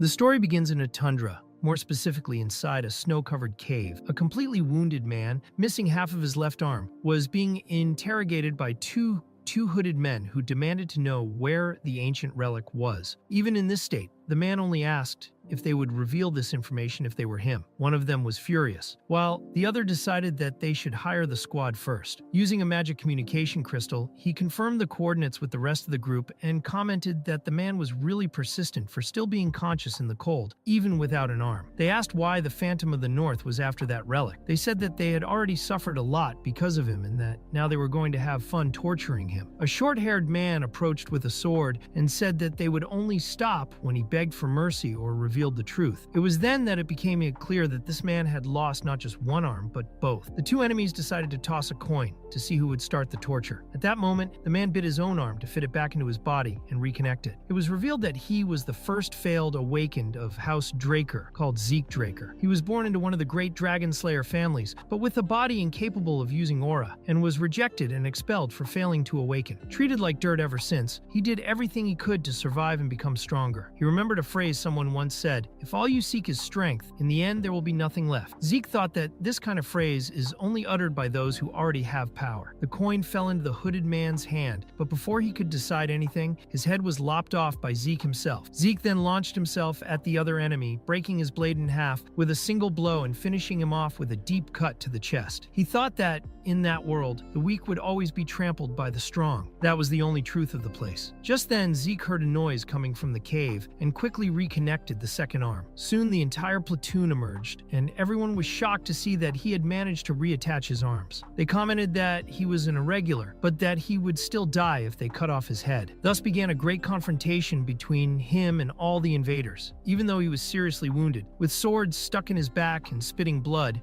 The story begins in a tundra, more specifically inside a snow-covered cave. A completely wounded man, missing half of his left arm, was being interrogated by two hooded men who demanded to know where the ancient relic was. Even in this state, the man only asked if they would reveal this information if they were him. One of them was furious, while the other decided that they should hire the squad first. Using a magic communication crystal, he confirmed the coordinates with the rest of the group and commented that the man was really persistent for still being conscious in the cold, even without an arm. They asked why the Phantom of the North was after that relic. They said that they had already suffered a lot because of him and that now they were going to have fun torturing him. A short-haired man approached with a sword and said that they would only stop when he begged for mercy or revealed the truth. It was then that it became clear that this man had lost not just one arm, but both. The two enemies decided to toss a coin to see who would start the torture. At that moment, the man bit his own arm to fit it back into his body and reconnect it. It was revealed that he was the first failed awakened of House Draker, called Zeke Draker. He was born into one of the great Dragon Slayer families, but with a body incapable of using aura, and was rejected and expelled for failing to awaken. Treated like dirt ever since, he did everything he could to survive and become stronger. He remembered a phrase someone once said, "If all you seek is strength, in the end there will be nothing left." Zeke thought that this kind of phrase is only uttered by those who already have power. The coin fell into the hooded man's hand, but before he could decide anything, his head was lopped off by Zeke himself. Zeke then launched himself at the other enemy, breaking his blade in half with a single blow and finishing him off with a deep cut to the chest. He thought that, in that world, the weak would always be trampled by the strong. That was the only truth of the place. Just then, Zeke heard a noise coming from the cave and quickly reconnected the second arm. Soon the entire platoon emerged, and everyone was shocked to see that he had managed to reattach his arms. They commented that he was an irregular, but that he would still die if they cut off his head. Thus began a great confrontation between him and all the invaders, even though he was seriously wounded. With swords stuck in his back and spitting blood,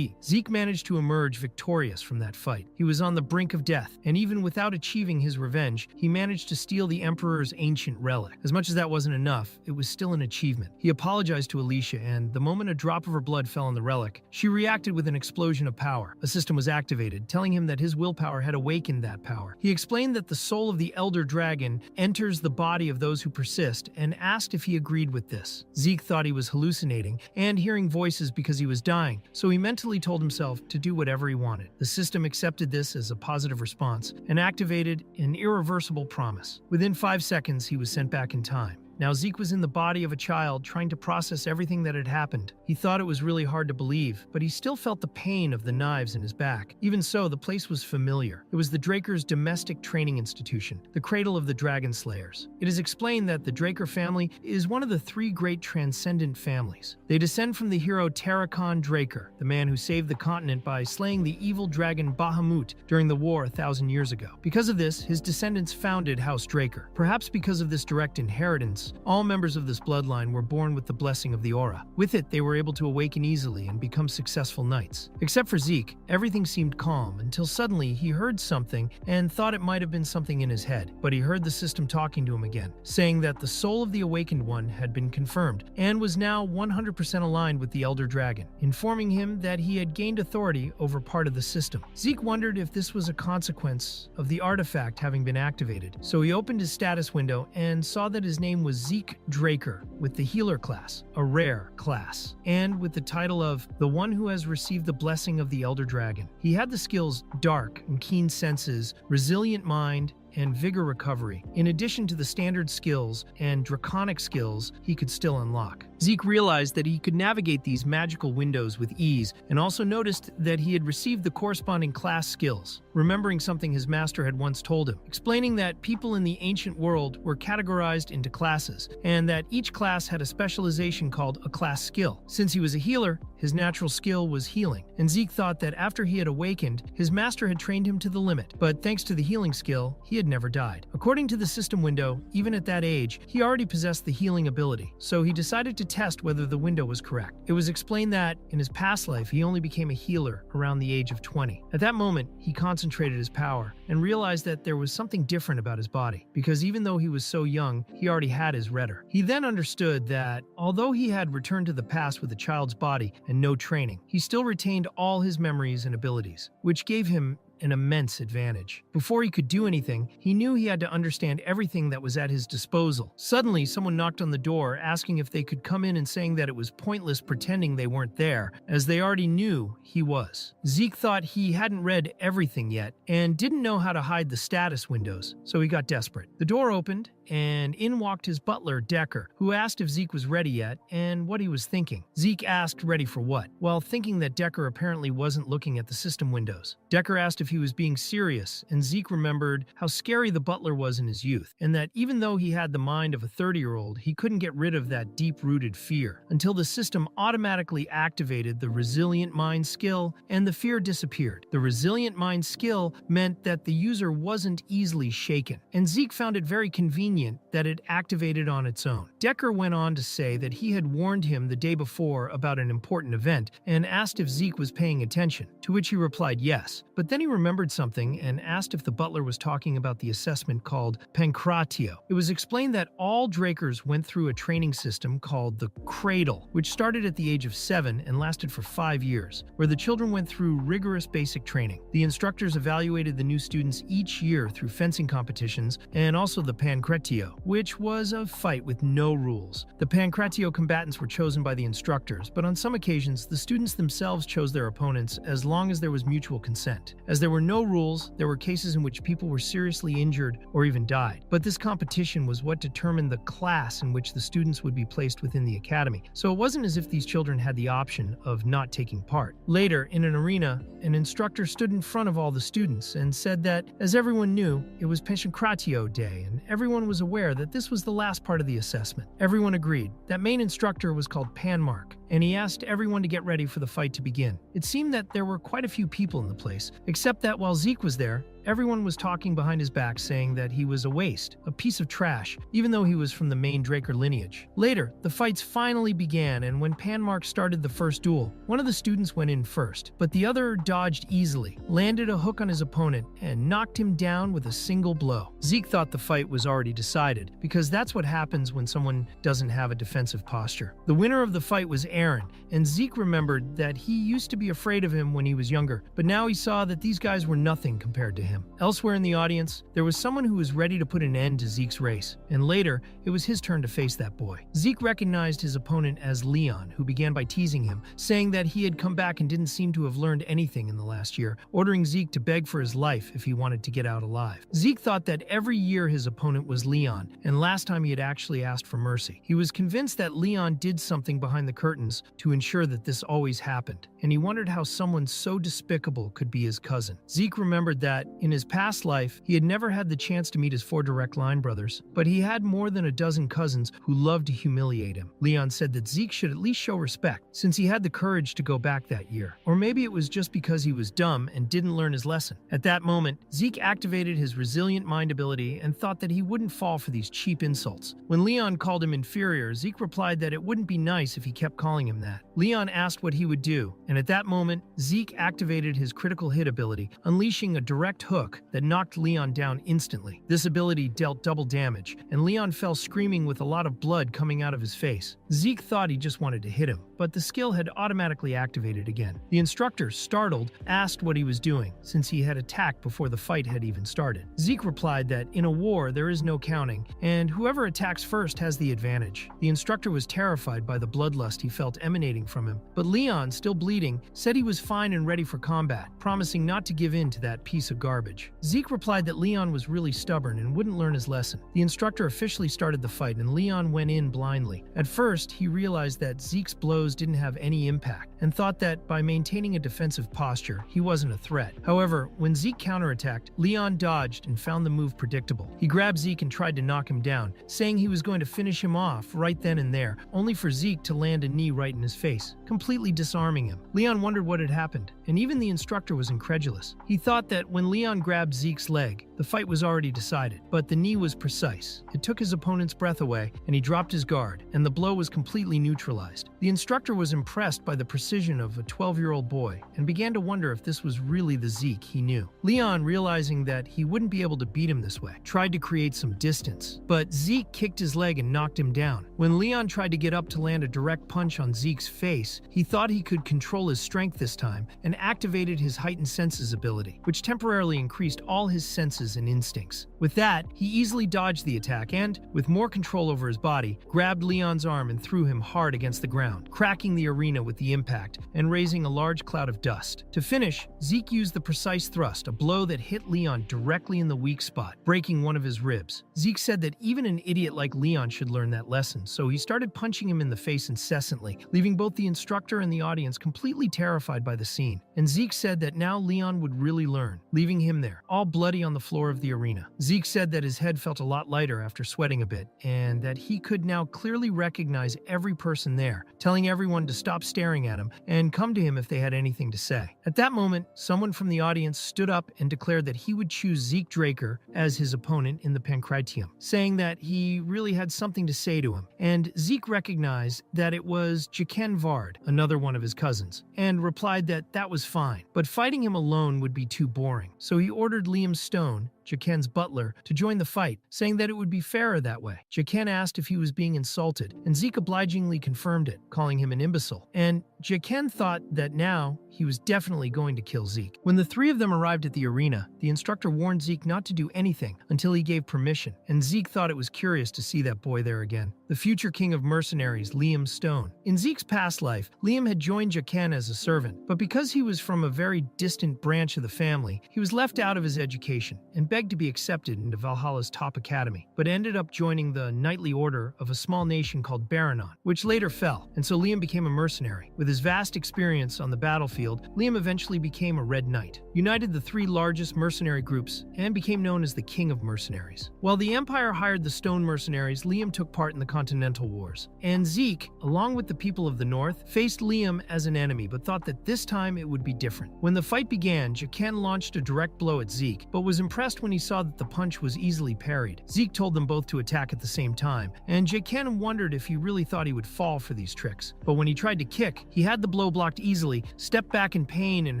Zeke managed to emerge victorious from that fight. He was on the brink of death, and even without achieving his revenge, he managed to steal the Emperor's ancient relic. As much as that wasn't enough, it was still an achievement. He apologized to Alicia, and the moment a drop of her blood fell on the relic, she reacted with an explosion of power. A system was activated, telling him that his willpower had awakened that power. He explained that the soul of the Elder Dragon enters the body of those who persist, and asked if he agreed with this. Zeke thought he was hallucinating and hearing voices because he was dying, so he mentally told himself to do whatever he wanted. The system accepted this as a positive response and activated an irreversible promise. Within 5 seconds, he was sent back in time. Now Zeke was in the body of a child trying to process everything that had happened. He thought it was really hard to believe, but he still felt the pain of the knives in his back. Even so, the place was familiar. It was the Draker's domestic training institution, the cradle of the Dragon Slayers. It is explained that the Draker family is one of the 3 great transcendent families. They descend from the hero Terrakon Draker, the man who saved the continent by slaying the evil dragon Bahamut during the war 1,000 years ago. Because of this, his descendants founded House Draker. Perhaps because of this direct inheritance, all members of this bloodline were born with the blessing of the aura. With it, they were able to awaken easily and become successful knights. Except for Zeke, everything seemed calm until suddenly he heard something and thought it might have been something in his head. But he heard the system talking to him again, saying that the soul of the awakened one had been confirmed and was now 100% aligned with the Elder Dragon, informing him that he had gained authority over part of the system. Zeke wondered if this was a consequence of the artifact having been activated, so he opened his status window and saw that his name was Zeke Draker with the Healer class, a rare class, and with the title of the one who has received the blessing of the Elder Dragon. He had the skills Dark and Keen Senses, Resilient Mind, and Vigor Recovery, in addition to the standard skills and draconic skills he could still unlock. Zeke realized that he could navigate these magical windows with ease, and also noticed that he had received the corresponding class skills, remembering something his master had once told him, explaining that people in the ancient world were categorized into classes, and that each class had a specialization called a class skill. Since he was a healer, his natural skill was healing, and Zeke thought that after he had awakened, his master had trained him to the limit, but thanks to the healing skill, he had never died. According to the system window, even at that age, he already possessed the healing ability, so he decided to test whether the window was correct. It was explained that, in his past life, he only became a healer around the age of 20. At that moment, he concentrated his power and realized that there was something different about his body, because even though he was so young, he already had his redder. He then understood that, although he had returned to the past with a child's body and no training, he still retained all his memories and abilities, which gave him an immense advantage. Before he could do anything, he knew he had to understand everything that was at his disposal. Suddenly, someone knocked on the door, asking if they could come in and saying that it was pointless pretending they weren't there, as they already knew he was. Zeke thought he hadn't read everything yet and didn't know how to hide the status windows, so he got desperate. The door opened, and in walked his butler, Decker, who asked if Zeke was ready yet and what he was thinking. Zeke asked ready for what, while thinking that Decker apparently wasn't looking at the system windows. Decker asked if he was being serious, and Zeke remembered how scary the butler was in his youth, and that even though he had the mind of a 30-year-old, he couldn't get rid of that deep-rooted fear, until the system automatically activated the resilient mind skill and the fear disappeared. The resilient mind skill meant that the user wasn't easily shaken, and Zeke found it very convenient that it activated on its own. Decker went on to say that he had warned him the day before about an important event and asked if Zeke was paying attention, to which he replied yes. But then he remembered something and asked if the butler was talking about the assessment called Pancratio. It was explained that all Drakers went through a training system called the Cradle, which started at the age of 7 and lasted for 5 years, where the children went through rigorous basic training. The instructors evaluated the new students each year through fencing competitions and also the Pancratio, which was a fight with no rules. The Pancratio combatants were chosen by the instructors, but on some occasions, the students themselves chose their opponents as long as there was mutual consent. As there were no rules, there were cases in which people were seriously injured or even died. But this competition was what determined the class in which the students would be placed within the academy, so it wasn't as if these children had the option of not taking part. Later, in an arena, an instructor stood in front of all the students and said that, as everyone knew, it was Pancratio Day, and everyone was aware that this was the last part of the assessment. Everyone agreed. That main instructor was called Panmark, and he asked everyone to get ready for the fight to begin. It seemed that there were quite a few people in the place, except that while Zeke was there, everyone was talking behind his back saying that he was a waste, a piece of trash, even though he was from the main Draker lineage. Later, the fights finally began, and when Panmark started the first duel, one of the students went in first, but the other dodged easily, landed a hook on his opponent, and knocked him down with a single blow. Zeke thought the fight was already decided, because that's what happens when someone doesn't have a defensive posture. The winner of the fight was Aaron, and Zeke remembered that he used to be afraid of him when he was younger, but now he saw that these guys were nothing compared to him. Elsewhere in the audience, there was someone who was ready to put an end to Zeke's race, and later, it was his turn to face that boy. Zeke recognized his opponent as Leon, who began by teasing him, saying that he had come back and didn't seem to have learned anything in the last year, ordering Zeke to beg for his life if he wanted to get out alive. Zeke thought that every year his opponent was Leon, and last time he had actually asked for mercy. He was convinced that Leon did something behind the curtains to ensure that this always happened, and he wondered how someone so despicable could be his cousin. Zeke remembered that, in his past life, he had never had the chance to meet his 4 direct line brothers, but he had more than a dozen cousins who loved to humiliate him. Leon said that Zeke should at least show respect, since he had the courage to go back that year. Or maybe it was just because he was dumb and didn't learn his lesson. At that moment, Zeke activated his resilient mind ability and thought that he wouldn't fall for these cheap insults. When Leon called him inferior, Zeke replied that it wouldn't be nice if he kept calling him that. Leon asked what he would do, and at that moment, Zeke activated his critical hit ability, unleashing a direct hook that knocked Leon down instantly. This ability dealt double damage, and Leon fell screaming with a lot of blood coming out of his face. Zeke thought he just wanted to hit him, but the skill had automatically activated again. The instructor, startled, asked what he was doing, since he had attacked before the fight had even started. Zeke replied that in a war there is no counting, and whoever attacks first has the advantage. The instructor was terrified by the bloodlust he felt emanating from him, but Leon, still bleeding, said he was fine and ready for combat, promising not to give in to that piece of garbage. Zeke replied that Leon was really stubborn and wouldn't learn his lesson. The instructor officially started the fight, and Leon went in blindly. At first, he realized that Zeke's blows didn't have any impact, and thought that by maintaining a defensive posture, he wasn't a threat. However, when Zeke counterattacked, Leon dodged and found the move predictable. He grabbed Zeke and tried to knock him down, saying he was going to finish him off right then and there, only for Zeke to land a knee right in his face, completely disarming him. Leon wondered what had happened, and even the instructor was incredulous. He thought that when Leon grabbed Zeke's leg, The fight was already decided, but the knee was precise. It took his opponent's breath away, and he dropped his guard, and the blow was completely neutralized. The instructor was impressed by the precision of a 12-year-old boy and began to wonder if this was really the Zeke he knew. Leon, realizing that he wouldn't be able to beat him this way, tried to create some distance, but Zeke kicked his leg and knocked him down. When Leon tried to get up to land a direct punch on Zeke's face, he thought he could control his strength this time and activated his heightened senses ability, which temporarily increased all his senses and instincts. With that, he easily dodged the attack and, with more control over his body, grabbed Leon's arm and threw him hard against the ground, cracking the arena with the impact and raising a large cloud of dust. To finish, Zeke used the precise thrust, a blow that hit Leon directly in the weak spot, breaking one of his ribs. Zeke said that even an idiot like Leon should learn that lesson, so he started punching him in the face incessantly, leaving both the instructor and the audience completely terrified by the scene. And Zeke said that now Leon would really learn, leaving him there, all bloody on the floor of the arena. Zeke said that his head felt a lot lighter after sweating a bit, and that he could now clearly recognize every person there, telling everyone to stop staring at him and come to him if they had anything to say. At that moment, someone from the audience stood up and declared that he would choose Zeke Draker as his opponent in the Pancratium, saying that he really had something to say to him. And Zeke recognized that it was Jaqen Vard, another one of his cousins, and replied that that was fine, but fighting him alone would be too boring. So he ordered Liam Stone, Jaqen's butler, to join the fight, saying that it would be fairer that way. Jaqen asked if he was being insulted, and Zeke obligingly confirmed it, calling him an imbecile. And Jaqen thought that now he was definitely going to kill Zeke. When the three of them arrived at the arena, the instructor warned Zeke not to do anything until he gave permission, and Zeke thought it was curious to see that boy there again. The future king of mercenaries, Liam Stone. In Zeke's past life, Liam had joined Jaqen as a servant, but because he was from a very distant branch of the family, he was left out of his education and begged to be accepted into Valhalla's top academy, but ended up joining the knightly order of a small nation called Baranon, which later fell, and so Liam became a mercenary. With his vast experience on the battlefield, Liam eventually became a Red Knight, united the three largest mercenary groups, and became known as the King of Mercenaries. While the Empire hired the Stone Mercenaries, Liam took part in the Continental Wars, and Zeke, along with the people of the North, faced Liam as an enemy but thought that this time it would be different. When the fight began, Jaqen launched a direct blow at Zeke, but was impressed when he saw that the punch was easily parried. Zeke told them both to attack at the same time, and Jaqen wondered if he really thought he would fall for these tricks. But when he tried to kick, he had the blow blocked easily, stepped back in pain, and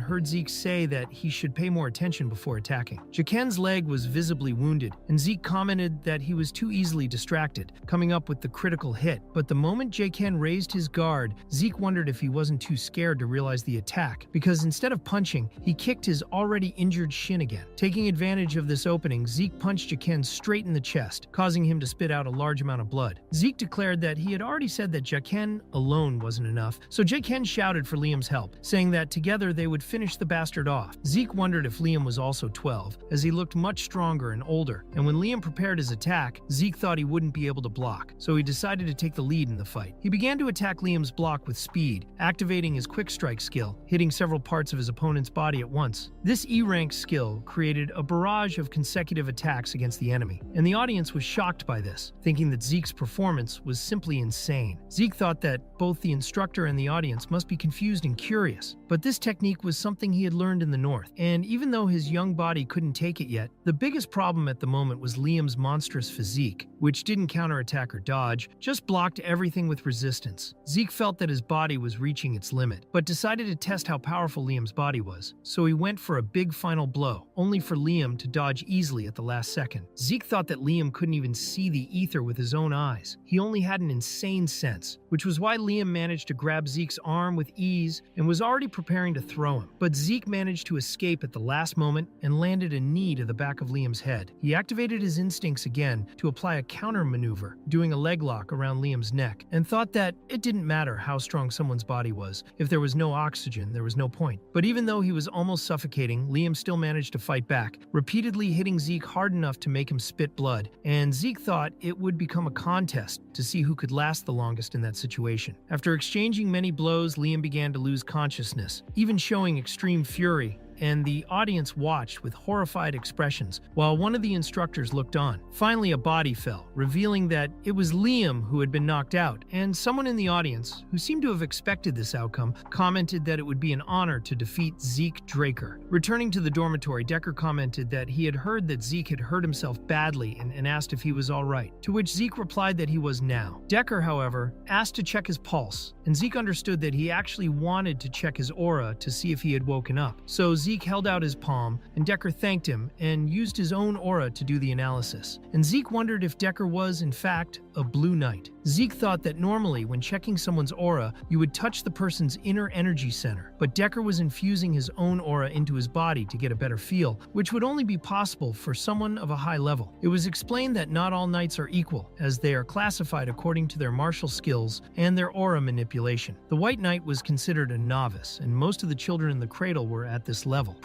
heard Zeke say that he should pay more attention before attacking. Jaqen's leg was visibly wounded, and Zeke commented that he was too easily distracted, coming up with the critical hit. But the moment Jaqen raised his guard, Zeke wondered if he wasn't too scared to realize the attack, because instead of punching, he kicked his already injured shin again. Taking advantage of this opening, Zeke punched Jaqen straight in the chest, causing him to spit out a large amount of blood. Zeke declared that he had already said that Jaqen alone wasn't enough, so Jaqen shouted for Liam's help, saying that together they would finish the bastard off. Zeke wondered if Liam was also 12, as he looked much stronger and older, and when Liam prepared his attack, Zeke thought he wouldn't be able to block, so he decided to take the lead in the fight. He began to attack Liam's block with speed, activating his quick strike skill, hitting several parts of his opponent's body at once. This E-rank skill created a barrage of consecutive attacks against the enemy, and the audience was shocked by this, thinking that Zeke's performance was simply insane. Zeke thought that both the instructor and the audience must be confused and curious, but this technique was something he had learned in the North, and even though his young body couldn't take it yet, the biggest problem at the moment was Liam's monstrous physique, which didn't counterattack or dodge, just blocked everything with resistance. Zeke felt that his body was reaching its limit, but decided to test how powerful Liam's body was, so he went for a big final blow, only for Liam to dodge easily at the last second. Zeke thought that Liam couldn't even see the ether with his own eyes. He only had an insane sense, which was why Liam managed to grab Zeke's arm with ease and was already preparing to throw him. But Zeke managed to escape at the last moment and landed a knee to the back of Liam's head. He activated his instincts again to apply a counter maneuver, doing a leg lock around Liam's neck, and thought that it didn't matter how strong someone's body was. If there was no oxygen, there was no point. But even though he was almost suffocating, Liam still managed to fight back, repeatedly hitting Zeke hard enough to make him spit blood, and Zeke thought it would become a contest to see who could last the longest in that situation. After exchanging many blows, Liam began to lose consciousness, even showing extreme fury and the audience watched with horrified expressions while one of the instructors looked on. Finally, a body fell, revealing that it was Liam who had been knocked out, and someone in the audience, who seemed to have expected this outcome, commented that it would be an honor to defeat Zeke Draker. Returning to the dormitory, Decker commented that he had heard that Zeke had hurt himself badly and asked if he was all right, to which Zeke replied that he was now. Decker, however, asked to check his pulse, and Zeke understood that he actually wanted to check his aura to see if he had woken up. So Zeke held out his palm, and Decker thanked him and used his own aura to do the analysis. And Zeke wondered if Decker was, in fact, a blue knight. Zeke thought that normally when checking someone's aura, you would touch the person's inner energy center, but Decker was infusing his own aura into his body to get a better feel, which would only be possible for someone of a high level. It was explained that not all knights are equal, as they are classified according to their martial skills and their aura manipulation. The White Knight was considered a novice, and most of the children in the cradle were at this level.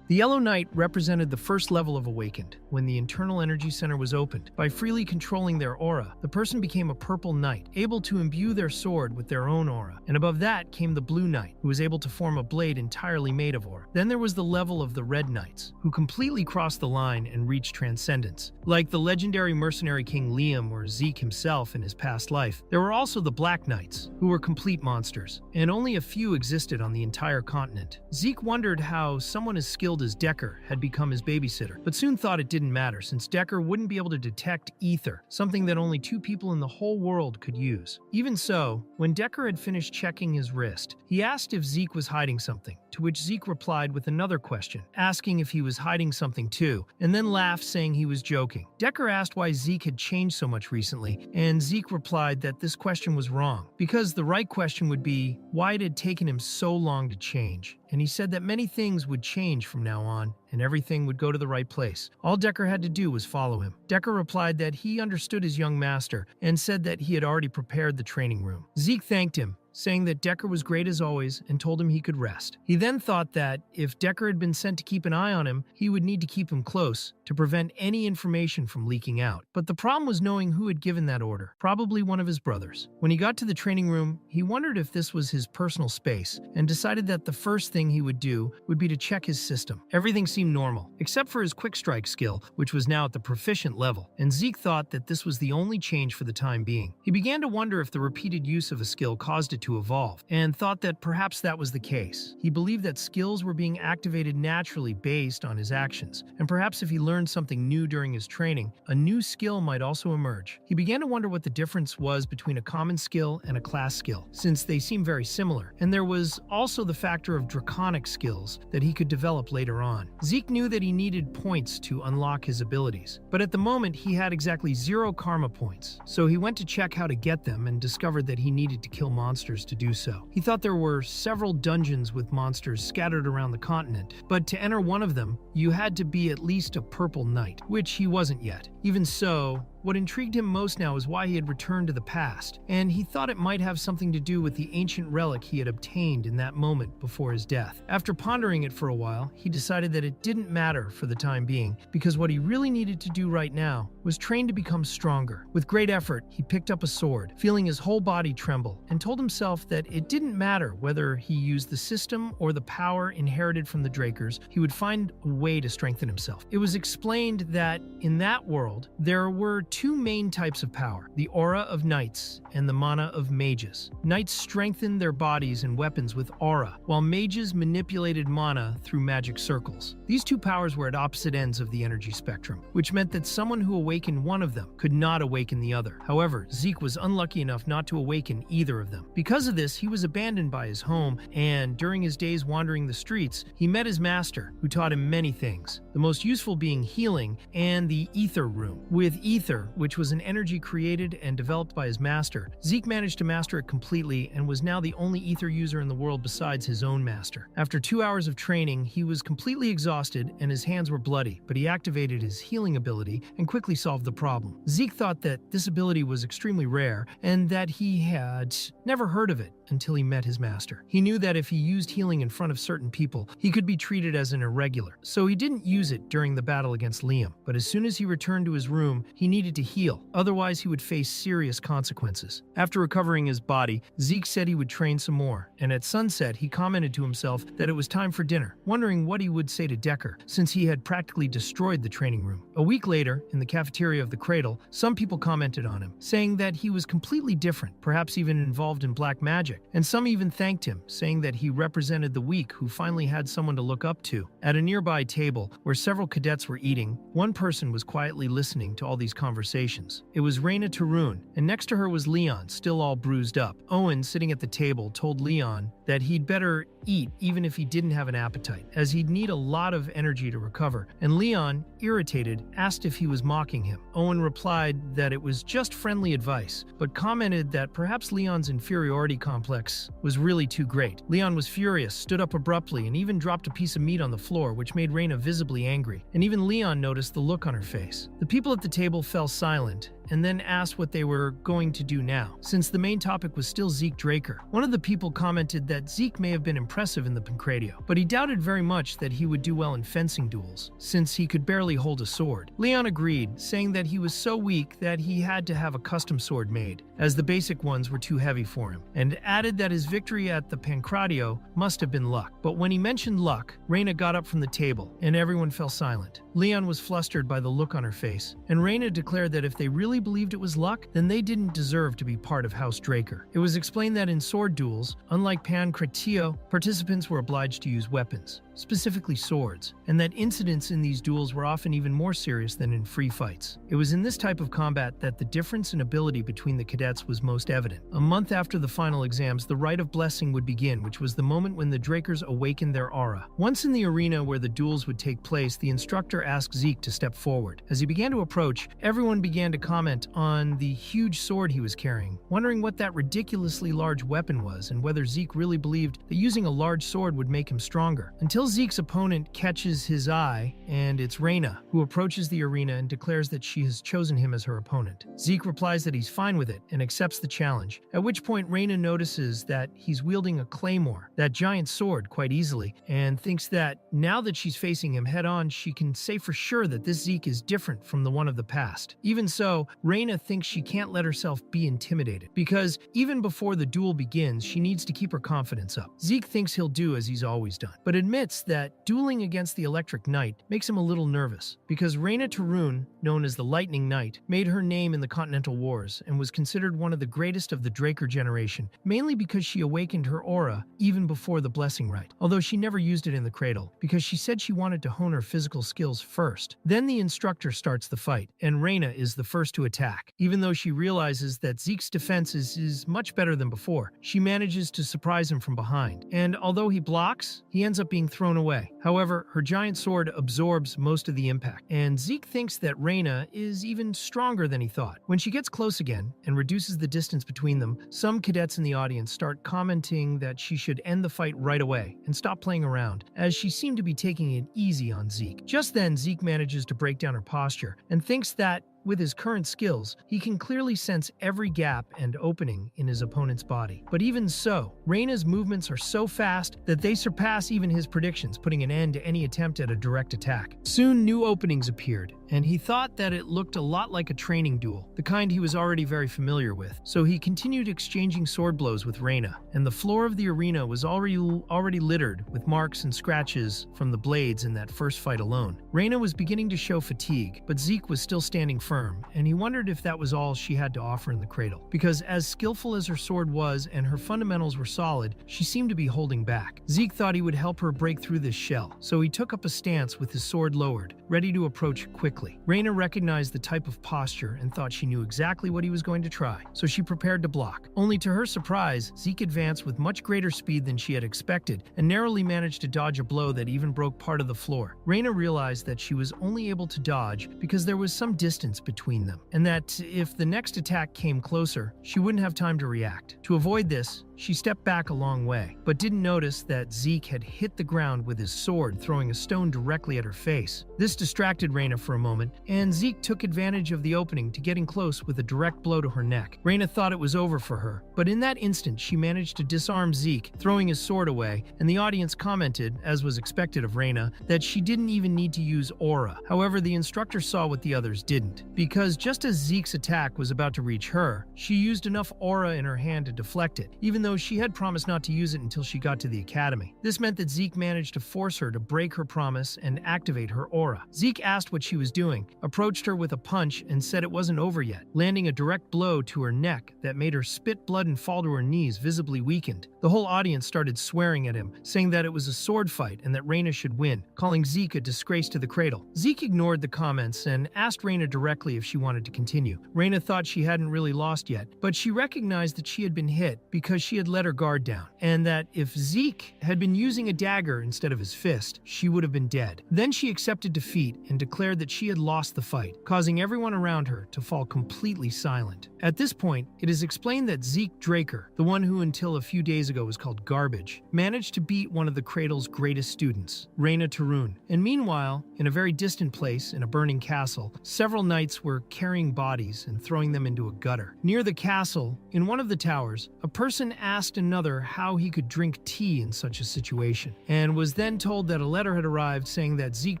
The Yellow Knight represented the first level of awakened, when the internal energy center was opened. By freely controlling their aura, the person became a Purple Knight, able to imbue their sword with their own aura. And above that came the Blue Knight, who was able to form a blade entirely made of aura. Then there was the level of the Red Knights, who completely crossed the line and reached transcendence. Like the legendary mercenary King Liam or Zeke himself in his past life, there were also the Black Knights, who were complete monsters, and only a few existed on the entire continent. Zeke wondered how someone as skilled as Decker had become his babysitter, but soon thought it didn't matter since Decker wouldn't be able to detect ether, something that only 2 people in the whole world could use. Even so, when Decker had finished checking his wrist, he asked if Zeke was hiding something, to which Zeke replied with another question, asking if he was hiding something too, and then laughed saying he was joking. Decker asked why Zeke had changed so much recently, and Zeke replied that this question was wrong, because the right question would be why it had taken him so long to change. And he said that many things would change from now on, and everything would go to the right place. All Decker had to do was follow him. Decker replied that he understood his young master, and said that he had already prepared the training room. Zeke thanked him, saying that Decker was great as always and told him he could rest. He then thought that if Decker had been sent to keep an eye on him, he would need to keep him close to prevent any information from leaking out. But the problem was knowing who had given that order, probably one of his brothers. When he got to the training room, he wondered if this was his personal space and decided that the first thing he would do would be to check his system. Everything seemed normal, except for his quick strike skill, which was now at the proficient level, and Zeke thought that this was the only change for the time being. He began to wonder if the repeated use of a skill caused it to evolve, and thought that perhaps that was the case. He believed that skills were being activated naturally based on his actions, and perhaps if he learned something new during his training, a new skill might also emerge. He began to wonder what the difference was between a common skill and a class skill, since they seem very similar, and there was also the factor of draconic skills that he could develop later on. Zeke knew that he needed points to unlock his abilities, but at the moment he had exactly 0 karma points, so he went to check how to get them and discovered that he needed to kill monsters to do so. He thought there were several dungeons with monsters scattered around the continent, but to enter one of them, you had to be at least a Purple Knight, which he wasn't yet. Even so, what intrigued him most now is why he had returned to the past, and he thought it might have something to do with the ancient relic he had obtained in that moment before his death. After pondering it for a while, he decided that it didn't matter for the time being, because what he really needed to do right now was train to become stronger. With great effort, he picked up a sword, feeling his whole body tremble, and told himself that it didn't matter whether he used the system or the power inherited from the Drakers, he would find a way to strengthen himself. It was explained that in that world, there were 2 main types of power, the aura of knights and the mana of mages. Knights strengthened their bodies and weapons with aura, while mages manipulated mana through magic circles. These 2 powers were at opposite ends of the energy spectrum, which meant that someone who awakened one of them could not awaken the other. However, Zeke was unlucky enough not to awaken either of them. Because of this, he was abandoned by his home, and during his days wandering the streets, he met his master, who taught him many things, the most useful being healing and the ether room. With ether, which was an energy created and developed by his master, Zeke managed to master it completely and was now the only ether user in the world besides his own master. After 2 hours of training, he was completely exhausted and his hands were bloody, but he activated his healing ability and quickly solved the problem. Zeke thought that this ability was extremely rare and that he had never heard of it until he met his master. He knew that if he used healing in front of certain people, he could be treated as an irregular, so he didn't use it during the battle against Liam. But as soon as he returned to his room, he needed needed to heal, otherwise he would face serious consequences. After recovering his body, Zeke said he would train some more, and at sunset he commented to himself that it was time for dinner, wondering what he would say to Decker, since he had practically destroyed the training room. A week later, in the cafeteria of the Cradle, some people commented on him, saying that he was completely different, perhaps even involved in black magic, and some even thanked him, saying that he represented the weak who finally had someone to look up to. At a nearby table, where several cadets were eating, one person was quietly listening to all these conversations. It was Raina Tarun, and next to her was Leon, still all bruised up. Owen, sitting at the table, told Leon that he'd better eat even if he didn't have an appetite, as he'd need a lot of energy to recover, and Leon, irritated, asked if he was mocking him. Owen replied that it was just friendly advice, but commented that perhaps Leon's inferiority complex was really too great. Leon was furious, stood up abruptly, and even dropped a piece of meat on the floor, which made Raina visibly angry, and even Leon noticed the look on her face. The people at the table fell silent, and then asked what they were going to do now, since the main topic was still Zeke Draker. One of the people commented that Zeke may have been impressive in the Pancratio, but he doubted very much that he would do well in fencing duels, since he could barely hold a sword. Leon agreed, saying that he was so weak that he had to have a custom sword made, as the basic ones were too heavy for him, and added that his victory at the Pancratio must have been luck. But when he mentioned luck, Raina got up from the table, and everyone fell silent. Leon was flustered by the look on her face, and Raina declared that if they really believed it was luck, then they didn't deserve to be part of House Draker. It was explained that in sword duels, unlike Pancratio, participants were obliged to use weapons, specifically swords, and that incidents in these duels were often even more serious than in free fights. It was in this type of combat that the difference in ability between the cadets was most evident. A month after the final exams, the Rite of Blessing would begin, which was the moment when the Drakers awakened their aura. Once in the arena where the duels would take place, the instructor asked Zeke to step forward. As he began to approach, everyone began to comment on the huge sword he was carrying, wondering what that ridiculously large weapon was and whether Zeke really believed that using a large sword would make him stronger. Until Zeke's opponent catches his eye, and it's Raina, who approaches the arena and declares that she has chosen him as her opponent. Zeke replies that he's fine with it and accepts the challenge, at which point Raina notices that he's wielding a claymore, that giant sword, quite easily, and thinks that now that she's facing him head-on, she can say for sure that this Zeke is different from the one of the past. Even so, Raina thinks she can't let herself be intimidated, because even before the duel begins, she needs to keep her confidence up. Zeke thinks he'll do as he's always done, but admits that dueling against the Electric Knight makes him a little nervous, because Raina Tarun, known as the Lightning Knight, made her name in the Continental Wars and was considered one of the greatest of the Draker generation, mainly because she awakened her aura even before the Blessing Rite, although she never used it in the Cradle, because she said she wanted to hone her physical skills first. Then the instructor starts the fight, and Raina is the first to attack. Even though she realizes that Zeke's defense is much better than before, she manages to surprise him from behind, and although he blocks, he ends up being thrown away. However, her giant sword absorbs most of the impact, and Zeke thinks that Raina is even stronger than he thought. When she gets close again and reduces the distance between them, some cadets in the audience start commenting that she should end the fight right away and stop playing around, as she seemed to be taking it easy on Zeke. Just then, Zeke manages to break down her posture and thinks that with his current skills, he can clearly sense every gap and opening in his opponent's body. But even so, Raina's movements are so fast that they surpass even his predictions, putting an end to any attempt at a direct attack. Soon, new openings appeared, and he thought that it looked a lot like a training duel, the kind he was already very familiar with. So he continued exchanging sword blows with Raina, and the floor of the arena was already littered with marks and scratches from the blades in that first fight alone. Raina was beginning to show fatigue, but Zeke was still standing firm, and he wondered if that was all she had to offer in the Cradle, because as skillful as her sword was and her fundamentals were solid, she seemed to be holding back. Zeke thought he would help her break through this shell, so he took up a stance with his sword lowered, ready to approach quickly. Raina recognized the type of posture and thought she knew exactly what he was going to try, so she prepared to block. Only to her surprise, Zeke advanced with much greater speed than she had expected and narrowly managed to dodge a blow that even broke part of the floor. Raina realized that she was only able to dodge because there was some distance between them, and that if the next attack came closer, she wouldn't have time to react. To avoid this, She stepped back a long way, but didn't notice that Zeke had hit the ground with his sword, throwing a stone directly at her face. This distracted Reyna for a moment, and Zeke took advantage of the opening to getting close with a direct blow to her neck. Reyna thought it was over for her, but in that instant she managed to disarm Zeke, throwing his sword away, and the audience commented, as was expected of Reyna, that she didn't even need to use aura. However, the instructor saw what the others didn't, because just as Zeke's attack was about to reach her, she used enough aura in her hand to deflect it, even though she had promised not to use it until she got to the academy. This meant that Zeke managed to force her to break her promise and activate her aura. Zeke asked what she was doing, approached her with a punch, and said it wasn't over yet, landing a direct blow to her neck that made her spit blood and fall to her knees, visibly weakened. The whole audience started swearing at him, saying that it was a sword fight and that Reyna should win, calling Zeke a disgrace to the cradle. Zeke ignored the comments and asked Reyna directly if she wanted to continue. Reyna thought she hadn't really lost yet, but she recognized that she had been hit because she had let her guard down, and that if Zeke had been using a dagger instead of his fist, she would have been dead. Then she accepted defeat and declared that she had lost the fight, causing everyone around her to fall completely silent. At this point, it is explained that Zeke Draker, the one who until a few days ago was called Garbage, managed to beat one of the Cradle's greatest students, Reyna Tarun. And meanwhile, in a very distant place in a burning castle, several knights were carrying bodies and throwing them into a gutter. Near the castle, in one of the towers, a person asked another how he could drink tea in such a situation, and was then told that a letter had arrived saying that Zeke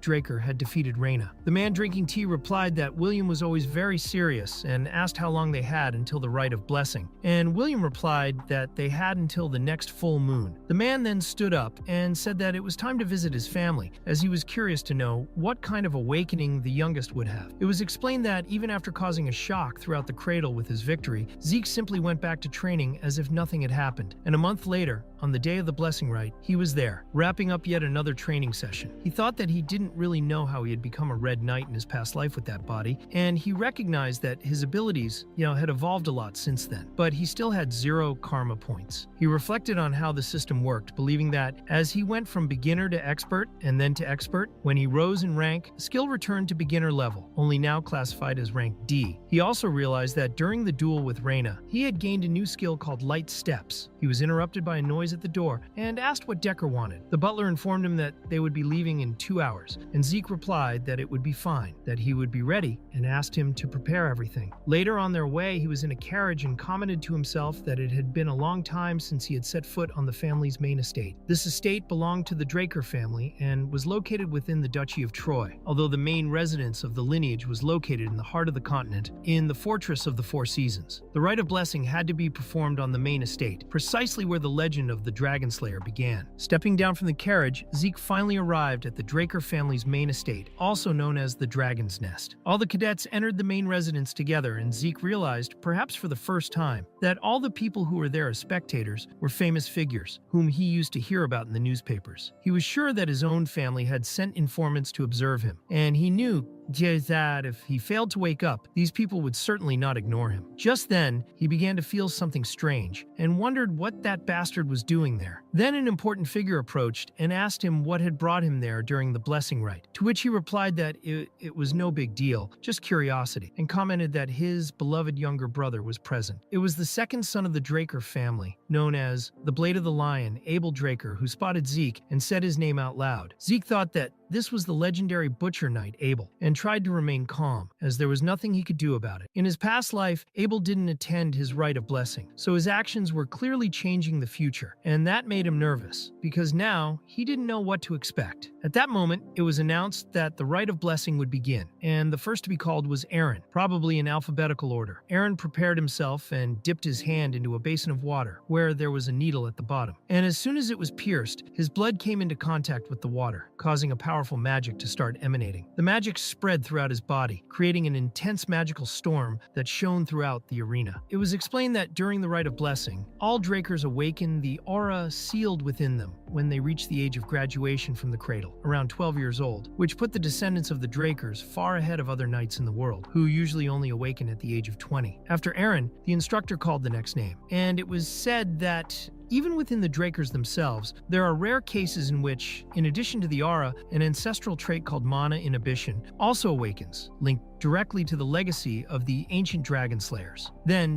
Draker had defeated Reyna. The man drinking tea replied that William was always very serious and asked how long they had until the rite of blessing, and William replied that they had until the next full moon. The man then stood up and said that it was time to visit his family, as he was curious to know what kind of awakening the youngest would have. It was explained that even after causing a shock throughout the cradle with his victory, Zeke simply went back to training as if nothing had happened, and a month later, on the day of the blessing rite, he was there, wrapping up yet another training session. He thought that he didn't really know how he had become a Red Knight in his past life with that body, and he recognized that his abilities, had evolved a lot since then, but he still had 0 karma points. He reflected on how the system worked, believing that as he went from beginner to expert and then to expert, when he rose in rank, skill returned to beginner level, only now classified as rank D. He also realized that during the duel with Reyna, he had gained a new skill called Light Steps. He was interrupted by a noise at the door and asked what Decker wanted. The butler informed him that they would be leaving in 2 hours, and Zeke replied that it would be fine, that he would be ready, and asked him to prepare everything. Later on their way, he was in a carriage and commented to himself that it had been a long time since he had set foot on the family's main estate. This estate belonged to the Draker family and was located within the Duchy of Troy, although the main residence of the lineage was located in the heart of the continent, in the Fortress of the Four Seasons. The rite of blessing had to be performed on the main estate, precisely where the legend of the Dragon Slayer began. Stepping down from the carriage, Zeke finally arrived at the Draker family's main estate, also known as the Dragon's Nest. All the cadets entered the main residence together, and Zeke realized, perhaps for the first time, that all the people who were there as spectators were famous figures, whom he used to hear about in the newspapers. He was sure that his own family had sent informants to observe him, and he knew that if he failed to wake up, these people would certainly not ignore him. Just then, he began to feel something strange and wondered what that bastard was doing there. Then an important figure approached and asked him what had brought him there during the blessing rite, to which he replied that it was no big deal, just curiosity, and commented that his beloved younger brother was present. It was the second son of the Draker family, known as the Blade of the Lion, Abel Draker, who spotted Zeke and said his name out loud. Zeke thought that this was the legendary Butcher Knight, Abel, and tried to remain calm, as there was nothing he could do about it. In his past life, Abel didn't attend his rite of blessing, so his actions were clearly changing the future, and that made him nervous, because now he didn't know what to expect. At that moment, it was announced that the rite of blessing would begin, and the first to be called was Aaron, probably in alphabetical order. Aaron prepared himself and dipped his hand into a basin of water, where there was a needle at the bottom, and as soon as it was pierced, his blood came into contact with the water, causing a powerful magic to start emanating. The magic spread throughout his body, creating an intense magical storm that shone throughout the arena. It was explained that during the rite of blessing, all Drakers awaken the aura sealed within them when they reach the age of graduation from the cradle, around 12 years old, which put the descendants of the Drakers far ahead of other knights in the world, who usually only awaken at the age of 20. After Aaron, the instructor called the next name, and it was said that even within the Drakers themselves, there are rare cases in which, in addition to the aura, an ancestral trait called mana inhibition also awakens, linked directly to the legacy of the ancient dragon slayers.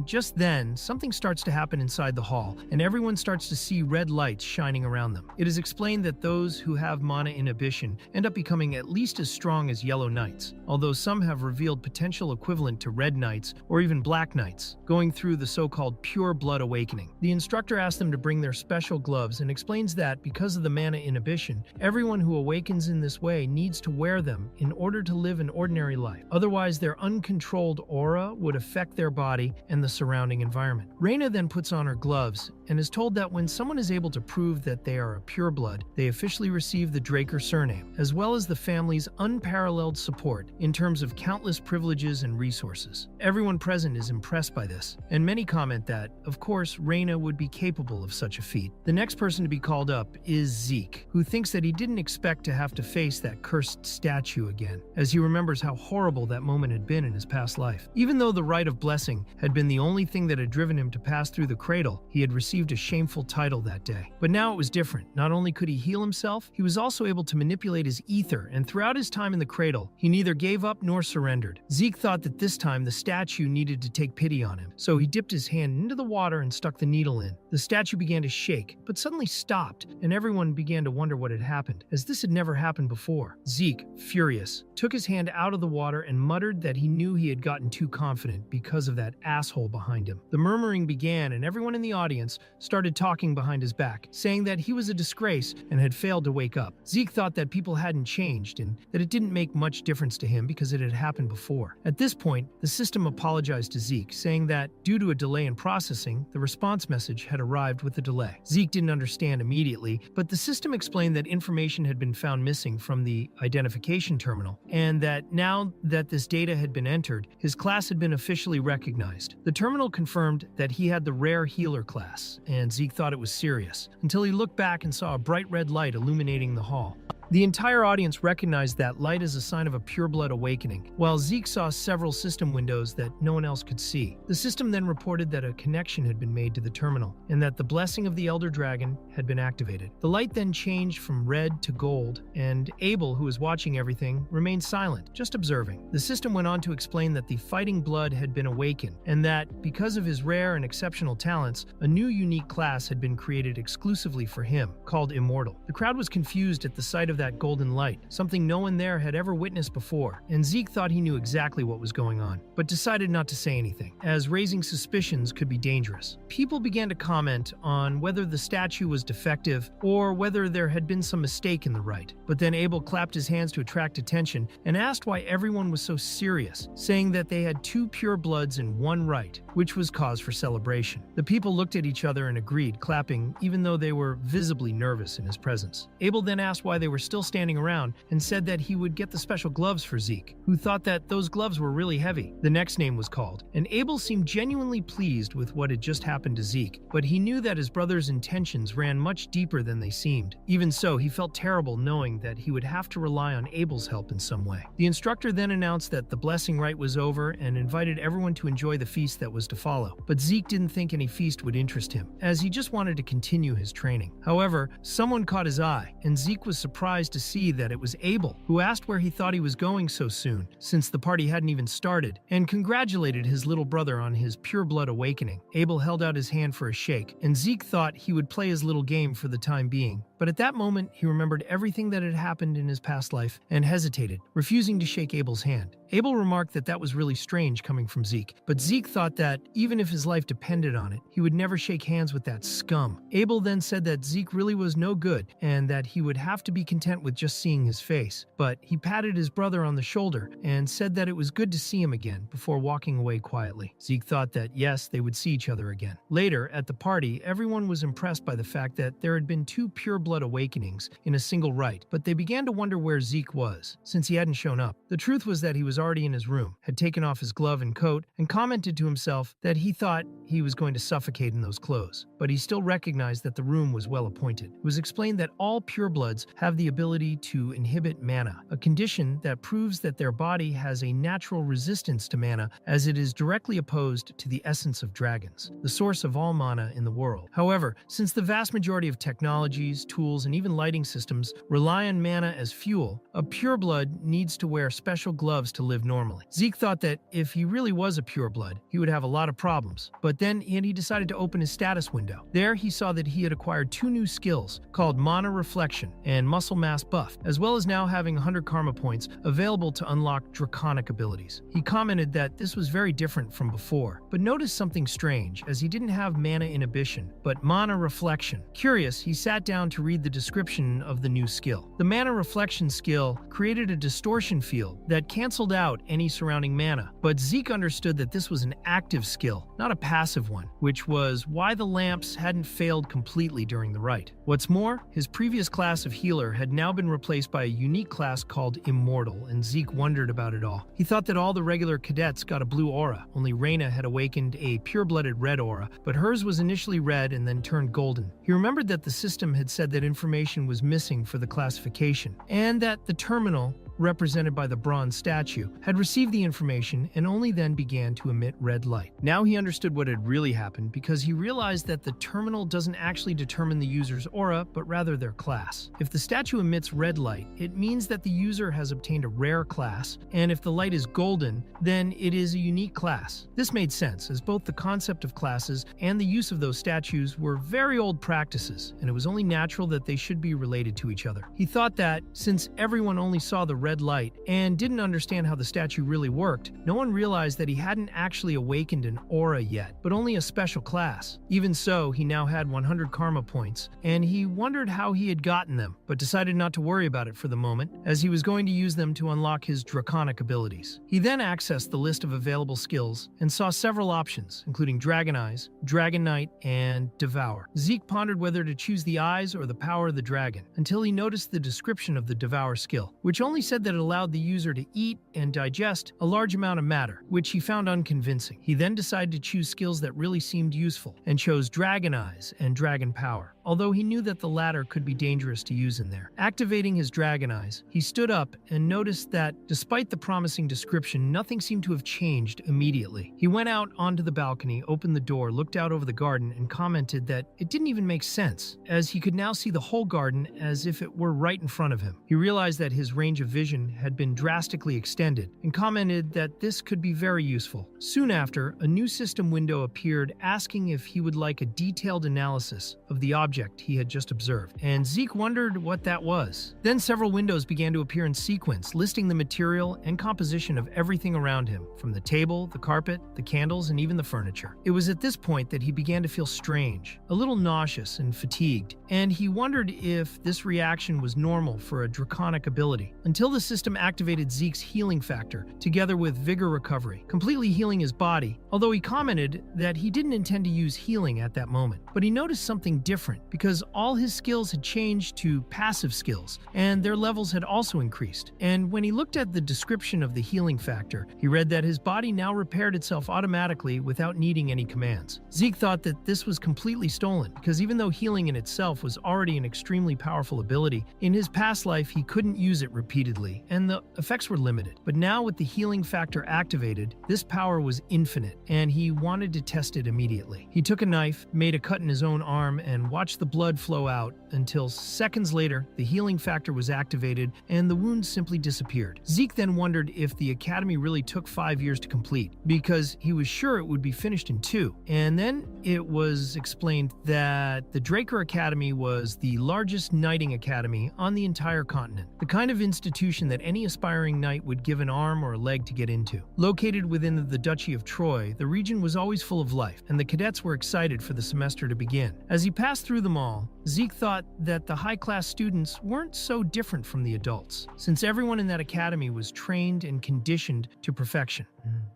Just then, something starts to happen inside the hall, and everyone starts to see red lights shining around them. It is explained that those who have mana inhibition end up becoming at least as strong as yellow knights, although some have revealed potential equivalent to red knights or even black knights, going through the so-called pure blood awakening. The instructor asks them to bring their special gloves and explains that because of the mana inhibition, everyone who awakens in this way needs to wear them in order to live an ordinary life. Otherwise, their uncontrolled aura would affect their body and the surrounding environment. Reina then puts on her gloves and is told that when someone is able to prove that they are a pureblood, they officially receive the Draker surname, as well as the family's unparalleled support in terms of countless privileges and resources. Everyone present is impressed by this, and many comment that, of course, Reina would be capable of such a feat. The next person to be called up is Zeke, who thinks that he didn't expect to have to face that cursed statue again, as he remembers how horrible that moment had been in his past life. Even though the rite of blessing had been the only thing that had driven him to pass through the cradle, he had received a shameful title that day. But now it was different. Not only could he heal himself, he was also able to manipulate his ether, and throughout his time in the cradle, he neither gave up nor surrendered. Zeke thought that this time the statue needed to take pity on him, so he dipped his hand into the water and stuck the needle in. The statue began to shake, but suddenly stopped, and everyone began to wonder what had happened, as this had never happened before. Zeke, furious, took his hand out of the water and muttered that he knew he had gotten too confident because of that asshole behind him. The murmuring began, and everyone in the audience started talking behind his back, saying that he was a disgrace and had failed to wake up. Zeke thought that people hadn't changed and that it didn't make much difference to him because it had happened before. At this point, the system apologized to Zeke, saying that due to a delay in processing, the response message had arrived with a delay. Zeke didn't understand immediately, but the system explained that information had been found missing from the identification terminal, and that now that this data had been entered, his class had been officially recognized. The terminal confirmed that he had the rare healer class, and Zeke thought it was serious, until he looked back and saw a bright red light illuminating the hall. The entire audience recognized that light as a sign of a pureblood awakening, while Zeke saw several system windows that no one else could see. The system then reported that a connection had been made to the terminal, and that the blessing of the Elder Dragon had been activated. The light then changed from red to gold, and Abel, who was watching everything, remained silent, just observing. The system went on to explain that the fighting blood had been awakened, and that, because of his rare and exceptional talents, a new unique class had been created exclusively for him, called Immortal. The crowd was confused at the sight of that golden light, something no one there had ever witnessed before, and Zeke thought he knew exactly what was going on, but decided not to say anything, as raising suspicions could be dangerous. People began to comment on whether the statue was defective or whether there had been some mistake in the rite, but then Abel clapped his hands to attract attention and asked why everyone was so serious, saying that they had two pure bloods in one rite, which was cause for celebration. The people looked at each other and agreed, clapping even though they were visibly nervous in his presence. Abel then asked why they were still standing around and said that he would get the special gloves for Zeke, who thought that those gloves were really heavy. The next name was called, and Abel seemed genuinely pleased with what had just happened to Zeke, but he knew that his brother's intentions ran much deeper than they seemed. Even so, he felt terrible knowing that he would have to rely on Abel's help in some way. The instructor then announced that the blessing rite was over and invited everyone to enjoy the feast that was to follow, but Zeke didn't think any feast would interest him, as he just wanted to continue his training. However, someone caught his eye, and Zeke was surprised to see that it was Abel, who asked where he thought he was going so soon, since the party hadn't even started, and congratulated his little brother on his pure blood awakening. Abel held out his hand for a shake, and Zeke thought he would play his little game for the time being. But at that moment, he remembered everything that had happened in his past life and hesitated, refusing to shake Abel's hand. Abel remarked that that was really strange coming from Zeke, but Zeke thought that, even if his life depended on it, he would never shake hands with that scum. Abel then said that Zeke really was no good, and that he would have to be content with just seeing his face. But he patted his brother on the shoulder and said that it was good to see him again before walking away quietly. Zeke thought that, yes, they would see each other again. Later, at the party, everyone was impressed by the fact that there had been two pure blood awakenings in a single rite, but they began to wonder where Zeke was, since he hadn't shown up. The truth was that he was already in his room, had taken off his glove and coat, and commented to himself that he thought he was going to suffocate in those clothes. But he still recognized that the room was well appointed. It was explained that all purebloods have the ability to inhibit mana, a condition that proves that their body has a natural resistance to mana, as it is directly opposed to the essence of dragons, the source of all mana in the world. However, since the vast majority of technologies, tools, tools, and even lighting systems rely on mana as fuel, a pureblood needs to wear special gloves to live normally. Zeke thought that if he really was a pureblood, he would have a lot of problems. But then he decided to open his status window. There he saw that he had acquired 2 new skills called Mana Reflection and Muscle Mass Buff, as well as now having 100 karma points available to unlock draconic abilities. He commented that this was very different from before, but noticed something strange as he didn't have mana inhibition, but mana reflection. Curious, he sat down to read the description of the new skill. The mana reflection skill created a distortion field that canceled out any surrounding mana, but Zeke understood that this was an active skill, not a passive one, which was why the lamps hadn't failed completely during the rite. What's more, his previous class of healer had now been replaced by a unique class called Immortal, and Zeke wondered about it all. He thought that all the regular cadets got a blue aura, only Reyna had awakened a pure-blooded red aura, but hers was initially red and then turned golden. He remembered that the system had said that information was missing for the classification, and that the terminal, represented by the bronze statue, had received the information and only then began to emit red light. Now he understood what had really happened because he realized that the terminal doesn't actually determine the user's aura, but rather their class. If the statue emits red light, it means that the user has obtained a rare class, and if the light is golden, then it is a unique class. This made sense, as both the concept of classes and the use of those statues were very old practices, and it was only natural that they should be related to each other. He thought that, since everyone only saw the red light and didn't understand how the statue really worked, no one realized that he hadn't actually awakened an aura yet, but only a special class. Even so, he now had 100 karma points, and he wondered how he had gotten them, but decided not to worry about it for the moment, as he was going to use them to unlock his draconic abilities. He then accessed the list of available skills and saw several options, including Dragon Eyes, Dragon Knight, and Devour. Zeke pondered whether to choose the eyes or the power of the dragon, until he noticed the description of the Devour skill, which only said that it allowed the user to eat and digest a large amount of matter, which he found unconvincing. He then decided to choose skills that really seemed useful, and chose Dragon Eyes and Dragon Power, although he knew that the latter could be dangerous to use in there. Activating his Dragon Eyes, he stood up and noticed that, despite the promising description, nothing seemed to have changed immediately. He went out onto the balcony, opened the door, looked out over the garden, and commented that it didn't even make sense, as he could now see the whole garden as if it were right in front of him. He realized that his range of vision had been drastically extended, and commented that this could be very useful. Soon after, a new system window appeared asking if he would like a detailed analysis of the object he had just observed, and Zeke wondered what that was. Then several windows began to appear in sequence, listing the material and composition of everything around him, from the table, the carpet, the candles, and even the furniture. It was at this point that he began to feel strange, a little nauseous and fatigued, and he wondered if this reaction was normal for a draconic ability, until the system activated Zeke's healing factor, together with vigor recovery, completely healing his body, although he commented that he didn't intend to use healing at that moment. But he noticed something different, because all his skills had changed to passive skills, and their levels had also increased. And when he looked at the description of the healing factor, he read that his body now repaired itself automatically without needing any commands. Zeke thought that this was completely stolen, because even though healing in itself was already an extremely powerful ability, in his past life he couldn't use it repeatedly, and the effects were limited. But now with the healing factor activated, this power was infinite, and he wanted to test it immediately. He took a knife, made a cut in his own arm, and watched the blood flow out until seconds later the healing factor was activated and the wound simply disappeared. Zeke then wondered if the academy really took 5 years to complete, because he was sure it would be finished in 2. And then it was explained that the Draker Academy was the largest knighting academy on the entire continent, the kind of institution that any aspiring knight would give an arm or a leg to get into. Located within the Duchy of Troy, the region was always full of life, and the cadets were excited for the semester to begin. As he passed through them all, Zeke thought that the high-class students weren't so different from the adults, since everyone in that academy was trained and conditioned to perfection.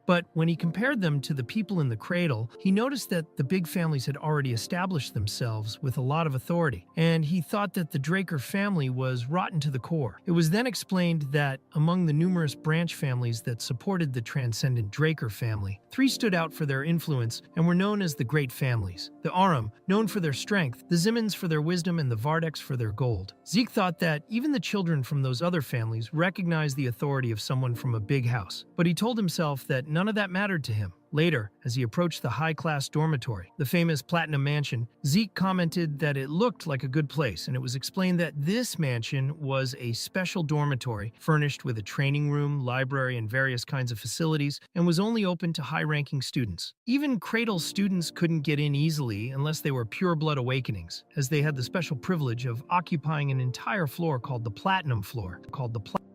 But when he compared them to the people in the cradle, he noticed that the big families had already established themselves with a lot of authority, and he thought that the Draker family was rotten to the core. It was then explained that among the numerous branch families that supported the transcendent Draker family, 3 stood out for their influence and were known as the Great Families. The Arum, known for their strength, the Zimmons for their wisdom, and the Vardeks for their gold. Zeke thought that even the children from those other families recognized the authority of someone from a big house, but he told himself that none of that mattered to him. Later, as he approached the high-class dormitory, the famous Platinum Mansion, Zeke commented that it looked like a good place, and it was explained that this mansion was a special dormitory furnished with a training room, library, and various kinds of facilities, and was only open to high-ranking students. Even Cradle students couldn't get in easily unless they were pure-blood awakenings, as they had the special privilege of occupying an entire floor called the Platinum Floor.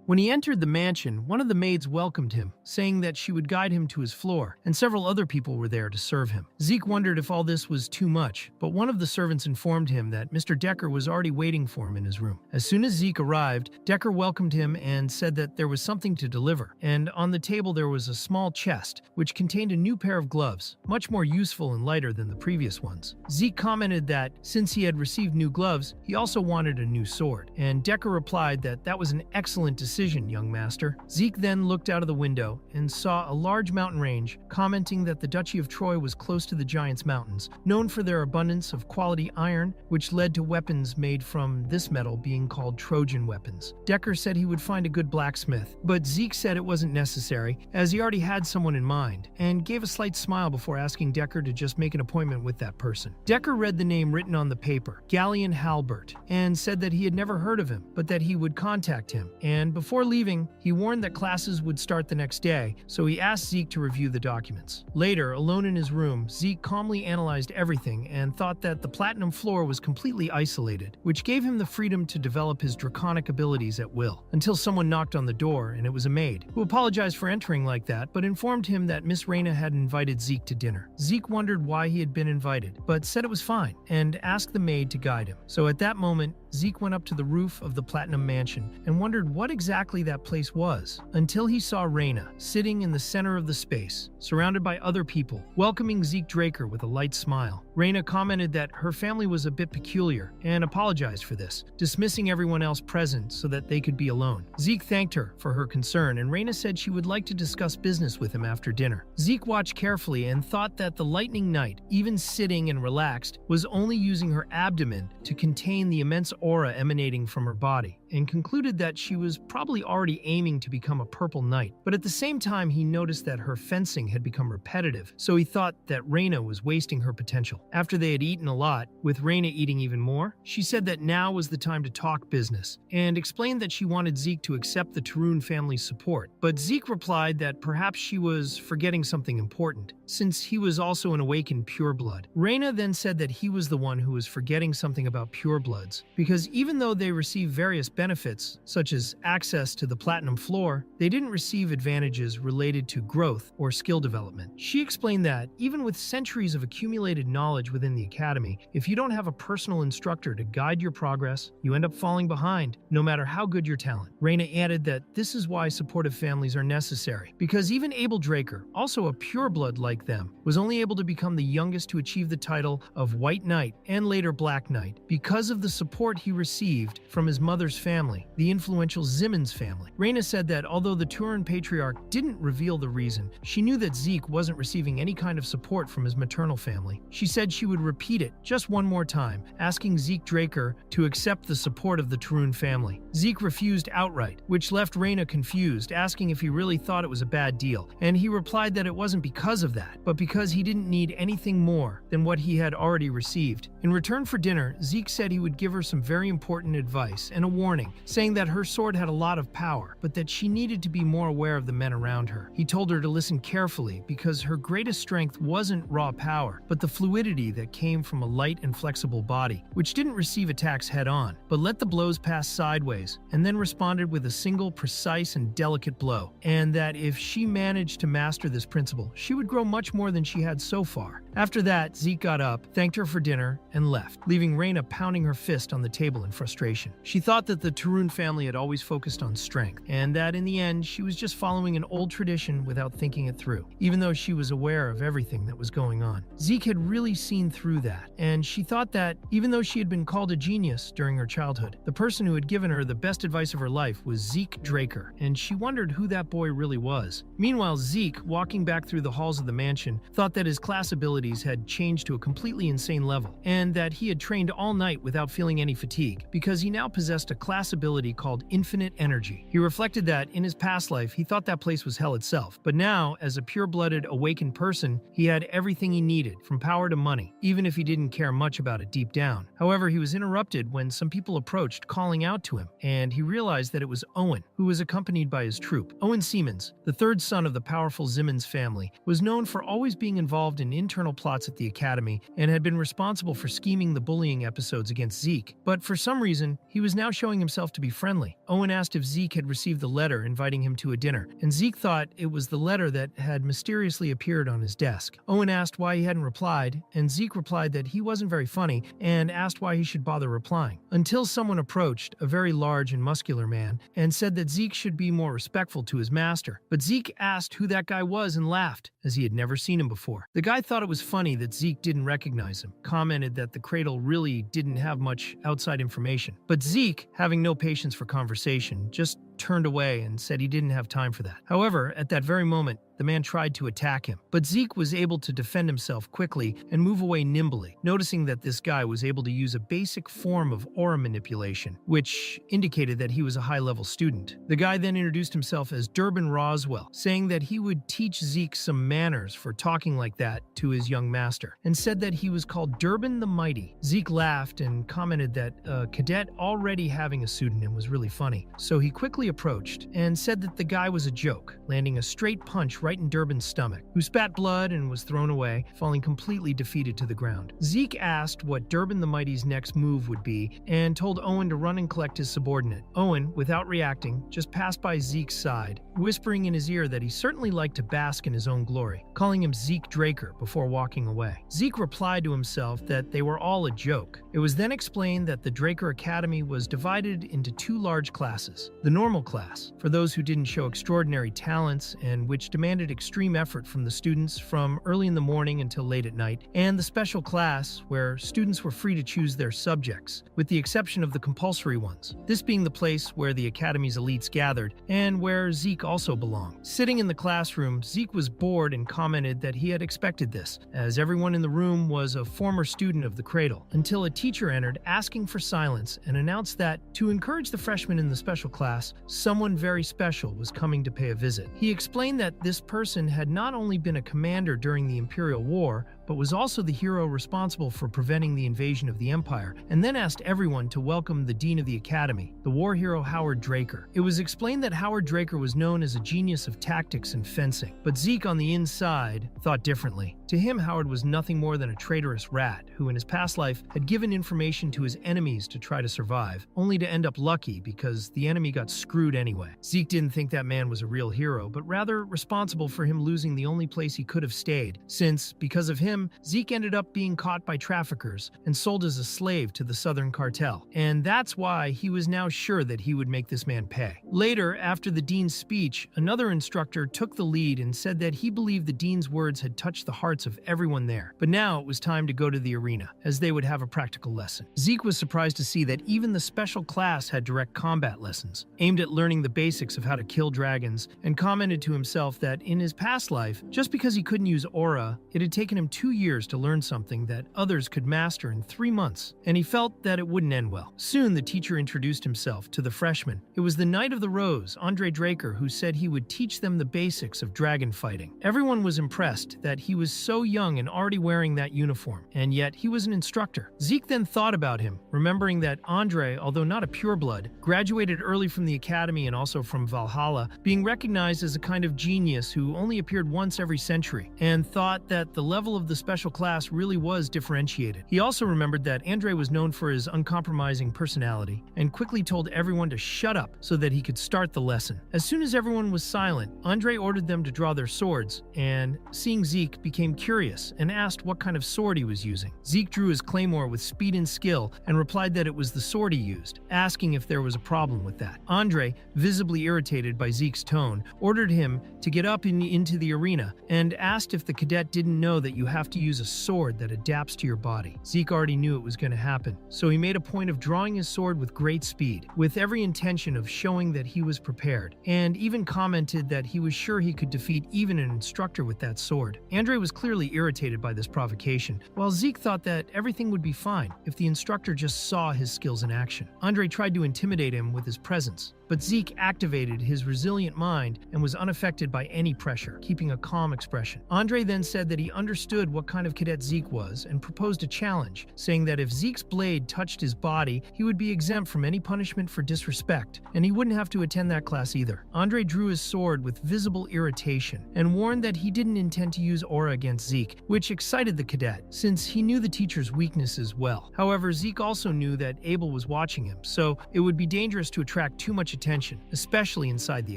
When he entered the mansion, one of the maids welcomed him, saying that she would guide him to his floor, and several other people were there to serve him. Zeke wondered if all this was too much, but one of the servants informed him that Mr. Decker was already waiting for him in his room. As soon as Zeke arrived, Decker welcomed him and said that there was something to deliver, and on the table there was a small chest, which contained a new pair of gloves, much more useful and lighter than the previous ones. Zeke commented that, since he had received new gloves, he also wanted a new sword, and Decker replied that that was an excellent decision, young master. Zeke then looked out of the window and saw a large mountain range, commenting that the Duchy of Troy was close to the Giants Mountains, known for their abundance of quality iron, which led to weapons made from this metal being called Trojan weapons. Decker said he would find a good blacksmith, but Zeke said it wasn't necessary, as he already had someone in mind, and gave a slight smile before asking Decker to just make an appointment with that person. Decker read the name written on the paper, Galleon Halbert, and said that he had never heard of him, but that he would contact him, and before leaving, he warned that classes would start the next day, so he asked Zeke to review the documents. Later, alone in his room, Zeke calmly analyzed everything and thought that the Platinum Floor was completely isolated, which gave him the freedom to develop his draconic abilities at will, until someone knocked on the door, and it was a maid, who apologized for entering like that, but informed him that Miss Reyna had invited Zeke to dinner. Zeke wondered why he had been invited, but said it was fine, and asked the maid to guide him. So at that moment, Zeke went up to the roof of the Platinum Mansion and wondered what exactly that place was, until he saw Reyna sitting in the center of the space, surrounded by other people, welcoming Zeke Draker with a light smile. Reyna commented that her family was a bit peculiar and apologized for this, dismissing everyone else present so that they could be alone. Zeke thanked her for her concern, and Reyna said she would like to discuss business with him after dinner. Zeke watched carefully and thought that the lightning knight, even sitting and relaxed, was only using her abdomen to contain the immense aura emanating from her body, and concluded that she was probably already aiming to become a purple knight. But at the same time, he noticed that her fencing had become repetitive, so he thought that Reyna was wasting her potential. After they had eaten a lot, with Reyna eating even more, she said that now was the time to talk business, and explained that she wanted Zeke to accept the Tarun family's support. But Zeke replied that perhaps she was forgetting something important, since he was also an awakened pureblood. Reyna then said that he was the one who was forgetting something about purebloods, because even though they received various benefits, such as access to the Platinum Floor, they didn't receive advantages related to growth or skill development. She explained that, even with centuries of accumulated knowledge within the academy, if you don't have a personal instructor to guide your progress, you end up falling behind, no matter how good your talent. Reyna added that this is why supportive families are necessary, because even Abel Draker, also a pureblood like them, was only able to become the youngest to achieve the title of White Knight and later Black Knight, because of the support he received from his mother's family, the influential Zimmons family. Reyna said that although the Turin patriarch didn't reveal the reason, she knew that Zeke wasn't receiving any kind of support from his maternal family. She said she would repeat it just one more time, asking Zeke Draker to accept the support of the Tarun family. Zeke refused outright, which left Reyna confused, asking if he really thought it was a bad deal, and he replied that it wasn't because of that, but because he didn't need anything more than what he had already received. In return for dinner, Zeke said he would give her some very important advice and a warning, saying that her sword had a lot of power, but that she needed to be more aware of the men around her. He told her to listen carefully because her greatest strength wasn't raw power, but the fluidity that came from a light and flexible body, which didn't receive attacks head-on, but let the blows pass sideways, and then responded with a single precise and delicate blow, and that if she managed to master this principle, she would grow much more than she had so far. After that, Zeke got up, thanked her for dinner, and left, leaving Reyna pounding her fist on the table in frustration. She thought that the Tarun family had always focused on strength, and that in the end, she was just following an old tradition without thinking it through, even though she was aware of everything that was going on. Zeke had really seen through that, and she thought that, even though she had been called a genius during her childhood, the person who had given her the best advice of her life was Zeke Draker, and she wondered who that boy really was. Meanwhile, Zeke, walking back through the halls of the mansion, thought that his class abilities had changed to a completely insane level, and that he had trained all night without feeling any fatigue, because he now possessed a class class ability called infinite energy. He reflected that in his past life, he thought that place was hell itself. But now, as a pure-blooded, awakened person, he had everything he needed, from power to money, even if he didn't care much about it deep down. However, he was interrupted when some people approached, calling out to him, and he realized that it was Owen, who was accompanied by his troop. Owen Siemens, the third son of the powerful Siemens family, was known for always being involved in internal plots at the academy and had been responsible for scheming the bullying episodes against Zeke. But for some reason, he was now showing himself to be friendly. Owen asked if Zeke had received the letter inviting him to a dinner, and Zeke thought it was the letter that had mysteriously appeared on his desk. Owen asked why he hadn't replied, and Zeke replied that he wasn't very funny and asked why he should bother replying. Until someone approached, a very large and muscular man, and said that Zeke should be more respectful to his master. But Zeke asked who that guy was and laughed, as he had never seen him before. The guy thought it was funny that Zeke didn't recognize him, commented that the cradle really didn't have much outside information. But Zeke, having no patience for conversation, just turned away and said he didn't have time for that. However, at that very moment, the man tried to attack him, but Zeke was able to defend himself quickly and move away nimbly, noticing that this guy was able to use a basic form of aura manipulation, which indicated that he was a high-level student. The guy then introduced himself as Durbin Roswell, saying that he would teach Zeke some manners for talking like that to his young master, and said that he was called Durbin the Mighty. Zeke laughed and commented that a cadet already having a pseudonym was really funny, so he quickly approached and said that the guy was a joke, landing a straight punch right in Durbin's stomach, who spat blood and was thrown away, falling completely defeated to the ground. Zeke asked what Durbin the Mighty's next move would be and told Owen to run and collect his subordinate. Owen, without reacting, just passed by Zeke's side, whispering in his ear that he certainly liked to bask in his own glory, calling him Zeke Draker before walking away. Zeke replied to himself that they were all a joke. It was then explained that the Draker Academy was divided into two large classes. The normal class, for those who didn't show extraordinary talents and which demanded extreme effort from the students from early in the morning until late at night, and the special class, where students were free to choose their subjects, with the exception of the compulsory ones, this being the place where the Academy's elites gathered, and where Zeke also belonged. Sitting in the classroom, Zeke was bored and commented that he had expected this, as everyone in the room was a former student of the cradle, until a teacher entered asking for silence and announced that, to encourage the freshmen in the special class, someone very special was coming to pay a visit. He explained that this person had not only been a commander during the Imperial War, but was also the hero responsible for preventing the invasion of the Empire, and then asked everyone to welcome the Dean of the Academy, the war hero Howard Draker. It was explained that Howard Draker was known as a genius of tactics and fencing, but Zeke on the inside thought differently. To him, Howard was nothing more than a traitorous rat who in his past life had given information to his enemies to try to survive, only to end up lucky because the enemy got screwed anyway. Zeke didn't think that man was a real hero, but rather responsible for him losing the only place he could have stayed, since, because of him, Zeke ended up being caught by traffickers and sold as a slave to the Southern Cartel, and that's why he was now sure that he would make this man pay. Later, after the dean's speech, another instructor took the lead and said that he believed the dean's words had touched the hearts of everyone there, but now it was time to go to the arena, as they would have a practical lesson. Zeke was surprised to see that even the special class had direct combat lessons, aimed at learning the basics of how to kill dragons, and commented to himself that in his past life, just because he couldn't use aura, it had taken him 2 years to learn something that others could master in 3 months, and he felt that it wouldn't end well. Soon the teacher introduced himself to the freshmen. It was the Knight of the Rose, Andre Draker, who said he would teach them the basics of dragon fighting. Everyone was impressed that he was so young and already wearing that uniform, and yet he was an instructor. Zeke then thought about him, remembering that Andre, although not a pureblood, graduated early from the academy and also from Valhalla, being recognized as a kind of genius who only appeared once every century, and thought that the level of the special class really was differentiated. He also remembered that Andre was known for his uncompromising personality, and quickly told everyone to shut up so that he could start the lesson. As soon as everyone was silent, Andre ordered them to draw their swords, and, seeing Zeke, became curious and asked what kind of sword he was using. Zeke drew his claymore with speed and skill and replied that it was the sword he used, asking if there was a problem with that. Andre, visibly irritated by Zeke's tone, ordered him to get up into the arena and asked if the cadet didn't know that you have have to use a sword that adapts to your body. Zeke already knew it was going to happen, so he made a point of drawing his sword with great speed, with every intention of showing that he was prepared, and even commented that he was sure he could defeat even an instructor with that sword. Andre was clearly irritated by this provocation, while Zeke thought that everything would be fine if the instructor just saw his skills in action. Andre tried to intimidate him with his presence, but Zeke activated his resilient mind and was unaffected by any pressure, keeping a calm expression. Andre then said that he understood what kind of cadet Zeke was and proposed a challenge, saying that if Zeke's blade touched his body, he would be exempt from any punishment for disrespect, and he wouldn't have to attend that class either. Andre drew his sword with visible irritation and warned that he didn't intend to use aura against Zeke, which excited the cadet, since he knew the teacher's weaknesses well. However, Zeke also knew that Abel was watching him, so it would be dangerous to attract too much attention, especially inside the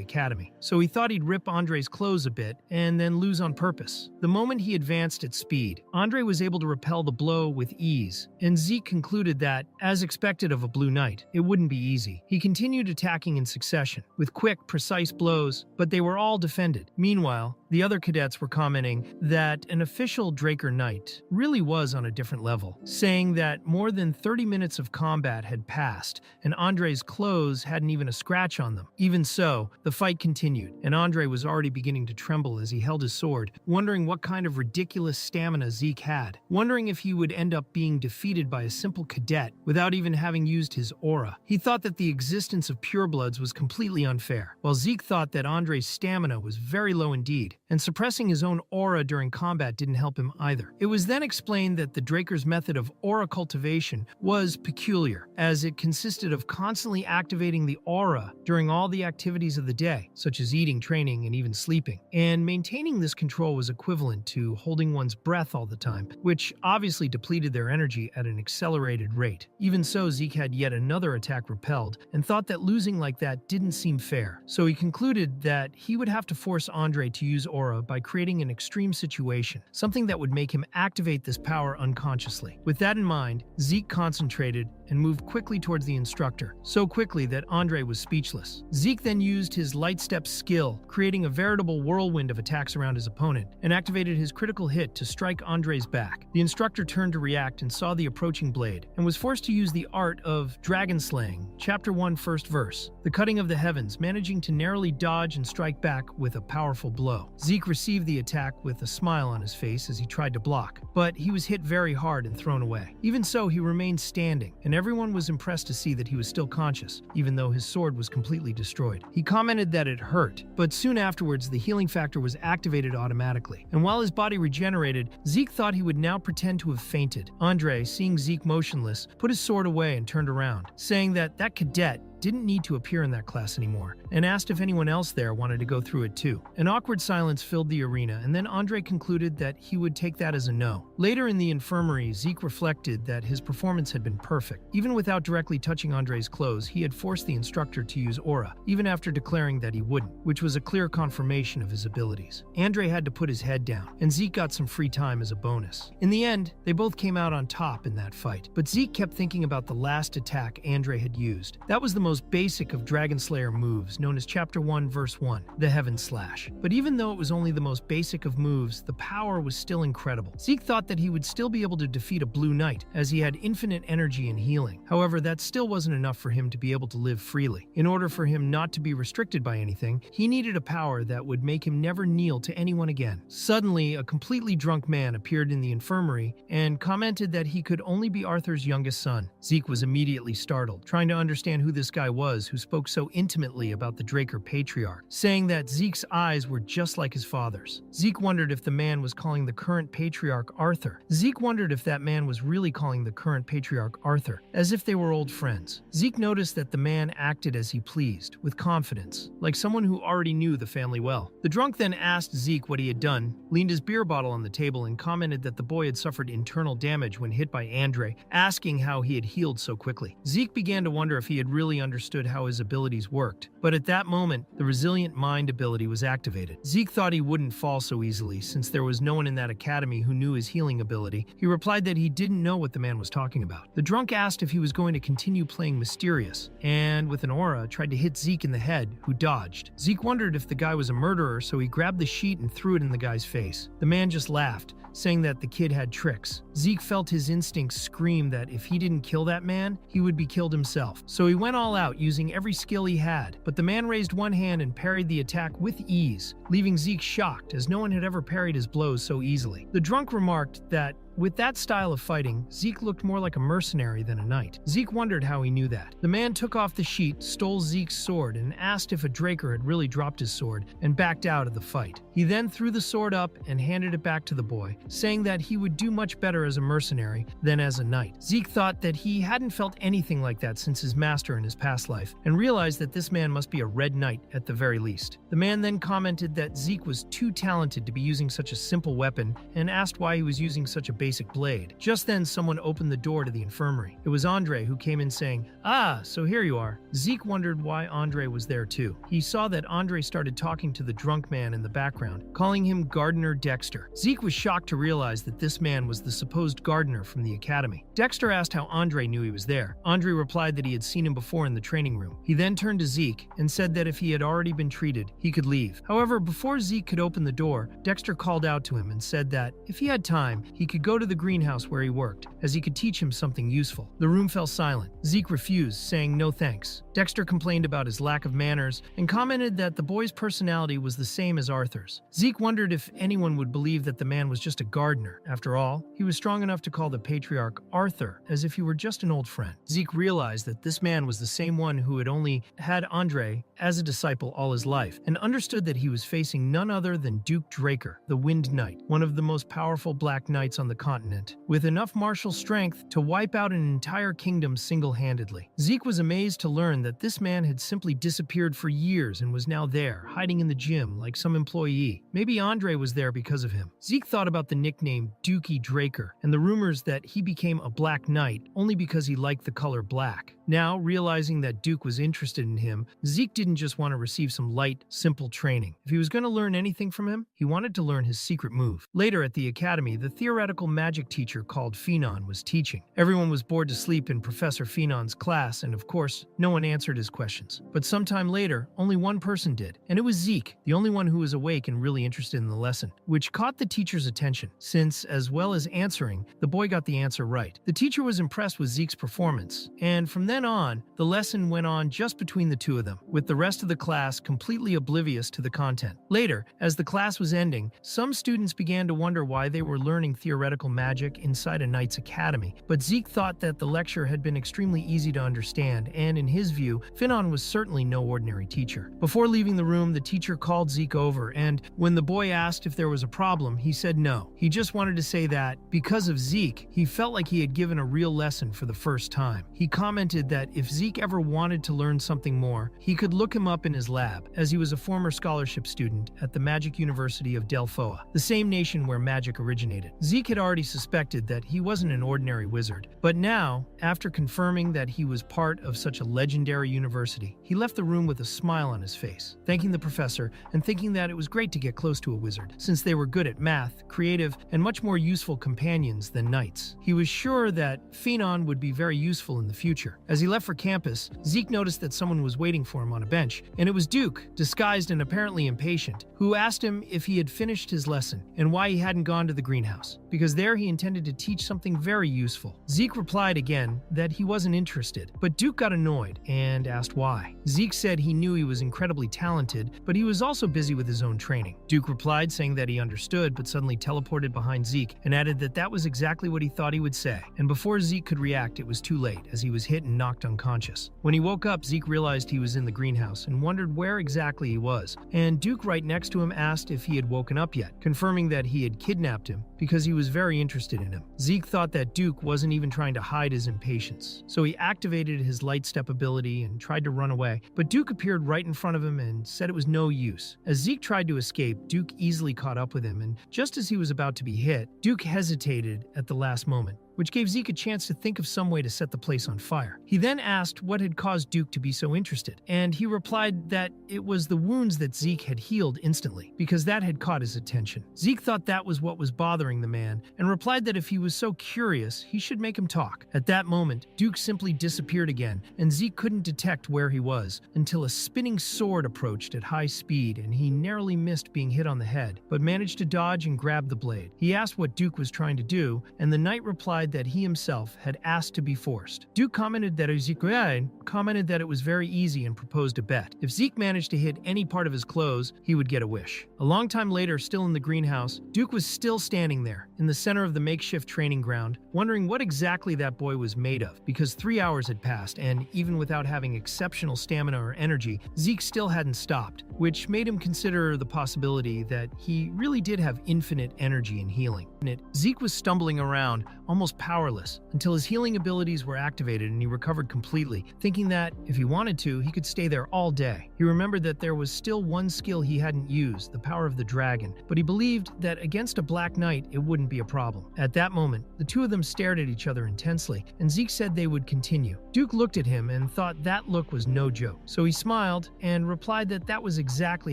academy. So he thought he'd rip Andre's clothes a bit and then lose on purpose. The moment he advanced at speed, Andre was able to repel the blow with ease, and Zeke concluded that, as expected of a Blue Knight, it wouldn't be easy. He continued attacking in succession, with quick, precise blows, but they were all defended. Meanwhile, the other cadets were commenting that an official Draker Knight really was on a different level, saying that more than 30 minutes of combat had passed, and Andre's clothes hadn't even a scratch on them. Even so, the fight continued, and Andre was already beginning to tremble as he held his sword, wondering what kind of ridiculous stamina Zeke had, wondering if he would end up being defeated by a simple cadet without even having used his aura. He thought that the existence of purebloods was completely unfair, while Zeke thought that Andre's stamina was very low indeed, and suppressing his own aura during combat didn't help him either. It was then explained that the Draker's method of aura cultivation was peculiar, as it consisted of constantly activating the aura during all the activities of the day, such as eating, training, and even sleeping. And maintaining this control was equivalent to holding one's breath all the time, which obviously depleted their energy at an accelerated rate. Even so, Zeke had yet another attack repelled, and thought that losing like that didn't seem fair. So he concluded that he would have to force Andre to use aura by creating an extreme situation, something that would make him activate this power unconsciously. With that in mind, Zeke concentrated and moved quickly towards the instructor, so quickly that Andre was speechless. Zeke then used his light step skill, creating a veritable whirlwind of attacks around his opponent, and activated his critical hit to strike Andre's back. The instructor turned to react and saw the approaching blade, and was forced to use the art of dragon slaying, chapter 1, first verse, the cutting of the heavens, managing to narrowly dodge and strike back with a powerful blow. Zeke received the attack with a smile on his face as he tried to block, but he was hit very hard and thrown away. Even so, he remained standing, and everyone was impressed to see that he was still conscious, even though his sword was completely destroyed. He commented that it hurt, but soon afterwards the healing factor was activated automatically, and while his body regenerated, Zeke thought he would now pretend to have fainted. Andre, seeing Zeke motionless, put his sword away and turned around, saying that cadet didn't need to appear in that class anymore, and asked if anyone else there wanted to go through it too. An awkward silence filled the arena, and then Andre concluded that he would take that as a no. Later in the infirmary, Zeke reflected that his performance had been perfect. Even without directly touching Andre's clothes, he had forced the instructor to use aura, even after declaring that he wouldn't, which was a clear confirmation of his abilities. Andre had to put his head down, and Zeke got some free time as a bonus. In the end, they both came out on top in that fight, but Zeke kept thinking about the last attack Andre had used. That was the most basic of Dragon Slayer moves, known as Chapter 1, Verse 1, the Heaven Slash. But even though it was only the most basic of moves, the power was still incredible. Zeke thought that he would still be able to defeat a Blue Knight, as he had infinite energy and healing. However, that still wasn't enough for him to be able to live freely. In order for him not to be restricted by anything, he needed a power that would make him never kneel to anyone again. Suddenly, a completely drunk man appeared in the infirmary and commented that he could only be Arthur's youngest son. Zeke was immediately startled, trying to understand who this guy was who spoke so intimately about the Draker Patriarch, saying that Zeke's eyes were just like his father's. Zeke wondered if the man was calling the current Patriarch Arthur. Zeke wondered if that man was really calling the current Patriarch Arthur, as if they were old friends. Zeke noticed that the man acted as he pleased, with confidence, like someone who already knew the family well. The drunk then asked Zeke what he had done, leaned his beer bottle on the table, and commented that the boy had suffered internal damage when hit by Andre, asking how he had healed so quickly. Zeke began to wonder if he had really understood how his abilities worked, But at that moment, the resilient mind ability was activated. Zeke thought he wouldn't fall so easily since there was no one in that academy who knew his healing ability. He replied that he didn't know what the man was talking about. The drunk asked if he was going to continue playing mysterious, and with an aura, tried to hit Zeke in the head, who dodged. Zeke wondered if the guy was a murderer, so he grabbed the sheet and threw it in the guy's face. The man just laughed, saying that the kid had tricks. Zeke felt his instincts scream that if he didn't kill that man, he would be killed himself. So he went all out, using every skill he had. But the man raised one hand and parried the attack with ease, leaving Zeke shocked, as no one had ever parried his blows so easily. The drunk remarked that with that style of fighting, Zeke looked more like a mercenary than a knight. Zeke wondered how he knew that. The man took off the sheet, stole Zeke's sword, and asked if a Draker had really dropped his sword, and backed out of the fight. He then threw the sword up and handed it back to the boy, saying that he would do much better as a mercenary than as a knight. Zeke thought that he hadn't felt anything like that since his master in his past life, and realized that this man must be a red knight at the very least. The man then commented that Zeke was too talented to be using such a simple weapon, and asked why he was using such a basic blade. Just then, someone opened the door to the infirmary. It was Andre, who came in saying, "Ah, so here you are." Zeke wondered why Andre was there too. He saw that Andre started talking to the drunk man in the background, calling him Gardener Dexter. Zeke was shocked to realize that this man was the supposed gardener from the academy. Dexter asked how Andre knew he was there. Andre replied that he had seen him before in the training room. He then turned to Zeke and said that if he had already been treated, he could leave. However, before Zeke could open the door, Dexter called out to him and said that if he had time, he could go to the greenhouse where he worked, as he could teach him something useful. The room fell silent. Zeke refused, saying no thanks. Dexter complained about his lack of manners and commented that the boy's personality was the same as Arthur's. Zeke wondered if anyone would believe that the man was just a gardener. After all, he was strong enough to call the patriarch Arthur as if he were just an old friend. Zeke realized that this man was the same one who had only had Andre as a disciple all his life, and understood that he was facing none other than Duke Draker, the Wind Knight, one of the most powerful black knights on the continent, with enough martial strength to wipe out an entire kingdom single-handedly. Zeke was amazed to learn that this man had simply disappeared for years and was now there, hiding in the gym like some employee. Maybe Andre was there because of him. Zeke thought about the nickname Dookie Draker and the rumors that he became a Black Knight only because he liked the color black. Now, realizing that Duke was interested in him, Zeke didn't just want to receive some light, simple training. If he was going to learn anything from him, he wanted to learn his secret move. Later at the academy, the theoretical magic teacher called Phenon was teaching. Everyone was bored to sleep in Professor Phenon's class, and of course, no one answered his questions. But sometime later, only one person did, and it was Zeke, the only one who was awake and really interested in the lesson, which caught the teacher's attention, since, as well as answering, the boy got the answer right. The teacher was impressed with Zeke's performance, and from then on, the lesson went on just between the two of them, with the rest of the class completely oblivious to the content. Later, as the class was ending, some students began to wonder why they were learning theoretical magic inside a knight's academy, but Zeke thought that the lecture had been extremely easy to understand, and in his view, Phenon was certainly no ordinary teacher. Before leaving the room, the teacher called Zeke over, and when the boy asked if there was a problem, he said no. He just wanted to say that, because of Zeke, he felt like he had given a real lesson for the first time. He commented that if Zeke ever wanted to learn something more, he could look him up in his lab, as he was a former scholarship student at the Magic University of Delphoa, the same nation where magic originated. Zeke had already suspected that he wasn't an ordinary wizard, but now, after confirming that he was part of such a legendary university, he left the room with a smile on his face, thanking the professor and thinking that it was great to get close to a wizard, since they were good at math, creative, and much more useful companions than knights. He was sure that Phenon would be very useful in the future. As he left for campus, Zeke noticed that someone was waiting for him on a bench, and it was Duke, disguised and apparently impatient, who asked him if he had finished his lesson and why he hadn't gone to the greenhouse, because there he intended to teach something very useful. Zeke replied again that he wasn't interested, but Duke got annoyed and asked why. Zeke said he knew he was incredibly talented, but he was also busy with his own training. Duke replied, saying that he understood, but suddenly teleported behind Zeke and added that that was exactly what he thought he would say. And before Zeke could react, it was too late, as he was hit and knocked unconscious. When he woke up, Zeke realized he was in the greenhouse and wondered where exactly he was, and Duke right next to him asked if he had woken up yet, confirming that he had kidnapped him because he was very interested in him. Zeke thought that Duke wasn't even trying to hide his impatience, so he activated his light step ability and tried to run away, but Duke appeared right in front of him and said it was no use. As Zeke tried to escape, Duke easily caught up with him, and just as he was about to be hit, Duke hesitated at the last moment, which gave Zeke a chance to think of some way to set the place on fire. He then asked what had caused Duke to be so interested, and he replied that it was the wounds that Zeke had healed instantly, because that had caught his attention. Zeke thought that was what was bothering the man, and replied that if he was so curious, he should make him talk. At that moment, Duke simply disappeared again, and Zeke couldn't detect where he was, until a spinning sword approached at high speed, and he narrowly missed being hit on the head, but managed to dodge and grab the blade. He asked what Duke was trying to do, and the knight replied that he himself had asked to be forced. Duke commented that it was very easy and proposed a bet. If Zeke managed to hit any part of his clothes, he would get a wish. A long time later, still in the greenhouse, Duke was still standing there, in the center of the makeshift training ground, wondering what exactly that boy was made of, because 3 hours had passed, and even without having exceptional stamina or energy, Zeke still hadn't stopped, which made him consider the possibility that he really did have infinite energy and healing. Zeke was stumbling around, almost powerless, until his healing abilities were activated and he recovered completely, thinking that, if he wanted to, he could stay there all day. He remembered that there was still one skill he hadn't used, the power of the dragon, but he believed that against a Black Knight, it wouldn't be a problem. At that moment, the two of them stared at each other intensely, and Zeke said they would continue. Duke looked at him and thought that look was no joke, so he smiled and replied that that was exactly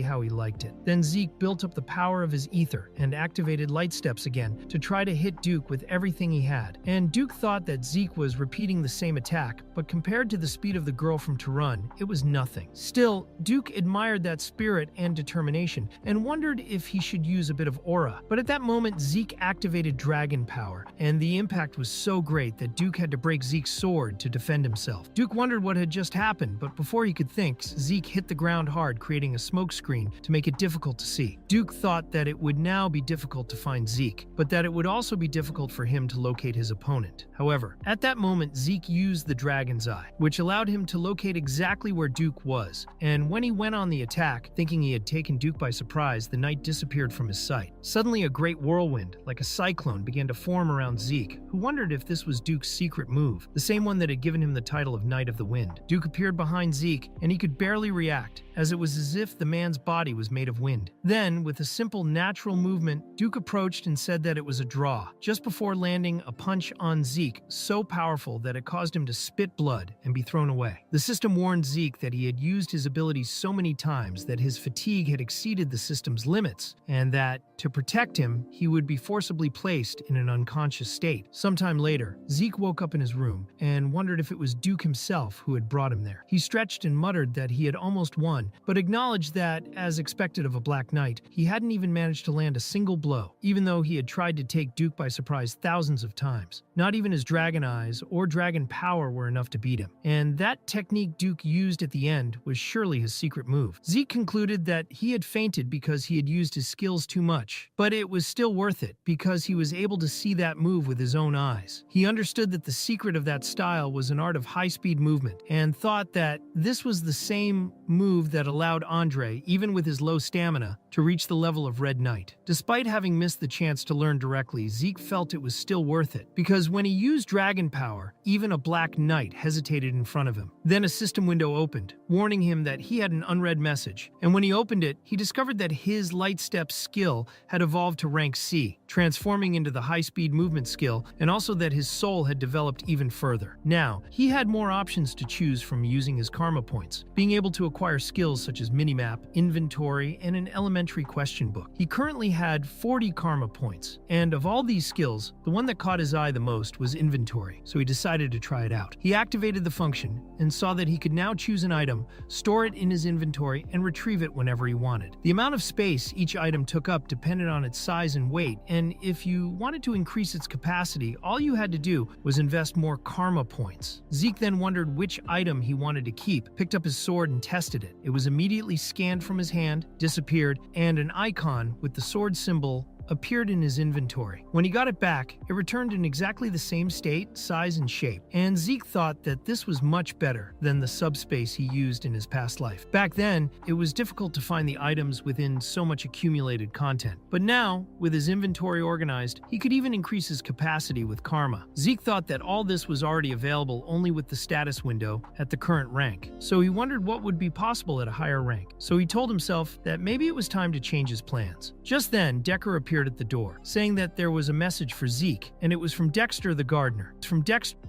how he liked it. Then Zeke built up the power of his ether and activated light steps again to try to hit Duke with everything he had. And Duke thought that Zeke was repeating the same attack, but compared to the speed of the girl from Tehran, it was nothing. Still, Duke admired that spirit and determination and wondered if he should use a bit of aura. But at that moment, Zeke activated dragon power, and the impact was so great that Duke had to break Zeke's sword to defend himself. Duke wondered what had just happened, but before he could think, Zeke hit the ground hard, creating a smoke screen to make it difficult to see. Duke thought that it would now be difficult to find Zeke, but that it would also be difficult for him to locate his opponent. However, at that moment, Zeke used the Dragon's Eye, which allowed him to locate exactly where Duke was, and when he went on the attack, thinking he had taken Duke by surprise, the knight disappeared from his sight. Suddenly, a great whirlwind, like a cyclone, began to form around Zeke, who wondered if this was Duke's secret move, the same one that had given him the title of Knight of the Wind. Duke appeared behind Zeke, and he could barely react, as it was as if the man's body was made of wind. Then, with a simple natural movement, Duke approached and said that it was a draw, just before landing a punch on Zeke so powerful that it caused him to spit blood and be thrown away. The system warned Zeke that he had used his abilities so many times that his fatigue had exceeded the system's limits, and that, to protect him, he would be forcibly placed in an unconscious state. Sometime later, Zeke woke up in his room and wondered if it was Duke himself who had brought him there. He stretched and muttered that he had almost won, but acknowledged that, as expected of a Black Knight, he hadn't even managed to land a single blow, even though he had tried to take Duke by surprise thousands of times. Not even his dragon eyes or dragon power were enough to beat him, and that technique Duke used at the end was surely his secret move. Zeke concluded that he had fainted because he had used his skills too much, but it was still worth it because he was able to see that move with his own eyes. He understood that the secret of that style was an art of high-speed movement, and thought that this was the same move that allowed Andre, even with his low stamina, to reach the level of Red Knight. Despite having missed the chance to learn directly, Zeke felt it was still worth it, because when he used dragon power, even a Black Knight hesitated in front of him. Then a system window opened, warning him that he had an unread message, and when he opened it, he discovered that his light step skill had evolved to rank C, transforming into the high-speed movement skill, and also that his soul had developed even further. Now, he had more options to choose from using his karma points, being able to acquire skills such as minimap, inventory, and an elementary question book. He currently had 40 karma points, and of all these skills, the one that caught his eye the most was inventory, so he decided to try it out. He activated the function and saw that he could now choose an item, store it in his inventory, and retrieve it whenever he wanted. The amount of space each item took up depended on its size and weight, and if you wanted to increase its capacity, all you had to do was invest more karma points. Zeke then wondered which item he wanted to keep, picked up his sword and tested it. It was immediately scanned from his hand, disappeared, and an icon with the sword symbol appeared in his inventory. When he got it back, it returned in exactly the same state, size, and shape, and Zeke thought that this was much better than the subspace he used in his past life. Back then, it was difficult to find the items within so much accumulated content, but now, with his inventory organized, he could even increase his capacity with karma. Zeke thought that all this was already available only with the status window at the current rank, so he wondered what would be possible at a higher rank. So he told himself that maybe it was time to change his plans. Just then, Decker appeared appeared at the door, saying that there was a message for Zeke, and it was from Dexter the gardener.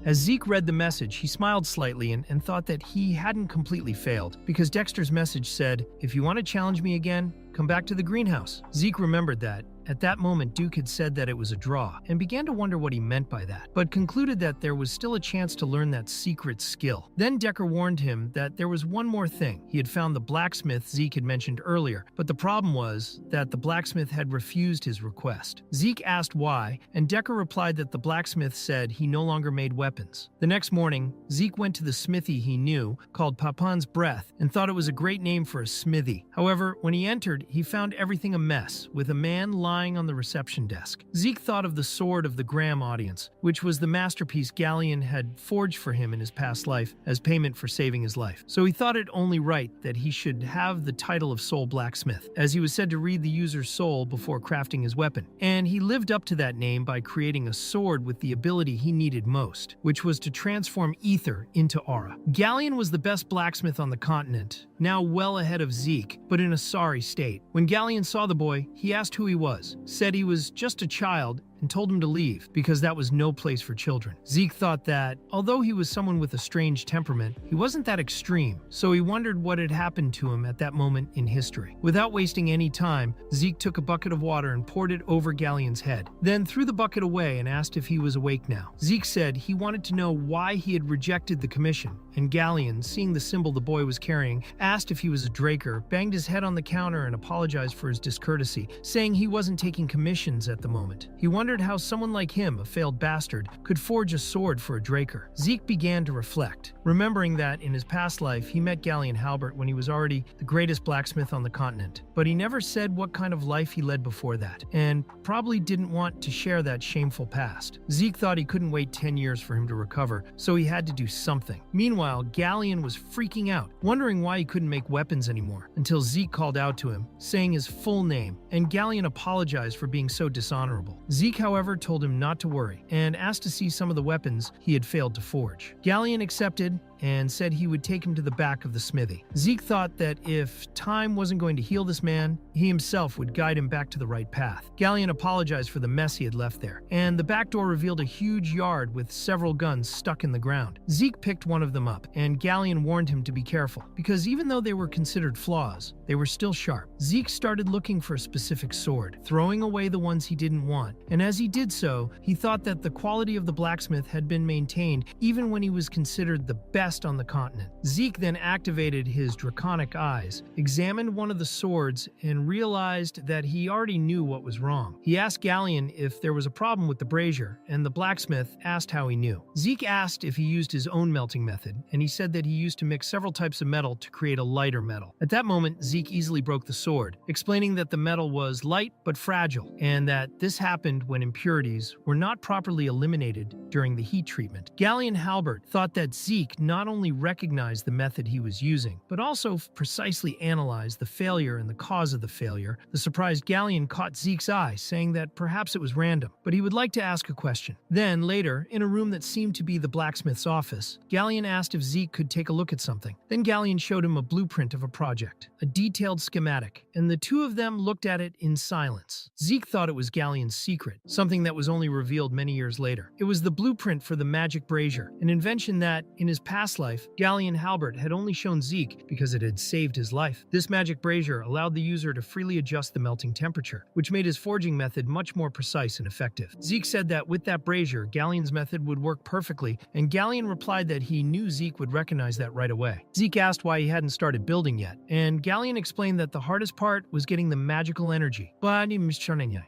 As Zeke read the message, he smiled slightly and thought that he hadn't completely failed, because Dexter's message said, "If you want to challenge me again, come back to the greenhouse." Zeke remembered that. At that moment, Duke had said that it was a draw, and began to wonder what he meant by that, but concluded that there was still a chance to learn that secret skill. Then Decker warned him that there was one more thing. He had found the blacksmith Zeke had mentioned earlier, but the problem was that the blacksmith had refused his request. Zeke asked why, and Decker replied that the blacksmith said he no longer made weapons. The next morning, Zeke went to the smithy he knew, called Papan's Breath, and thought it was a great name for a smithy. However, when he entered, he found everything a mess, with a man lying on the reception desk. Zeke thought of the sword of the Graham audience, which was the masterpiece Galleon had forged for him in his past life as payment for saving his life. So he thought it only right that he should have the title of Soul Blacksmith, as he was said to read the user's soul before crafting his weapon. And he lived up to that name by creating a sword with the ability he needed most, which was to transform ether into aura. Galleon was the best blacksmith on the continent, now well ahead of Zeke, but in a sorry state. When Galleon saw the boy, he asked who he was, said he was just a child, and told him to leave because that was no place for children. Zeke thought that, although he was someone with a strange temperament, he wasn't that extreme, so he wondered what had happened to him at that moment in history. Without wasting any time, Zeke took a bucket of water and poured it over Galleon's head, then threw the bucket away and asked if he was awake now. Zeke said he wanted to know why he had rejected the commission, and Galleon, seeing the symbol the boy was carrying, asked if he was a Draker, banged his head on the counter and apologized for his discourtesy, saying he wasn't taking commissions at the moment. He wondered how someone like him, a failed bastard, could forge a sword for a Draker. Zeke began to reflect, remembering that in his past life he met Galleon Halbert when he was already the greatest blacksmith on the continent, but he never said what kind of life he led before that, and probably didn't want to share that shameful past. Zeke thought he couldn't wait 10 years for him to recover, so he had to do something. Meanwhile, Galleon was freaking out, wondering why he couldn't make weapons anymore, until Zeke called out to him, saying his full name, and Galleon apologized for being so dishonorable. Zeke, however, told him not to worry, and asked to see some of the weapons he had failed to forge. Galleon accepted and said he would take him to the back of the smithy. Zeke thought that if time wasn't going to heal this man, he himself would guide him back to the right path. Galleon apologized for the mess he had left there, and the back door revealed a huge yard with several guns stuck in the ground. Zeke picked one of them up, and Galleon warned him to be careful, because even though they were considered flaws, they were still sharp. Zeke started looking for a specific sword, throwing away the ones he didn't want, and as he did so, he thought that the quality of the blacksmith had been maintained even when he was considered the best on the continent. Zeke then activated his draconic eyes, examined one of the swords, and realized that he already knew what was wrong. He asked Galleon if there was a problem with the brazier, and the blacksmith asked how he knew. Zeke asked if he used his own melting method, and he said that he used to mix several types of metal to create a lighter metal. At that moment, Zeke easily broke the sword, explaining that the metal was light but fragile, and that this happened when impurities were not properly eliminated during the heat treatment. Galleon Halbert thought that Zeke not only recognized the method he was using, but also precisely analyzed the failure and the cause of the failure. The surprised Galleon caught Zeke's eye, saying that perhaps it was random, but he would like to ask a question. Then, later, in a room that seemed to be the blacksmith's office, Galleon asked if Zeke could take a look at something. Then Galleon showed him a blueprint of a project, a detailed schematic, and the two of them looked at it in silence. Zeke thought it was Galleon's secret, something that was only revealed many years later. It was the blueprint for the magic brazier, an invention that, in his past life, Galleon Halbert had only shown Zeke because it had saved his life. This magic brazier allowed the user to freely adjust the melting temperature, which made his forging method much more precise and effective. Zeke said that with that brazier, Galleon's method would work perfectly, and Galleon replied that he knew Zeke would recognize that right away. Zeke asked why he hadn't started building yet, and Galleon explained that the hardest part was getting the magical energy,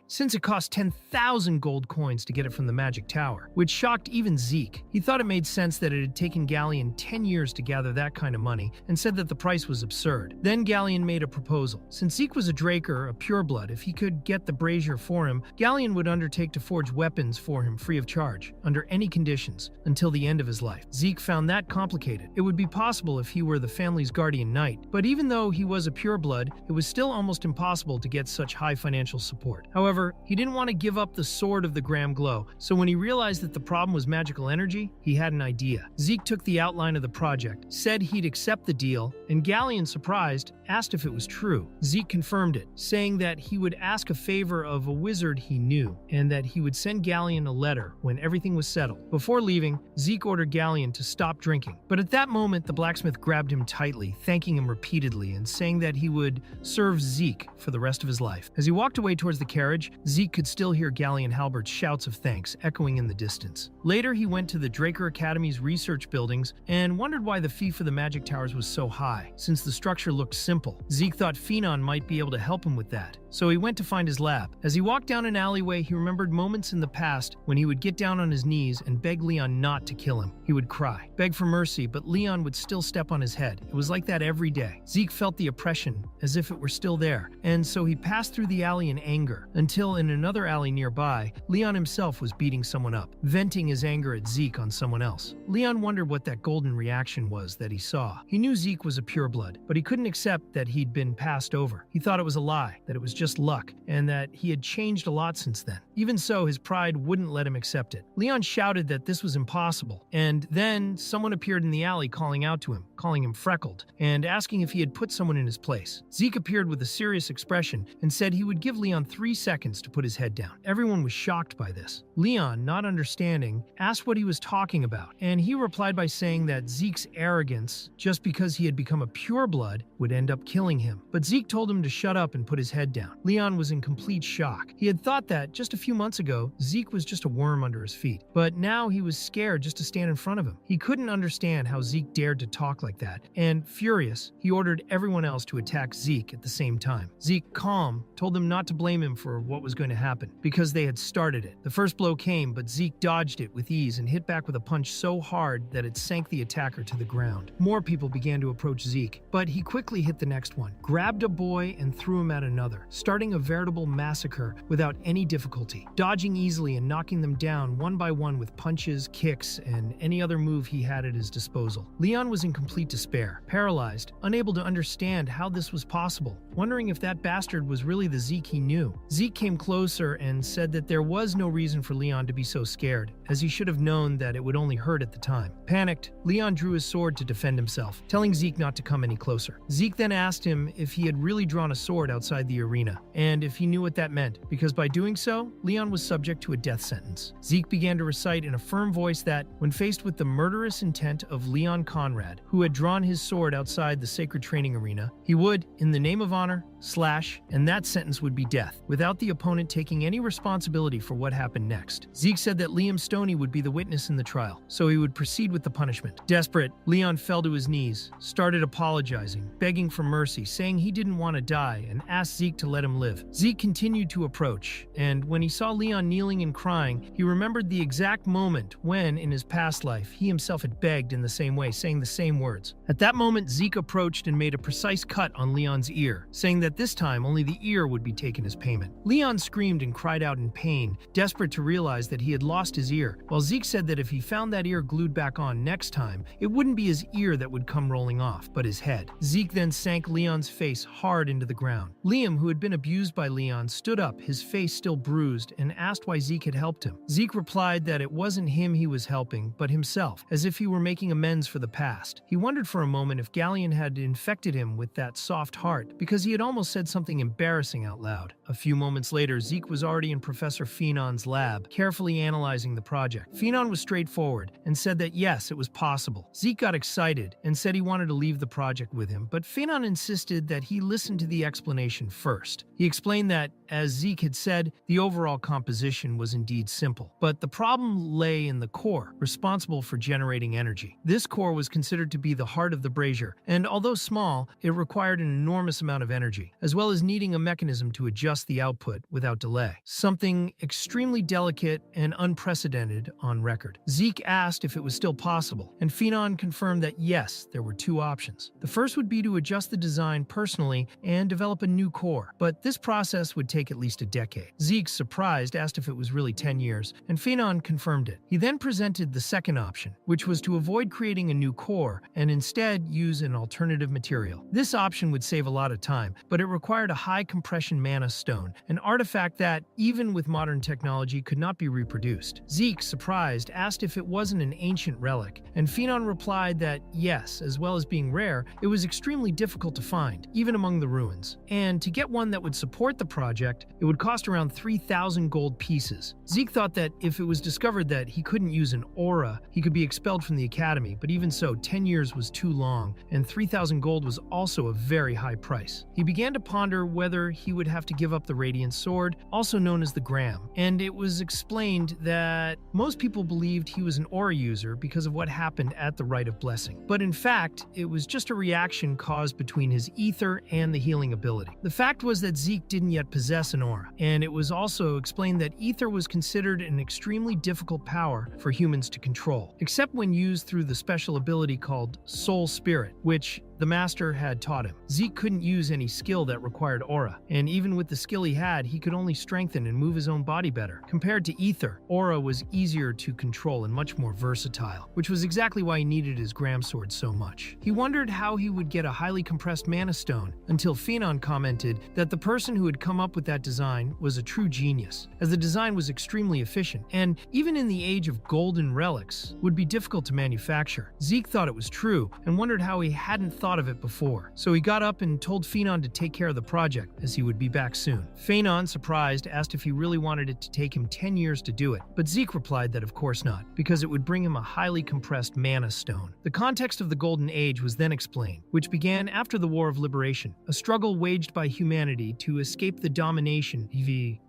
since it cost 10,000 gold coins to get it from the magic tower, which shocked even Zeke. He thought it made sense that it had taken Galleon 10 years to gather that kind of money, and said that the price was absurd. Then Galleon made a proposal. Since Zeke was a Draker, a pureblood, if he could get the brazier for him, Galleon would undertake to forge weapons for him free of charge, under any conditions, until the end of his life. Zeke found that complicated. It would be possible if he were the family's guardian knight, but even though he was a pureblood, it was still almost impossible to get such high financial support. However, he didn't want to give up the sword of the Graham Glow, so when he realized that the problem was magical energy, he had an idea. Zeke took the outline outline of the project, said he'd accept the deal, and Galleon, surprised, asked if it was true. Zeke confirmed it, saying that he would ask a favor of a wizard he knew, and that he would send Galleon a letter when everything was settled. Before leaving, Zeke ordered Galleon to stop drinking. But at that moment, the blacksmith grabbed him tightly, thanking him repeatedly and saying that he would serve Zeke for the rest of his life. As he walked away towards the carriage, Zeke could still hear Galleon Halbert's shouts of thanks echoing in the distance. Later, he went to the Draker Academy's research buildings and wondered why the fee for the magic towers was so high, since the structure looked simple. Zeke thought Phenon might be able to help him with that, so he went to find his lab. As he walked down an alleyway, he remembered moments in the past when he would get down on his knees and beg Leon not to kill him. He would cry, beg for mercy, but Leon would still step on his head. It was like that every day. Zeke felt the oppression as if it were still there, and so he passed through the alley in anger, until in another alley nearby, Leon himself was beating someone up, venting his anger at Zeke on someone else. Leon wondered what that golden reaction was that he saw. He knew Zeke was a pureblood, but he couldn't accept that he'd been passed over. He thought it was a lie, that it was just luck, and that he had changed a lot since then. Even so, his pride wouldn't let him accept it. Leon shouted that this was impossible, and then someone appeared in the alley calling out to him, calling him freckled, and asking if he had put someone in his place. Zeke appeared with a serious expression and said he would give Leon 3 seconds to put his head down. Everyone was shocked by this. Leon, not understanding, asked what he was talking about, and he replied by saying that Zeke's arrogance, just because he had become a pureblood, would end up killing him. But Zeke told him to shut up and put his head down. Leon was in complete shock. He had thought that, just a few months ago, Zeke was just a worm under his feet, but now he was scared just to stand in front of him. He couldn't understand how Zeke dared to talk like that, and furious, he ordered everyone else to attack Zeke at the same time. Zeke, calm, told them not to blame him for what was going to happen, because they had started it. The first blow came, but Zeke dodged it with ease and hit back with a punch so hard that it sank the attacker to the ground. More people began to approach Zeke, but he quickly hit the next one, grabbed a boy and threw him at another, starting a veritable massacre without any difficulty, dodging easily and knocking them down one by one with punches, kicks, and any other move he had at his disposal. Leon was in complete despair, paralyzed, unable to understand how this was possible, wondering if that bastard was really the Zeke he knew. Zeke came closer and said that there was no reason for Leon to be so scared, as he should have known that it would only hurt at the time. Panicked, Leon drew his sword to defend himself, telling Zeke not to come any closer. Zeke then asked him if he had really drawn a sword outside the arena, and if he knew what that meant, because by doing so, Leon was subject to a death sentence. Zeke began to recite in a firm voice that, when faced with the murderous intent of Leon Conrad, who had drawn his sword outside the sacred training arena, he would, in the name of honor, slash, and that sentence would be death, without the opponent taking any responsibility for what happened next. Zeke said that Liam Stoney would be the witness in the trial, so he would proceed with the punishment. Desperate, Leon fell to his knees, started apologizing, begging for mercy, saying he didn't want to die, and asked Zeke to let him live. Zeke continued to approach, and when he saw Leon kneeling and crying, he remembered the exact moment when, in his past life, he himself had begged in the same way, saying the same words. At that moment, Zeke approached and made a precise cut on Leon's ear, saying that this time only the ear would be taken as payment. Leon screamed and cried out in pain, desperate to realize that he had lost his ear, while Zeke said that if he found that ear glued back on next time, it wouldn't be his ear that would come rolling off, but his head. Zeke then sank Leon's face hard into the ground. Liam, who had been abused by Leon, stood up, his face still bruised, and asked why Zeke had helped him. Zeke replied that it wasn't him he was helping, but himself, as if he were making amends for the past. He wondered for a moment if Galleon had infected him with that soft heart, because he had almost said something embarrassing out loud. A few moments later, Zeke was already in Professor Phenon's lab, carefully analyzing the project. Phenon was straightforward and said that yes, it was possible. Zeke got excited and said he wanted to leave the project with him, but Phenon insisted that he listen to the explanation first. He explained that, as Zeke had said, the overall composition was indeed simple, but the problem lay in the core, responsible for generating energy. This core was considered to be the heart of the brazier, and although small, it required an enormous amount of energy, as well as needing a mechanism to adjust the output without delay. Something extremely delicate and unprecedented on record. Zeke asked if it was still possible, and Phenon confirmed that yes, there were 2 options. The first would be to adjust the design personally and develop a new core, but this process would take at least a decade. Zeke, surprised, asked if it was really 10 years, and Phenon confirmed it. He then presented the second option, which was to avoid creating a new core and and instead use an alternative material. This option would save a lot of time, but it required a high compression mana stone, an artifact that, even with modern technology, could not be reproduced. Zeke, surprised, asked if it wasn't an ancient relic, and Phenon replied that yes, as well as being rare, it was extremely difficult to find, even among the ruins. And to get one that would support the project, it would cost around 3,000 gold pieces. Zeke thought that if it was discovered that he couldn't use an aura, he could be expelled from the academy, but even so, 10 years was too long, and 3,000 gold was also a very high price. He began to ponder whether he would have to give up the Radiant Sword, also known as the Gram, and it was explained that most people believed he was an aura user because of what happened at the Rite of Blessing. But in fact, it was just a reaction caused between his ether and the healing ability. The fact was that Zeke didn't yet possess an aura, and it was also explained that ether was considered an extremely difficult power for humans to control, except when used through the special ability called Soul Spirit, which the master had taught him. Zeke couldn't use any skill that required aura, and even with the skill he had, he could only strengthen and move his own body better. Compared to ether, aura was easier to control and much more versatile, which was exactly why he needed his Gram Sword so much. He wondered how he would get a highly compressed mana stone, until Phenon commented that the person who had come up with that design was a true genius, as the design was extremely efficient, and even in the age of golden relics, would be difficult to manufacture. Zeke thought it was true, and wondered how he hadn't thought of it before. So he got up and told Phenon to take care of the project, as he would be back soon. Phenon, surprised, asked if he really wanted it to take him 10 years to do it, but Zeke replied that of course not, because it would bring him a highly compressed mana stone. The context of the Golden Age was then explained, which began after the War of Liberation, a struggle waged by humanity to escape the domination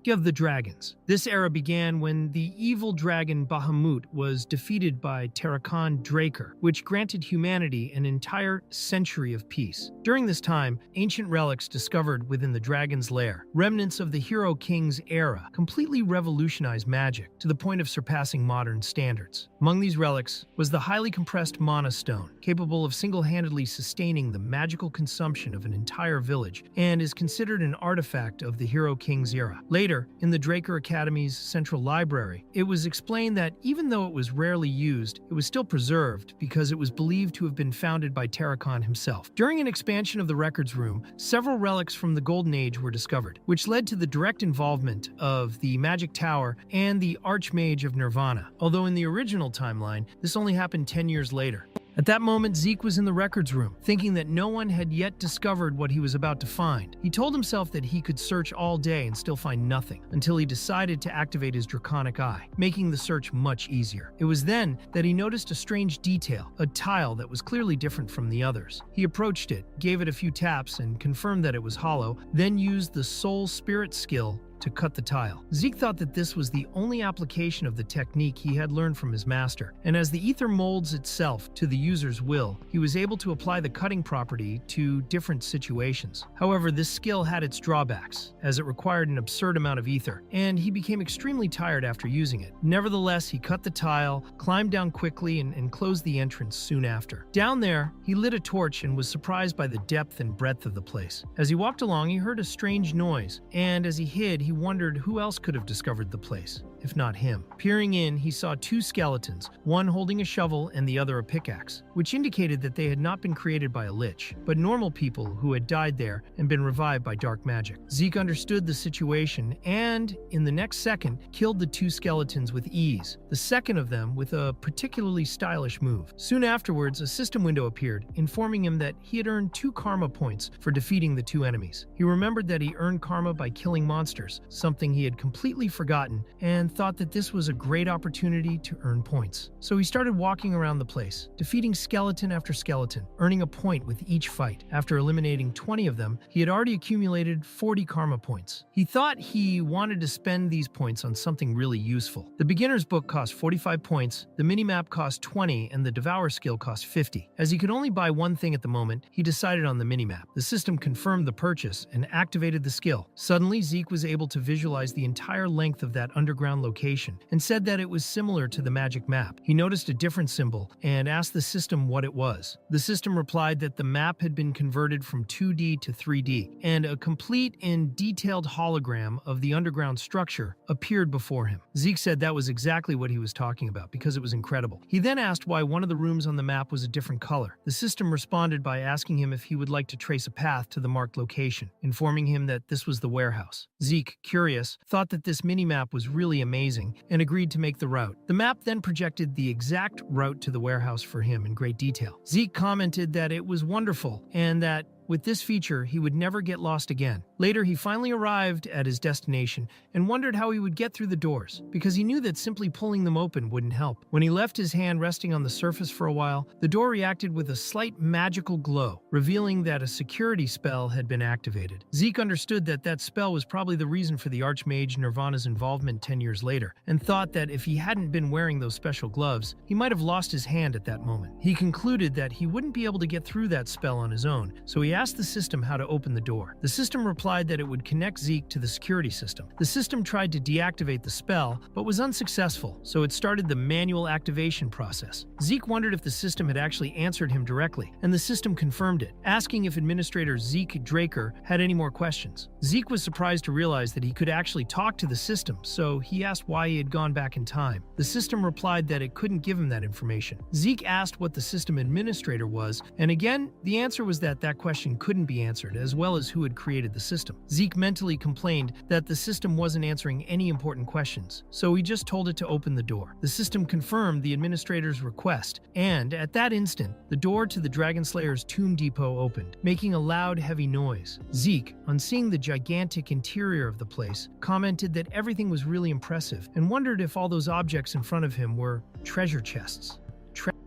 of the dragons. This era began when the evil dragon Bahamut was defeated by Terrakan Draker, which granted humanity an entire century of peace. During this time, ancient relics discovered within the dragon's lair, remnants of the Hero King's era, completely revolutionized magic to the point of surpassing modern standards. Among these relics was the highly compressed mana stone, capable of single-handedly sustaining the magical consumption of an entire village, and is considered an artifact of the Hero King's era. Later, in the Draker Academy's central library, it was explained that even though it was rarely used, it was still preserved because it was believed to have been founded by Terrakan himself. During an expansion of the records room, several relics from the Golden Age were discovered, which led to the direct involvement of the Magic Tower and the Archmage of Nirvana, although in the original timeline, this only happened 10 years later. At that moment, Zeke was in the records room, thinking that no one had yet discovered what he was about to find. He told himself that he could search all day and still find nothing, until he decided to activate his Draconic Eye, making the search much easier. It was then that he noticed a strange detail, a tile that was clearly different from the others. He approached it, gave it a few taps, and confirmed that it was hollow, then used the Soul Spirit skill to cut the tile. Zeke thought that this was the only application of the technique he had learned from his master, and as the ether molds itself to the user's will, he was able to apply the cutting property to different situations. However, this skill had its drawbacks, as it required an absurd amount of ether, and he became extremely tired after using it. Nevertheless, he cut the tile, climbed down quickly, and closed the entrance soon after. Down there, he lit a torch and was surprised by the depth and breadth of the place. As he walked along, he heard a strange noise, and as he hid, he wondered who else could have discovered the place, if not him. Peering in, he saw two skeletons, one holding a shovel and the other a pickaxe, which indicated that they had not been created by a lich, but normal people who had died there and been revived by dark magic. Zeke understood the situation and, in the next second, killed the two skeletons with ease, the second of them with a particularly stylish move. Soon afterwards, a system window appeared, informing him that he had earned 2 karma points for defeating the two enemies. He remembered that he earned karma by killing monsters, something he had completely forgotten, and thought that this was a great opportunity to earn points. So he started walking around the place, defeating skeleton after skeleton, earning a point with each fight. After eliminating 20 of them, he had already accumulated 40 karma points. He thought he wanted to spend these points on something really useful. The beginner's book cost 45 points, the minimap cost 20, and the Devour skill cost 50. As he could only buy one thing at the moment, he decided on the minimap. The system confirmed the purchase and activated the skill. Suddenly, Zeke was able to visualize the entire length of that underground underground location and said that it was similar to the magic map. He noticed a different symbol and asked the system what it was. The system replied that the map had been converted from 2D to 3D, and a complete and detailed hologram of the underground structure appeared before him. Zeke said that was exactly what he was talking about because it was incredible. He then asked why one of the rooms on the map was a different color. The system responded by asking him if he would like to trace a path to the marked location, informing him that this was the warehouse. Zeke, curious, thought that this mini-map was really amazing and agreed to make the route. The map then projected the exact route to the warehouse for him in great detail. Zeke commented that it was wonderful and that with this feature, he would never get lost again. Later, he finally arrived at his destination and wondered how he would get through the doors, because he knew that simply pulling them open wouldn't help. When he left his hand resting on the surface for a while, the door reacted with a slight magical glow, revealing that a security spell had been activated. Zeke understood that that spell was probably the reason for the Archmage Nirvana's involvement 10 years later, and thought that if he hadn't been wearing those special gloves, he might have lost his hand at that moment. He concluded that he wouldn't be able to get through that spell on his own, so he asked the system how to open the door. The system replied that it would connect Zeke to the security system. The system tried to deactivate the spell, but was unsuccessful, so it started the manual activation process. Zeke wondered if the system had actually answered him directly, and the system confirmed it, asking if Administrator Zeke Draker had any more questions. Zeke was surprised to realize that he could actually talk to the system, so he asked why he had gone back in time. The system replied that it couldn't give him that information. Zeke asked what the system administrator was, and again, the answer was that that question couldn't be answered, as well as who had created the system. Zeke mentally complained that the system wasn't answering any important questions, so he just told it to open the door. The system confirmed the administrator's request, and at that instant, the door to the Dragonslayer's tomb depot opened, making a loud, heavy noise. Zeke, on seeing the gigantic interior of the place, commented that everything was really impressive and wondered if all those objects in front of him were treasure chests.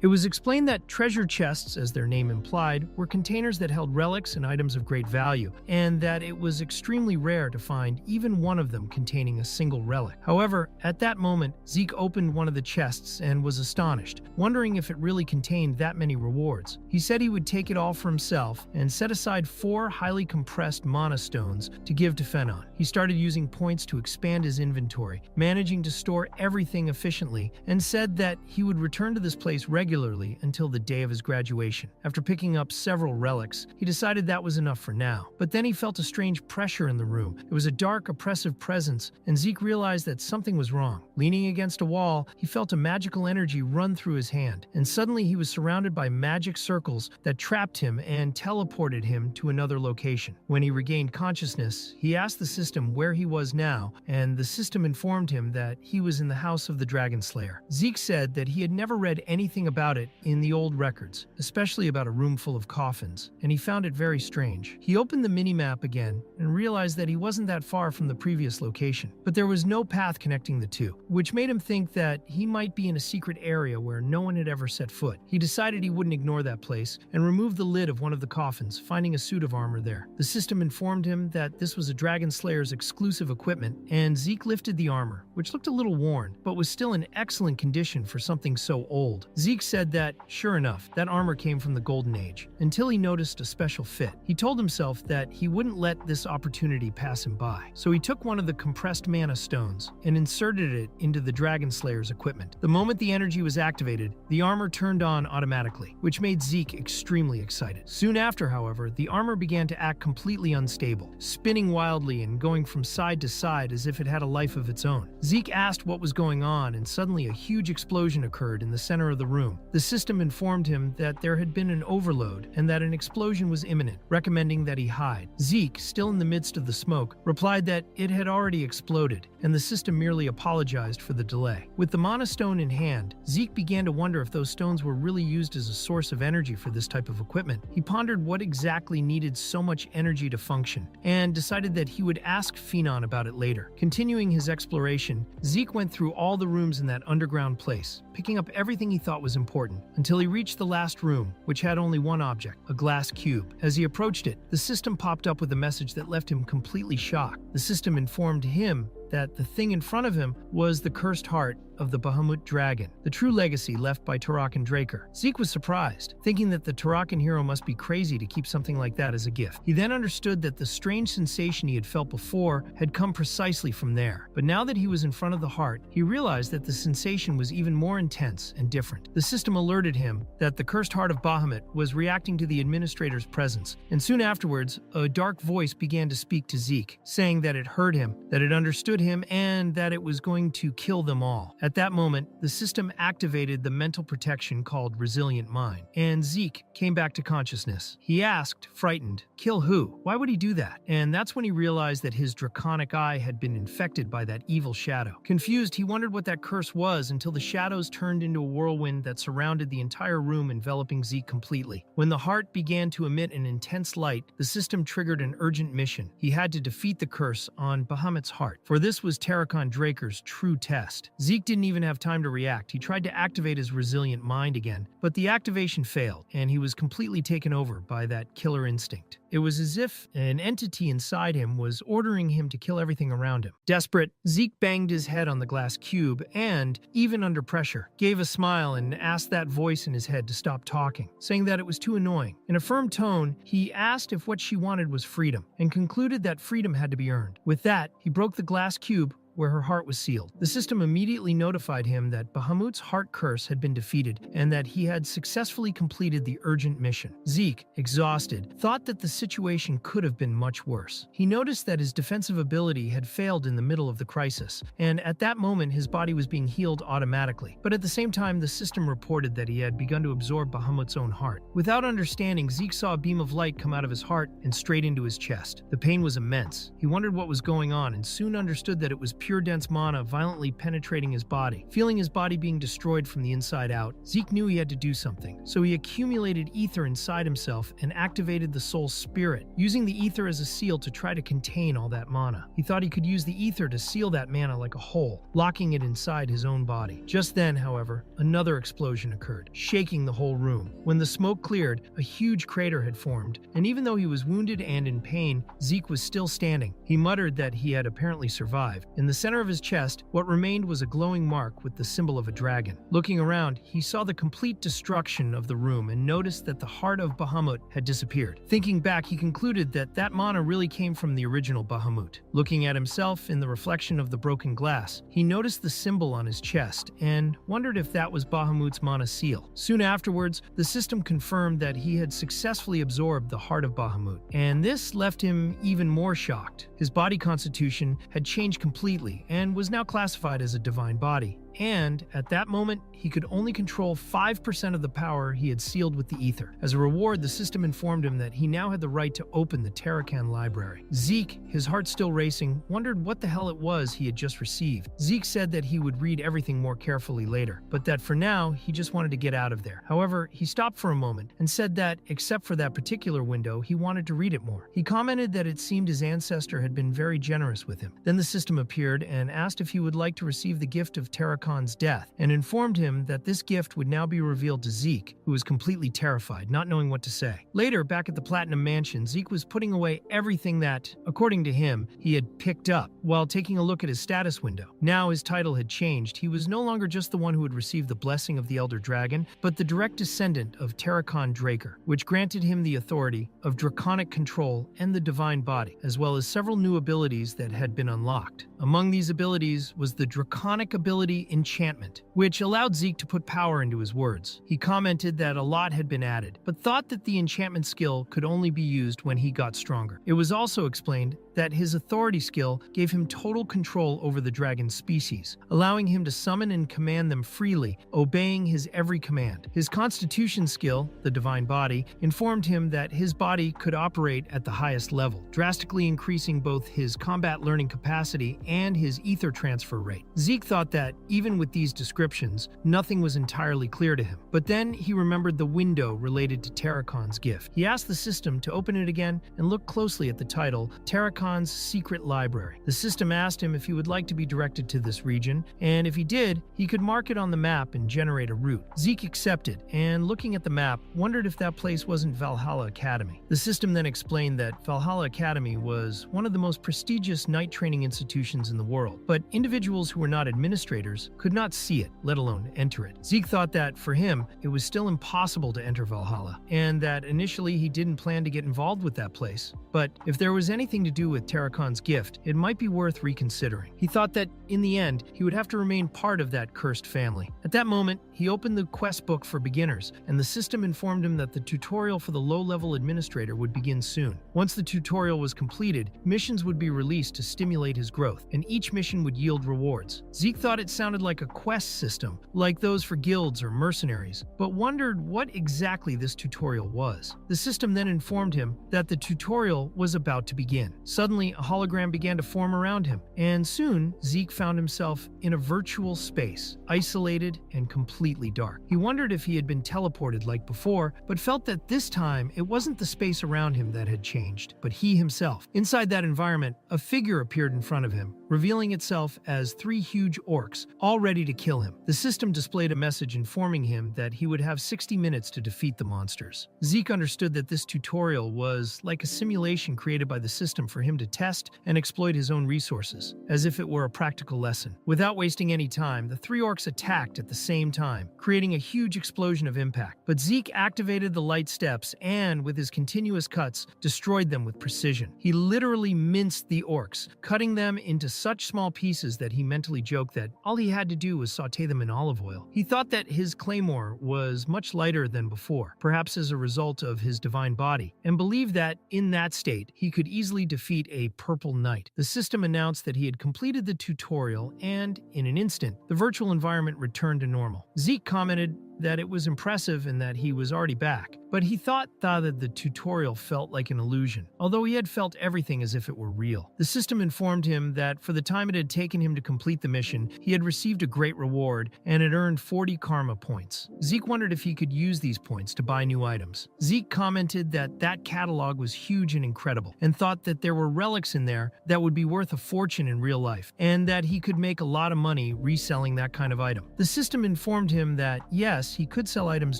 It was explained that treasure chests, as their name implied, were containers that held relics and items of great value, and that it was extremely rare to find even one of them containing a single relic. However, at that moment, Zeke opened one of the chests and was astonished, wondering if it really contained that many rewards. He said he would take it all for himself and set aside 4 highly compressed mana stones to give to Fenon. He started using points to expand his inventory, managing to store everything efficiently, and said that he would return to this place regularly until the day of his graduation. After picking up several relics, he decided that was enough for now. But then he felt a strange pressure in the room. It was a dark, oppressive presence, and Zeke realized that something was wrong. Leaning against a wall, he felt a magical energy run through his hand, and suddenly he was surrounded by magic circles that trapped him and teleported him to another location. When he regained consciousness, he asked the system where he was now, and the system informed him that he was in the house of the Dragonslayer. Zeke said that he had never read anything about it in the old records, especially about a room full of coffins, and he found it very strange. He opened the mini-map again and realized that he wasn't that far from the previous location, but there was no path connecting the two, which made him think that he might be in a secret area where no one had ever set foot. He decided he wouldn't ignore that place and removed the lid of one of the coffins, finding a suit of armor there. The system informed him that this was a Dragonslayer's exclusive equipment, and Zeke lifted the armor, which looked a little worn, but was still in excellent condition for something so old. Zeke said that, sure enough, that armor came from the Golden Age, until he noticed a special fit. He told himself that he wouldn't let this opportunity pass him by, so he took one of the compressed mana stones and inserted it into the Dragonslayer's equipment. The moment the energy was activated, the armor turned on automatically, which made Zeke extremely excited. Soon after, however, the armor began to act completely unstable, spinning wildly and going from side to side as if it had a life of its own. Zeke asked what was going on, and suddenly a huge explosion occurred in the center of the room. The system informed him that there had been an overload and that an explosion was imminent, recommending that he hide. Zeke, still in the midst of the smoke, replied that it had already exploded, and the system merely apologized for the delay. With the mana stone in hand, Zeke began to wonder if those stones were really used as a source of energy for this type of equipment. He pondered what exactly needed so much energy to function, and decided that he would ask Fenon about it later. Continuing his exploration, Zeke went through all the rooms in that underground place, picking up everything he thought was important, until he reached the last room, which had only one object, a glass cube. As he approached it, the system popped up with a message that left him completely shocked. The system informed him that the thing in front of him was the cursed heart of the Bahamut dragon, the true legacy left by Tarakan Draker. Zeke was surprised, thinking that the Tarakan hero must be crazy to keep something like that as a gift. He then understood that the strange sensation he had felt before had come precisely from there. But now that he was in front of the heart, he realized that the sensation was even more intense and different. The system alerted him that the cursed heart of Bahamut was reacting to the administrator's presence, and soon afterwards, a dark voice began to speak to Zeke, saying that it heard him, that it understood him, and that it was going to kill them all. At that moment, the system activated the mental protection called Resilient Mind, and Zeke came back to consciousness. He asked, frightened, "Kill who? Why would he do that?" And that's when he realized that his draconic eye had been infected by that evil shadow. Confused, he wondered what that curse was until the shadows turned into a whirlwind that surrounded the entire room, enveloping Zeke completely. When the heart began to emit an intense light, the system triggered an urgent mission. He had to defeat the curse on Bahamut's heart, for this was Tarakan Draker's true test. Zeke didn't even have time to react. He tried to activate his resilient mind again, but the activation failed, and he was completely taken over by that killer instinct. It was as if an entity inside him was ordering him to kill everything around him. Desperate, Zeke banged his head on the glass cube and, even under pressure, gave a smile and asked that voice in his head to stop talking, saying that it was too annoying. In a firm tone, he asked if what she wanted was freedom, and concluded that freedom had to be earned. With that, he broke the glass cube where her heart was sealed. The system immediately notified him that Bahamut's heart curse had been defeated and that he had successfully completed the urgent mission. Zeke, exhausted, thought that the situation could have been much worse. He noticed that his defensive ability had failed in the middle of the crisis, and at that moment his body was being healed automatically. But at the same time, the system reported that he had begun to absorb Bahamut's own heart. Without understanding, Zeke saw a beam of light come out of his heart and straight into his chest. The pain was immense. He wondered what was going on and soon understood that it was pure dense mana violently penetrating his body. Feeling his body being destroyed from the inside out, Zeke knew he had to do something, so he accumulated ether inside himself and activated the soul's spirit, using the ether as a seal to try to contain all that mana. He thought he could use the ether to seal that mana like a hole, locking it inside his own body. Just then, however, another explosion occurred, shaking the whole room. When the smoke cleared, a huge crater had formed, and even though he was wounded and in pain, Zeke was still standing. He muttered that he had apparently survived. In the center of his chest, what remained was a glowing mark with the symbol of a dragon. Looking around, he saw the complete destruction of the room and noticed that the heart of Bahamut had disappeared. Thinking back, he concluded that that mana really came from the original Bahamut. Looking at himself in the reflection of the broken glass, he noticed the symbol on his chest and wondered if that was Bahamut's mana seal. Soon afterwards, the system confirmed that he had successfully absorbed the heart of Bahamut, and this left him even more shocked. His body constitution had changed completely and was now classified as a divine body. And at that moment, he could only control 5% of the power he had sealed with the ether. As a reward, the system informed him that he now had the right to open the Tarakan library. Zeke, his heart still racing, wondered what the hell it was he had just received. Zeke said that he would read everything more carefully later, but that for now, he just wanted to get out of there. However, he stopped for a moment and said that, except for that particular window, he wanted to read it more. He commented that it seemed his ancestor had been very generous with him. Then the system appeared and asked if he would like to receive the gift of Tarakan's death, and informed him that this gift would now be revealed to Zeke, who was completely terrified, not knowing what to say. Later, back at the Platinum Mansion, Zeke was putting away everything that, according to him, he had picked up while taking a look at his status window. Now his title had changed. He was no longer just the one who had received the blessing of the Elder Dragon, but the direct descendant of Tarakan Draker, which granted him the authority of draconic control and the divine body, as well as several new abilities that had been unlocked. Among these abilities was the draconic ability Enchantment, which allowed Zeke to put power into his words. He commented that a lot had been added, but thought that the enchantment skill could only be used when he got stronger. It was also explained that his authority skill gave him total control over the dragon species, allowing him to summon and command them freely, obeying his every command. His constitution skill, the divine body, informed him that his body could operate at the highest level, drastically increasing both his combat learning capacity and his ether transfer rate. Zeke thought that, even with these descriptions, nothing was entirely clear to him. But then he remembered the window related to Tarakan's gift. He asked the system to open it again and look closely at the title, Tarakan's Secret Library. The system asked him if he would like to be directed to this region, and if he did, he could mark it on the map and generate a route. Zeke accepted, and looking at the map, wondered if that place wasn't Valhalla Academy. The system then explained that Valhalla Academy was one of the most prestigious knight training institutions locations in the world, but individuals who were not administrators could not see it, let alone enter it. Zeke thought that, for him, it was still impossible to enter Valhalla, and that initially he didn't plan to get involved with that place. But if there was anything to do with Tarakon's gift, it might be worth reconsidering. He thought that, in the end, he would have to remain part of that cursed family. At that moment, he opened the quest book for beginners, and the system informed him that the tutorial for the low-level administrator would begin soon. Once the tutorial was completed, missions would be released to stimulate his growth, and each mission would yield rewards. Zeke thought it sounded like a quest system, like those for guilds or mercenaries, but wondered what exactly this tutorial was. The system then informed him that the tutorial was about to begin. Suddenly, a hologram began to form around him, and soon Zeke found himself in a virtual space, isolated and completely dark. He wondered if he had been teleported like before, but felt that this time it wasn't the space around him that had changed, but he himself. Inside that environment, a figure appeared in front of him, revealing itself as 3 huge orcs, all ready to kill him. The system displayed a message informing him that he would have 60 minutes to defeat the monsters. Zeke understood that this tutorial was like a simulation created by the system for him to test and exploit his own resources, as if it were a practical lesson. Without wasting any time, the 3 orcs attacked at the same time, creating a huge explosion of impact. But Zeke activated the light steps and, with his continuous cuts, destroyed them with precision. He literally minced the orcs, cutting them into such small pieces that he mentally joked that all he had to do was saute them in olive oil. He thought that his claymore was much lighter than before, perhaps as a result of his divine body, and believed that, in that state, he could easily defeat a purple knight. The system announced that he had completed the tutorial, and, in an instant, the virtual environment returned to normal. Zeke commented that it was impressive and that he was already back, but he thought that the tutorial felt like an illusion, although he had felt everything as if it were real. The system informed him that for the time it had taken him to complete the mission, he had received a great reward and had earned 40 karma points. Zeke wondered if he could use these points to buy new items. Zeke commented that that catalog was huge and incredible, and thought that there were relics in there that would be worth a fortune in real life, and that he could make a lot of money reselling that kind of item. The system informed him that, yes, he could sell items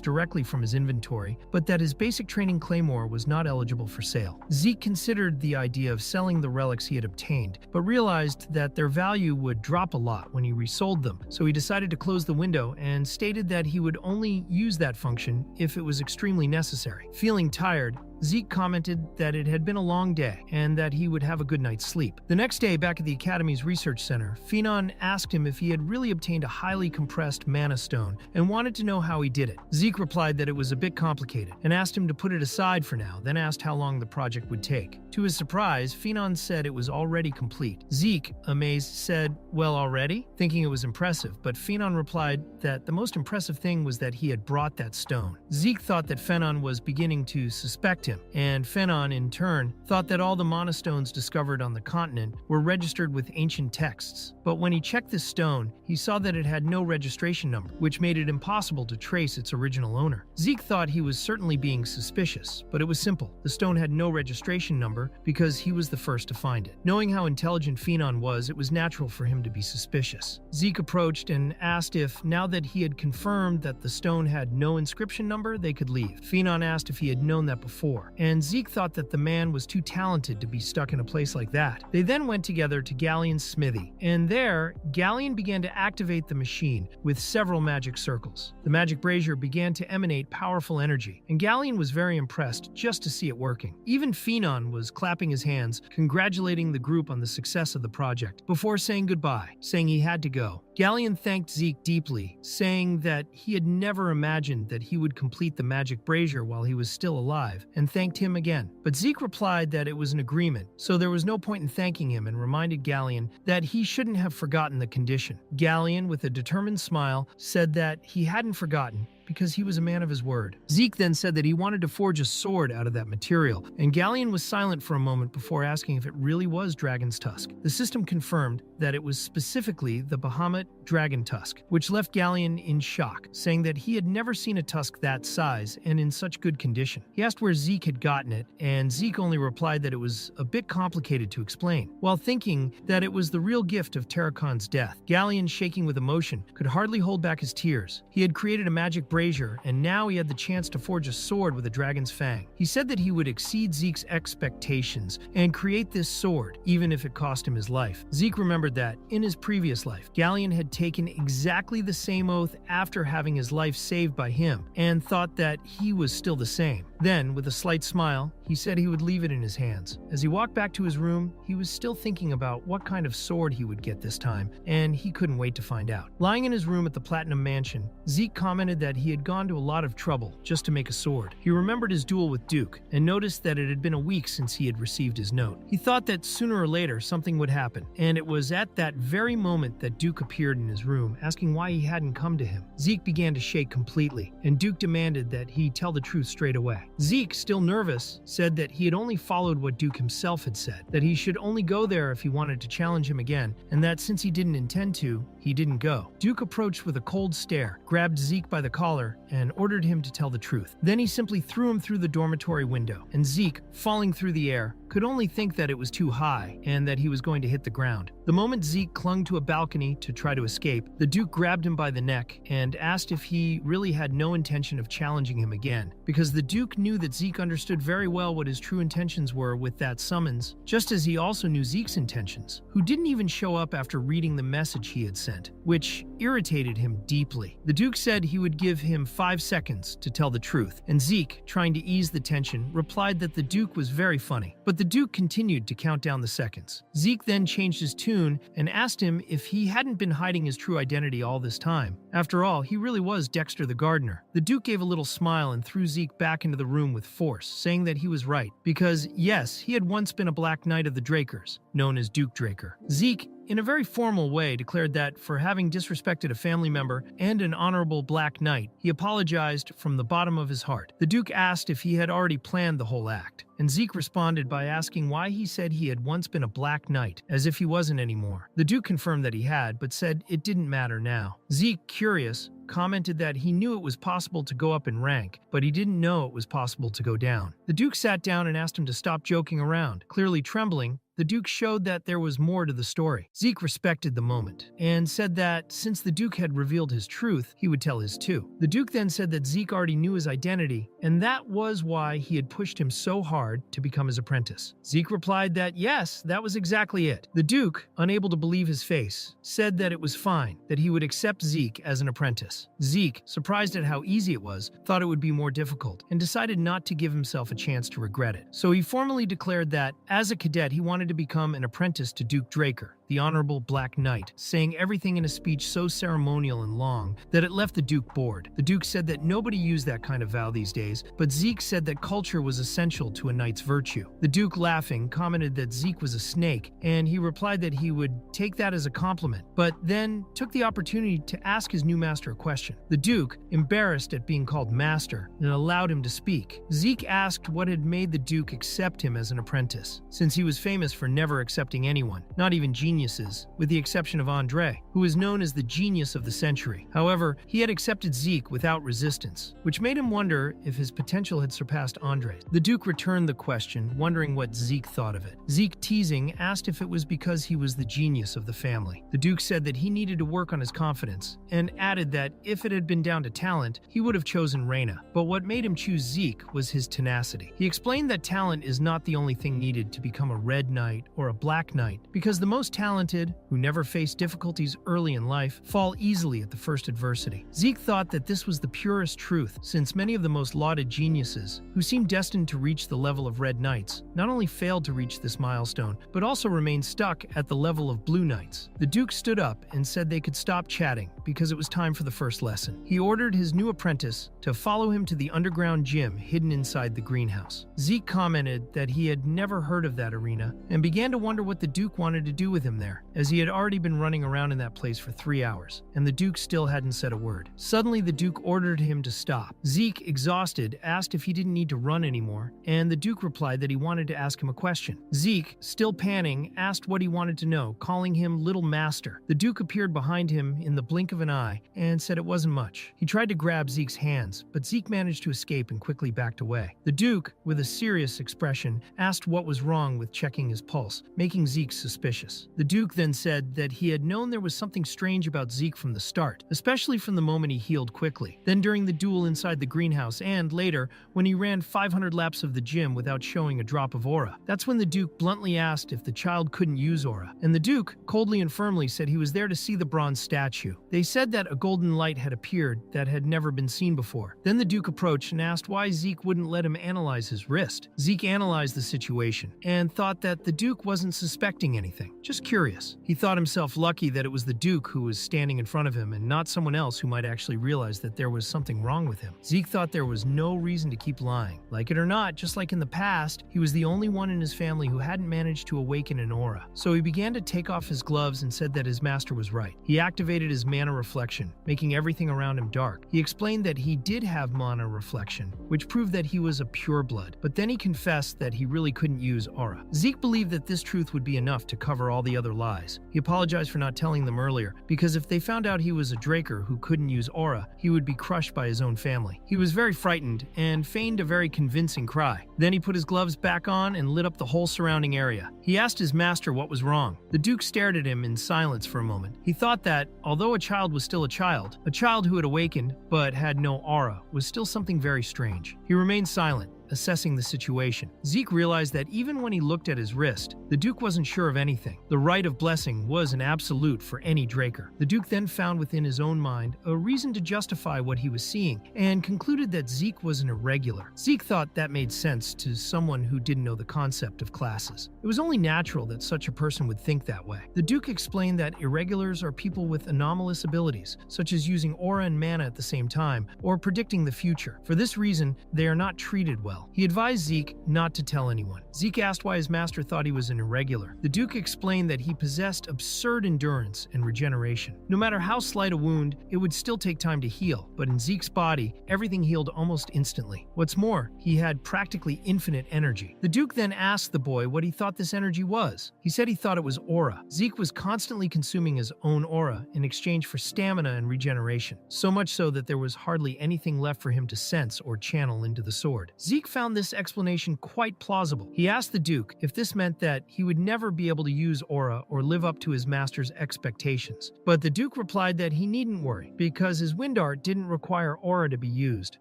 directly from his inventory, but that his basic training claymore was not eligible for sale. Zeke considered the idea of selling the relics he had obtained, but realized that their value would drop a lot when he resold them, so he decided to close the window and stated that he would only use that function if it was extremely necessary. Feeling tired, Zeke commented that it had been a long day and that he would have a good night's sleep. The next day, back at the Academy's research center, Phenon asked him if he had really obtained a highly compressed mana stone and wanted to know how he did it. Zeke replied that it was a bit complicated and asked him to put it aside for now, then asked how long the project would take. To his surprise, Phenon said it was already complete. Zeke, amazed, said, "Well, already?" thinking it was impressive, but Phenon replied that the most impressive thing was that he had brought that stone. Zeke thought that Phenon was beginning to suspect him, and Phenon, in turn, thought that all the mana stones discovered on the continent were registered with ancient texts. But when he checked this stone, he saw that it had no registration number, which made it impossible to trace its original owner. Zeke thought he was certainly being suspicious, but it was simple. The stone had no registration number because he was the first to find it. Knowing how intelligent Phenon was, it was natural for him to be suspicious. Zeke approached and asked if, now that he had confirmed that the stone had no inscription number, they could leave. Phenon asked if he had known that before, and Zeke thought that the man was too talented to be stuck in a place like that. They then went together to Galleon's smithy, and there, Galleon began to activate the machine with several magic circles. The magic brazier began to emanate powerful energy, and Galleon was very impressed just to see it working. Even Phenon was clapping his hands, congratulating the group on the success of the project, before saying goodbye, saying he had to go. Galleon thanked Zeke deeply, saying that he had never imagined that he would complete the magic brazier while he was still alive, and thanked him again. But Zeke replied that it was an agreement, so there was no point in thanking him, and reminded Galleon that he shouldn't have forgotten the condition. Galleon, with a determined smile, said that he hadn't forgotten, because he was a man of his word. Zeke then said that he wanted to forge a sword out of that material, and Galleon was silent for a moment before asking if it really was dragon's tusk. The system confirmed that it was specifically the Bahamut dragon tusk, which left Galleon in shock, saying that he had never seen a tusk that size and in such good condition. He asked where Zeke had gotten it, and Zeke only replied that it was a bit complicated to explain, while thinking that it was the real gift of Tarakon's death. Galleon, shaking with emotion, could hardly hold back his tears. He had created a magic brazier brazier, and now he had the chance to forge a sword with a dragon's fang. He said that he would exceed Zeke's expectations and create this sword, even if it cost him his life. Zeke remembered that, in his previous life, Galleon had taken exactly the same oath after having his life saved by him, and thought that he was still the same. Then, with a slight smile, he said he would leave it in his hands. As he walked back to his room, he was still thinking about what kind of sword he would get this time, and he couldn't wait to find out. Lying in his room at the Platinum Mansion, Zeke commented that he had gone to a lot of trouble just to make a sword. He remembered his duel with Duke, and noticed that it had been a week since he had received his note. He thought that sooner or later something would happen, and it was at that very moment that Duke appeared in his room, asking why he hadn't come to him. Zeke began to shake completely, and Duke demanded that he tell the truth straight away. Zeke, still nervous, said that he had only followed what Duke himself had said, that he should only go there if he wanted to challenge him again, and that since he didn't intend to, he didn't go. Duke approached with a cold stare, grabbed Zeke by the collar, and ordered him to tell the truth. Then he simply threw him through the dormitory window, and Zeke, falling through the air, could only think that it was too high and that he was going to hit the ground. The moment Zeke clung to a balcony to try to escape, the Duke grabbed him by the neck and asked if he really had no intention of challenging him again, because the Duke knew that Zeke understood very well what his true intentions were with that summons, just as he also knew Zeke's intentions, who didn't even show up after reading the message he had sent, which irritated him deeply. The Duke said he would give him 5 seconds to tell the truth, and Zeke, trying to ease the tension, replied that the Duke was very funny. But the Duke continued to count down the seconds. Zeke then changed his tune and asked him if he hadn't been hiding his true identity all this time. After all, he really was Dexter the gardener. The Duke gave a little smile and threw Zeke back into the room with force, saying that he was right, because yes, he had once been a Black Knight of the Drakers, known as Duke Draker. Zeke, in a very formal way, declared that for having disrespected a family member and an honorable Black Knight, he apologized from the bottom of his heart. The Duke asked if he had already planned the whole act, and Zeke responded by asking why he said he had once been a Black Knight, as if he wasn't anymore. The Duke confirmed that he had, but said it didn't matter now. Zeke, curious, commented that he knew it was possible to go up in rank, but he didn't know it was possible to go down. The Duke sat down and asked him to stop joking around. Clearly trembling, the Duke showed that there was more to the story. Zeke respected the moment and said that since the Duke had revealed his truth, he would tell his too. The Duke then said that Zeke already knew his identity, and that was why he had pushed him so hard to become his apprentice. Zeke replied that yes, that was exactly it. The Duke, unable to believe his face, said that it was fine, that he would accept Zeke as an apprentice. Zeke, surprised at how easy it was, thought it would be more difficult, and decided not to give himself a chance to regret it. So he formally declared that, as a cadet, he wanted to become an apprentice to Duke Draker, the Honorable Black Knight, saying everything in a speech so ceremonial and long that it left the Duke bored. The Duke said that nobody used that kind of vow these days, but Zeke said that culture was essential to a knight's virtue. The Duke, laughing, commented that Zeke was a snake, and he replied that he would take that as a compliment, but then took the opportunity to ask his new master a question. The Duke, embarrassed at being called master, then allowed him to speak. Zeke asked what had made the Duke accept him as an apprentice, since he was famous for never accepting anyone, not even geniuses, with the exception of Andre, who was known as the genius of the century. However, he had accepted Zeke without resistance, which made him wonder if his potential had surpassed Andre's. The Duke returned the question, wondering what Zeke thought of it. Zeke, teasing, asked if it was because he was the genius of the family. The Duke said that he needed to work on his confidence, and added that if it had been down to talent, he would have chosen Reyna. But what made him choose Zeke was his tenacity. He explained that talent is not the only thing needed to become a Red Knight or a Black Knight, because the most talented, who never face difficulties early in life, fall easily at the first adversity. Zeke thought that this was the purest truth, since many of the most lauded geniuses, who seemed destined to reach the level of Red Knights, not only failed to reach this milestone, but also remained stuck at the level of Blue Knights. The Duke stood up and said they could stop chatting, because it was time for the first lesson. He ordered his new apprentice to follow him to the underground gym hidden inside the greenhouse. Zeke commented that he had never heard of that arena, and began to wonder what the Duke wanted to do with him there, as he had already been running around in that place for 3 hours, and the Duke still hadn't said a word. Suddenly, the Duke ordered him to stop. Zeke, exhausted, asked if he didn't need to run anymore, and the Duke replied that he wanted to ask him a question. Zeke, still panting, asked what he wanted to know, calling him Little Master. The Duke appeared behind him in the blink of an eye and said it wasn't much. He tried to grab Zeke's hands, but Zeke managed to escape and quickly backed away. The Duke, with a serious expression, asked what was wrong with checking his pulse, making Zeke suspicious. The Duke then said that he had known there was something strange about Zeke from the start, especially from the moment he healed quickly. Then during the duel inside the greenhouse and, later, when he ran 500 laps of the gym without showing a drop of aura. That's when the Duke bluntly asked if the child couldn't use aura, and the Duke, coldly and firmly, said he was there to see the bronze statue. They said that a golden light had appeared that had never been seen before. Then the Duke approached and asked why Zeke wouldn't let him analyze his wrist. Zeke analyzed the situation and thought that the Duke wasn't suspecting anything, just curious. He thought himself lucky that it was the Duke who was standing in front of him and not someone else who might actually realize that there was something wrong with him. Zeke thought there was no reason to keep lying. Like it or not, just like in the past, he was the only one in his family who hadn't managed to awaken an aura. So he began to take off his gloves and said that his master was right. He activated his mana reflection, making everything around him dark. He explained that he did have mana reflection, which proved that he was a pureblood, but then he confessed that he really couldn't use aura. Zeke believed that this truth would be enough to cover all the other lies. He apologized for not telling them earlier, because if they found out he was a Draker who couldn't use aura, he would be crushed by his own family. He was very frightened and feigned a very convincing cry. Then he put his gloves back on and lit up the whole surrounding area. He asked his master what was wrong. The Duke stared at him in silence for a moment. He thought that, although a child was still a child who had awakened but had no aura was still something very strange. He remained silent, assessing the situation. Zeke realized that even when he looked at his wrist, the Duke wasn't sure of anything. The right of blessing was an absolute for any Draker. The Duke then found within his own mind a reason to justify what he was seeing and concluded that Zeke was an irregular. Zeke thought that made sense to someone who didn't know the concept of classes. It was only natural that such a person would think that way. The Duke explained that irregulars are people with anomalous abilities, such as using aura and mana at the same time, or predicting the future. For this reason, they are not treated well. He advised Zeke not to tell anyone. Zeke asked why his master thought he was an irregular. The Duke explained that he possessed absurd endurance and regeneration. No matter how slight a wound, it would still take time to heal, but in Zeke's body, everything healed almost instantly. What's more, he had practically infinite energy. The Duke then asked the boy what he thought this energy was. He said he thought it was aura. Zeke was constantly consuming his own aura in exchange for stamina and regeneration, so much so that there was hardly anything left for him to sense or channel into the sword. Zeke found this explanation quite plausible. He asked the Duke if this meant that he would never be able to use aura or live up to his master's expectations. But the Duke replied that he needn't worry, because his wind art didn't require aura to be used.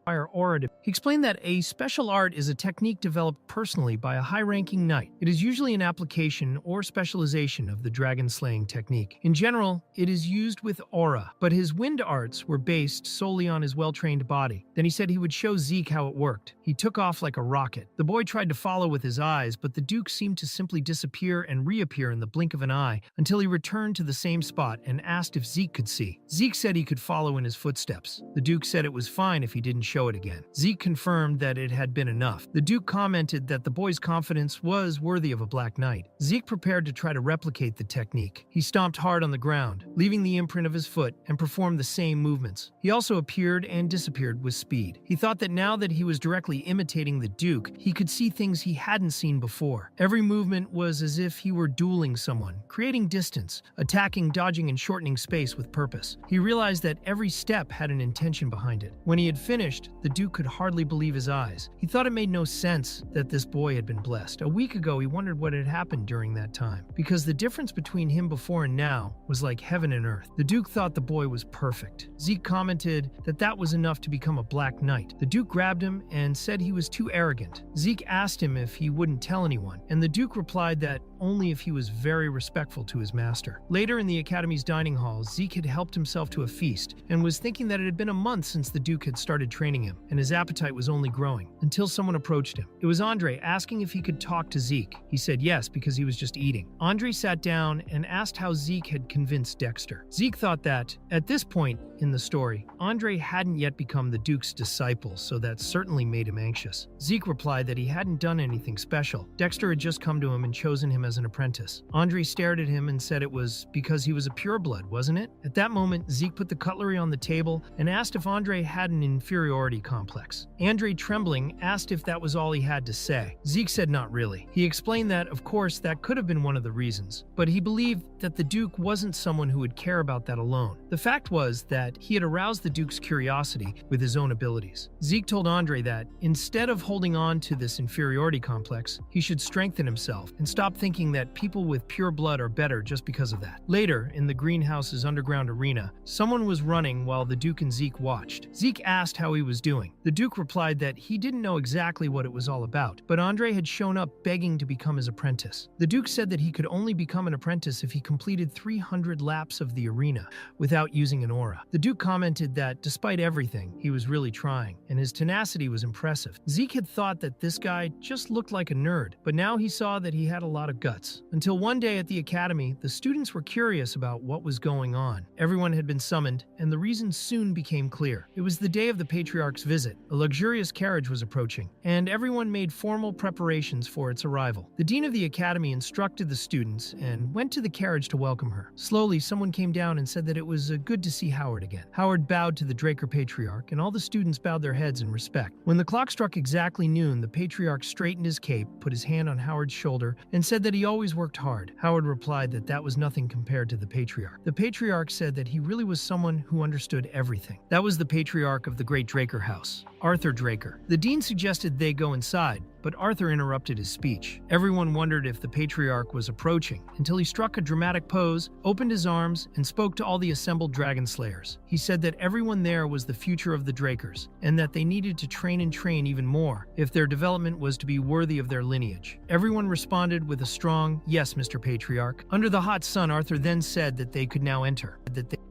He explained that a special art is a technique developed personally by a high-ranking knight. It is usually an application or specialization of the dragon-slaying technique. In general, it is used with aura, but his wind arts were based solely on his well-trained body. Then he said he would show Zeke how it worked. He took off like a rocket. The boy tried to follow with his eyes, but the Duke seemed to simply disappear and reappear in the blink of an eye until he returned to the same spot and asked if Zeke could see. Zeke said he could follow in his footsteps. The Duke said it was fine if he didn't show it again. Zeke confirmed that it had been enough. The Duke commented that the boy's confidence was worthy of a Black Knight. Zeke prepared to try to replicate the technique. He stomped hard on the ground, leaving the imprint of his foot, and performed the same movements. He also appeared and disappeared with speed. He thought that now that he was directly imitating the Duke, he could see things he hadn't seen before. Every movement was as if he were dueling someone, creating distance, attacking, dodging, and shortening space with purpose. He realized that every step had an intention behind it. When he had finished, the Duke could hardly believe his eyes. He thought it made no sense that this boy had been blessed. A week ago, he wondered what had happened during that time, because the difference between him before and now was like heaven and earth. The Duke thought the boy was perfect. Zeke commented that that was enough to become a Black Knight. The Duke grabbed him and said he was too arrogant. Zeke asked him if he wouldn't tell anyone, and the Duke replied that only if he was very respectful to his master. Later in the Academy's dining hall, Zeke had helped himself to a feast and was thinking that it had been a month since the Duke had started training him, and his appetite was only growing, until someone approached him. It was Andre, asking if he could talk to Zeke. He said yes, because he was just eating. Andre sat down and asked how Zeke had convinced Dexter. Zeke thought that, at this point in the story, Andre hadn't yet become the Duke's disciple, so that certainly made him anxious. Zeke replied that he hadn't done anything special. Dexter had just come to him and chosen him as an apprentice. Andre stared at him and said it was because he was a pureblood, wasn't it? At that moment, Zeke put the cutlery on the table and asked if Andre had an inferiority complex. Andre, trembling, asked if that was all he had to say. Zeke said not really. He explained that, of course, that could have been one of the reasons, but he believed that the Duke wasn't someone who would care about that alone. The fact was that he had aroused the Duke's curiosity with his own abilities. Zeke told Andre that, instead Instead of holding on to this inferiority complex, he should strengthen himself and stop thinking that people with pure blood are better just because of that. Later, in the greenhouse's underground arena, someone was running while the Duke and Zeke watched. Zeke asked how he was doing. The Duke replied that he didn't know exactly what it was all about, but Andre had shown up begging to become his apprentice. The Duke said that he could only become an apprentice if he completed 300 laps of the arena without using an aura. The Duke commented that despite everything, he was really trying, and his tenacity was impressive. Zeke had thought that this guy just looked like a nerd, but now he saw that he had a lot of guts. Until one day at the academy, the students were curious about what was going on. Everyone had been summoned, and the reason soon became clear. It was the day of the Patriarch's visit. A luxurious carriage was approaching, and everyone made formal preparations for its arrival. The dean of the academy instructed the students and went to the carriage to welcome her. Slowly, someone came down and said that it was good to see Howard again. Howard bowed to the Draker Patriarch, and all the students bowed their heads in respect. When the clock struck exactly noon, the Patriarch straightened his cape, put his hand on Howard's shoulder, and said that he always worked hard. Howard replied that that was nothing compared to the Patriarch. The Patriarch said that he really was someone who understood everything. That was the Patriarch of the Great Draker House, Arthur Draker. The dean suggested they go inside, but Arthur interrupted his speech. Everyone wondered if the Patriarch was approaching, until he struck a dramatic pose, opened his arms, and spoke to all the assembled dragon slayers. He said that everyone there was the future of the Drakers, and that they needed to train and train even more if their development was to be worthy of their lineage. Everyone responded with a strong, "Yes, Mr. Patriarch." Under the hot sun, Arthur then said that they could now enter.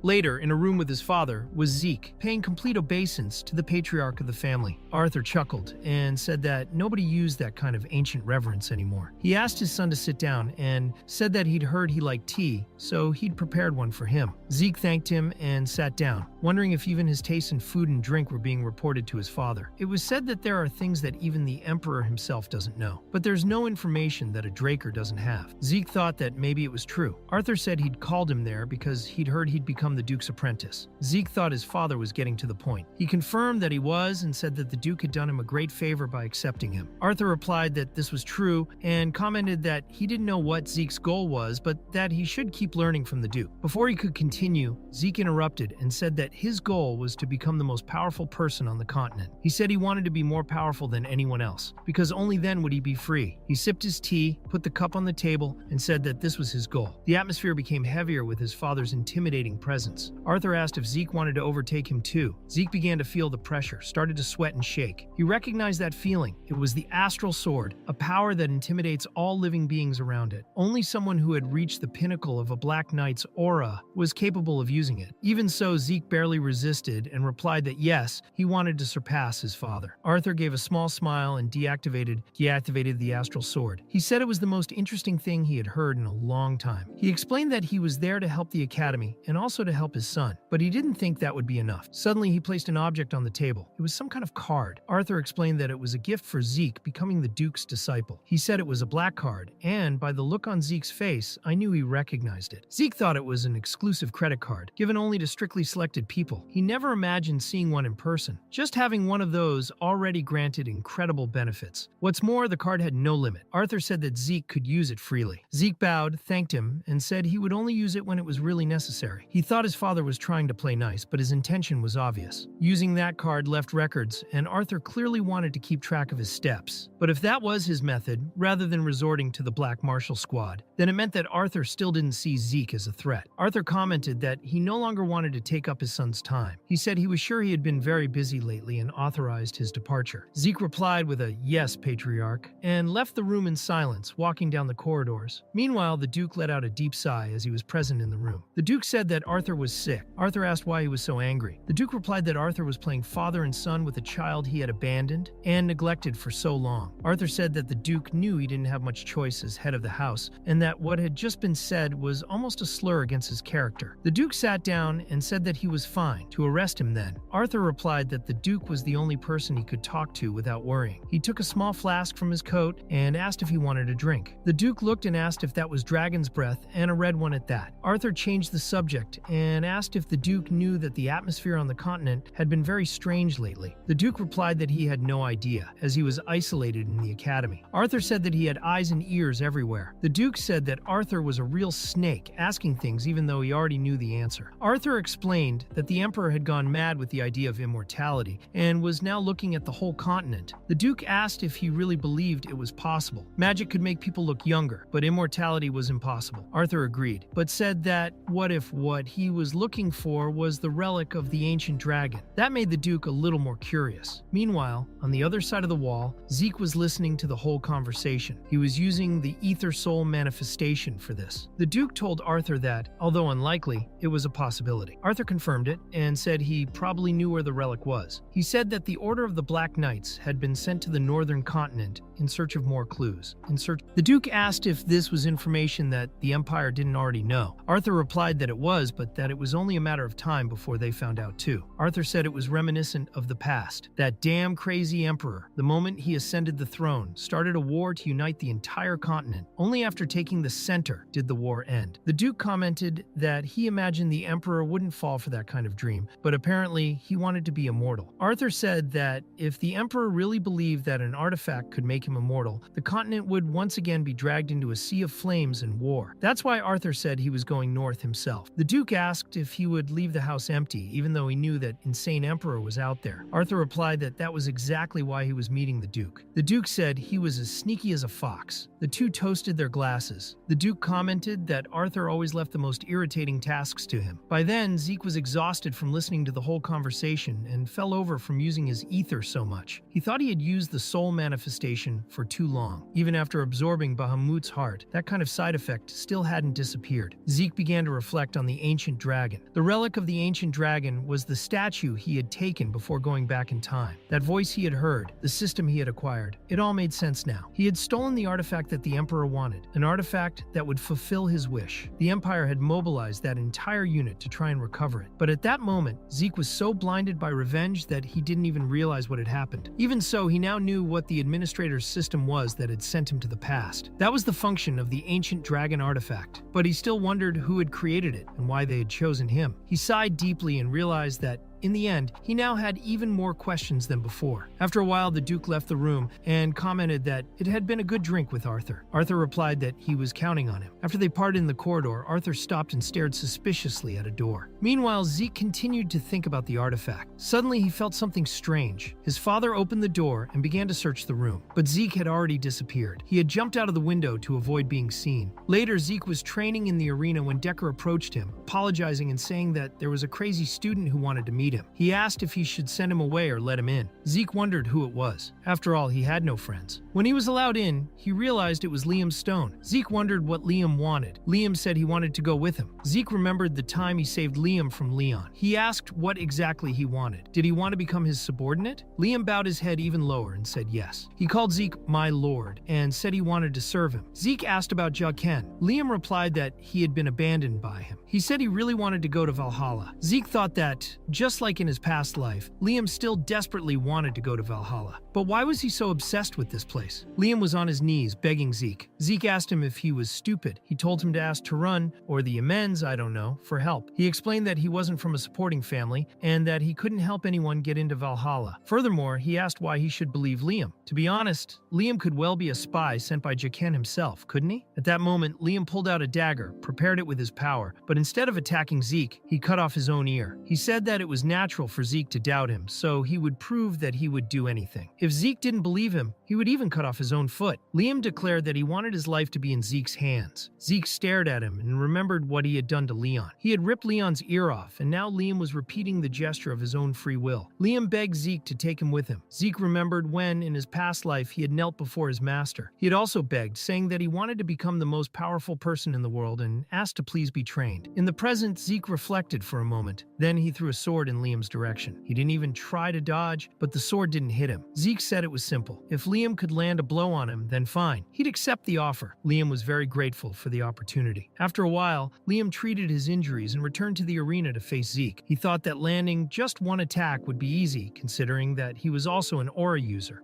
Later, in a room with his father, was Zeke, paying complete obeisance to the Patriarch of the family. Arthur chuckled and said that nobody used that kind of ancient reverence anymore. He asked his son to sit down and said that he'd heard he liked tea, so he'd prepared one for him. Zeke thanked him and sat down, wondering if even his taste in food and drink were being reported to his father. It was said that there are things that even the Emperor himself doesn't know, but there's no information that a Draker doesn't have. Zeke thought that maybe it was true. Arthur said he'd called him there because he'd heard he'd become the Duke's apprentice. Zeke thought his father was getting to the point. He confirmed that he was and said that the Duke had done him a great favor by accepting him. Arthur replied that this was true and commented that he didn't know what Zeke's goal was, but that he should keep learning from the Duke. Before he could continue, Zeke interrupted and said that his goal was to become the most powerful person on the continent. He said he wanted to be more powerful than anyone else, because only then would he be free. He sipped his tea, put the cup on the table, and said that this was his goal. The atmosphere became heavier with his father's intimidating presence. Arthur asked if Zeke wanted to overtake him too. Zeke began to feel the pressure, started to sweat and shake. He recognized that feeling. It was the astral sword, a power that intimidates all living beings around it. Only someone who had reached the pinnacle of a Black Knight's aura was capable of using it. Even so, Zeke barely resisted and replied that yes, he wanted to surpass his father. Arthur gave a small smile and deactivated the astral sword. He said it was the most interesting thing he had heard in a long time. He explained that he was there to help the academy and also to help his son, but he didn't think that would be enough. Suddenly, he placed an object on the table. It was some kind of card. Arthur explained that it was a gift for Zeke becoming the Duke's disciple. He said it was a black card, and by the look on Zeke's face, I knew he recognized it. Zeke thought it was an exclusive credit card, given only to strictly selected people. He never imagined seeing one in person. Just having one of those already granted incredible benefits. What's more, the card had no limit. Arthur said that Zeke could use it freely. Zeke bowed, thanked him, and said he would only use it when it was really necessary. He thought his father was trying to play nice, but his intention was obvious. Using that card left records, and Arthur clearly wanted to keep track of his steps. But if that was his method, rather than resorting to the Black Marshal Squad, then it meant that Arthur still didn't see Zeke as a threat. Arthur commented that he no longer wanted to take up his son's time. He said he was sure he had been very busy lately and authorized his departure. Zeke replied with a "Yes, Patriarch," and left the room in silence, walking down the corridors. Meanwhile, the Duke let out a deep sigh as he was present in the room. The Duke said that Arthur was sick. Arthur asked why he was so angry. The Duke replied that Arthur was playing father and son with a child he had abandoned and neglected for so long. Arthur said that the Duke knew he didn't have much choice as head of the house, and that what had just been said was almost a slur against his character. The Duke sat down and said that he was fine, to arrest him then. Arthur replied that the Duke was the only person he could talk to without worrying. He took a small flask from his coat and asked if he wanted a drink. The Duke looked and asked if that was dragon's breath, and a red one at that. Arthur changed the subject and asked if the Duke knew that the atmosphere on the continent had been very strange lately. exactly? The Duke replied that he had no idea, as he was isolated in the academy. Arthur said that he had eyes and ears everywhere. The Duke said that Arthur was a real snake, asking things even though he already knew the answer. Arthur explained that the Emperor had gone mad with the idea of immortality and was now looking at the whole continent. The Duke asked if he really believed it was possible. Magic could make people look younger, but immortality was impossible. Arthur agreed, but said that what if what he was looking for was the relic of the ancient dragon? That made the Duke a little more curious. Meanwhile, on the other side of the wall, Zeke was listening to the whole conversation. He was using the ether soul manifestation for this. The Duke told Arthur that, although unlikely, it was a possibility. Arthur confirmed it and said he probably knew where the relic was. He said that the Order of the Black Knights had been sent to the northern continent in search of more clues. The Duke asked if this was information that the Empire didn't already know. Arthur replied that it was, but that it was only a matter of time before they found out too. Arthur said it was reminiscent of the past. That damn crazy Emperor, the moment he ascended the throne, started a war to unite the entire continent. Only after taking the center did the war end. The Duke commented that he imagined the Emperor wouldn't fall for that kind of dream, but apparently he wanted to be immortal. Arthur said that if the Emperor really believed that an artifact could make him immortal, the continent would once again be dragged into a sea of flames and war. That's why Arthur said he was going north himself. The Duke asked if he would leave the house empty, even though he knew that insane Emperor was out there. Arthur replied that that was exactly why he was meeting the Duke. The Duke said he was as sneaky as a fox. The two toasted their glasses. The Duke commented that Arthur always left the most irritating tasks to him. By then, Zeke was exhausted from listening to the whole conversation and fell over from using his ether so much. He thought he had used the soul manifestation for too long. Even after absorbing Bahamut's heart, that kind of side effect still hadn't disappeared. Zeke began to reflect on the ancient dragon. The relic of the ancient dragon was the statue he had taken before going back in time. That voice he had heard, the system he had acquired, it all made sense now. He had stolen the artifact that the Emperor wanted, an artifact that would fulfill his wish. The Empire had mobilized that entire unit to try and recover it. But at that moment, Zeke was so blinded by revenge that he didn't even realize what had happened. Even so, he now knew what the administrator's system was that had sent him to the past. That was the function of the ancient dragon artifact. But he still wondered who had created it and why they had chosen him. He sighed deeply and realized that in the end, he now had even more questions than before. After a while, the Duke left the room and commented that it had been a good drink with Arthur. Arthur replied that he was counting on him. After they parted in the corridor, Arthur stopped and stared suspiciously at a door. Meanwhile, Zeke continued to think about the artifact. Suddenly, he felt something strange. His father opened the door and began to search the room, but Zeke had already disappeared. He had jumped out of the window to avoid being seen. Later, Zeke was training in the arena when Decker approached him, apologizing and saying that there was a crazy student who wanted to meet him. He asked if he should send him away or let him in. Zeke wondered who it was. After all, he had no friends. When he was allowed in, he realized it was Liam Stone. Zeke wondered what Liam wanted. Liam said he wanted to go with him. Zeke remembered the time he saved Liam from Leon. He asked what exactly he wanted. Did he want to become his subordinate? Liam bowed his head even lower and said yes. He called Zeke my lord and said he wanted to serve him. Zeke asked about Jaqen. Liam replied that he had been abandoned by him. He said he really wanted to go to Valhalla. Zeke thought that, just like in his past life, Liam still desperately wanted to go to Valhalla. But why was he so obsessed with this place? Liam was on his knees, begging Zeke. Zeke asked him if he was stupid. He told him to ask Tarun, or the Amends, I don't know, for help. He explained that he wasn't from a supporting family, and that he couldn't help anyone get into Valhalla. Furthermore, he asked why he should believe Liam. To be honest, Liam could well be a spy sent by Jaqen himself, couldn't he? At that moment, Liam pulled out a dagger, prepared it with his power, but instead of attacking Zeke, he cut off his own ear. He said that it was natural for Zeke to doubt him, so he would prove that he would do anything. If Zeke didn't believe him, he would even cut off his own foot. Liam declared that he wanted his life to be in Zeke's hands. Zeke stared at him and remembered what he had done to Leon. He had ripped Leon's ear off, and now Liam was repeating the gesture of his own free will. Liam begged Zeke to take him with him. Zeke remembered when, in his past life, he had knelt before his master. He had also begged, saying that he wanted to become the most powerful person in the world and asked to please be trained. In the present, Zeke reflected for a moment. Then he threw a sword in Liam's direction. He didn't even try to dodge, but the sword didn't hit him. Zeke said it was simple. If Liam could land a blow on him, then fine. He'd accept the offer. Liam was very grateful for the opportunity. After a while, Liam treated his injuries and returned to the arena to face Zeke. He thought that landing just one attack would be easy, considering that he was also an aura user.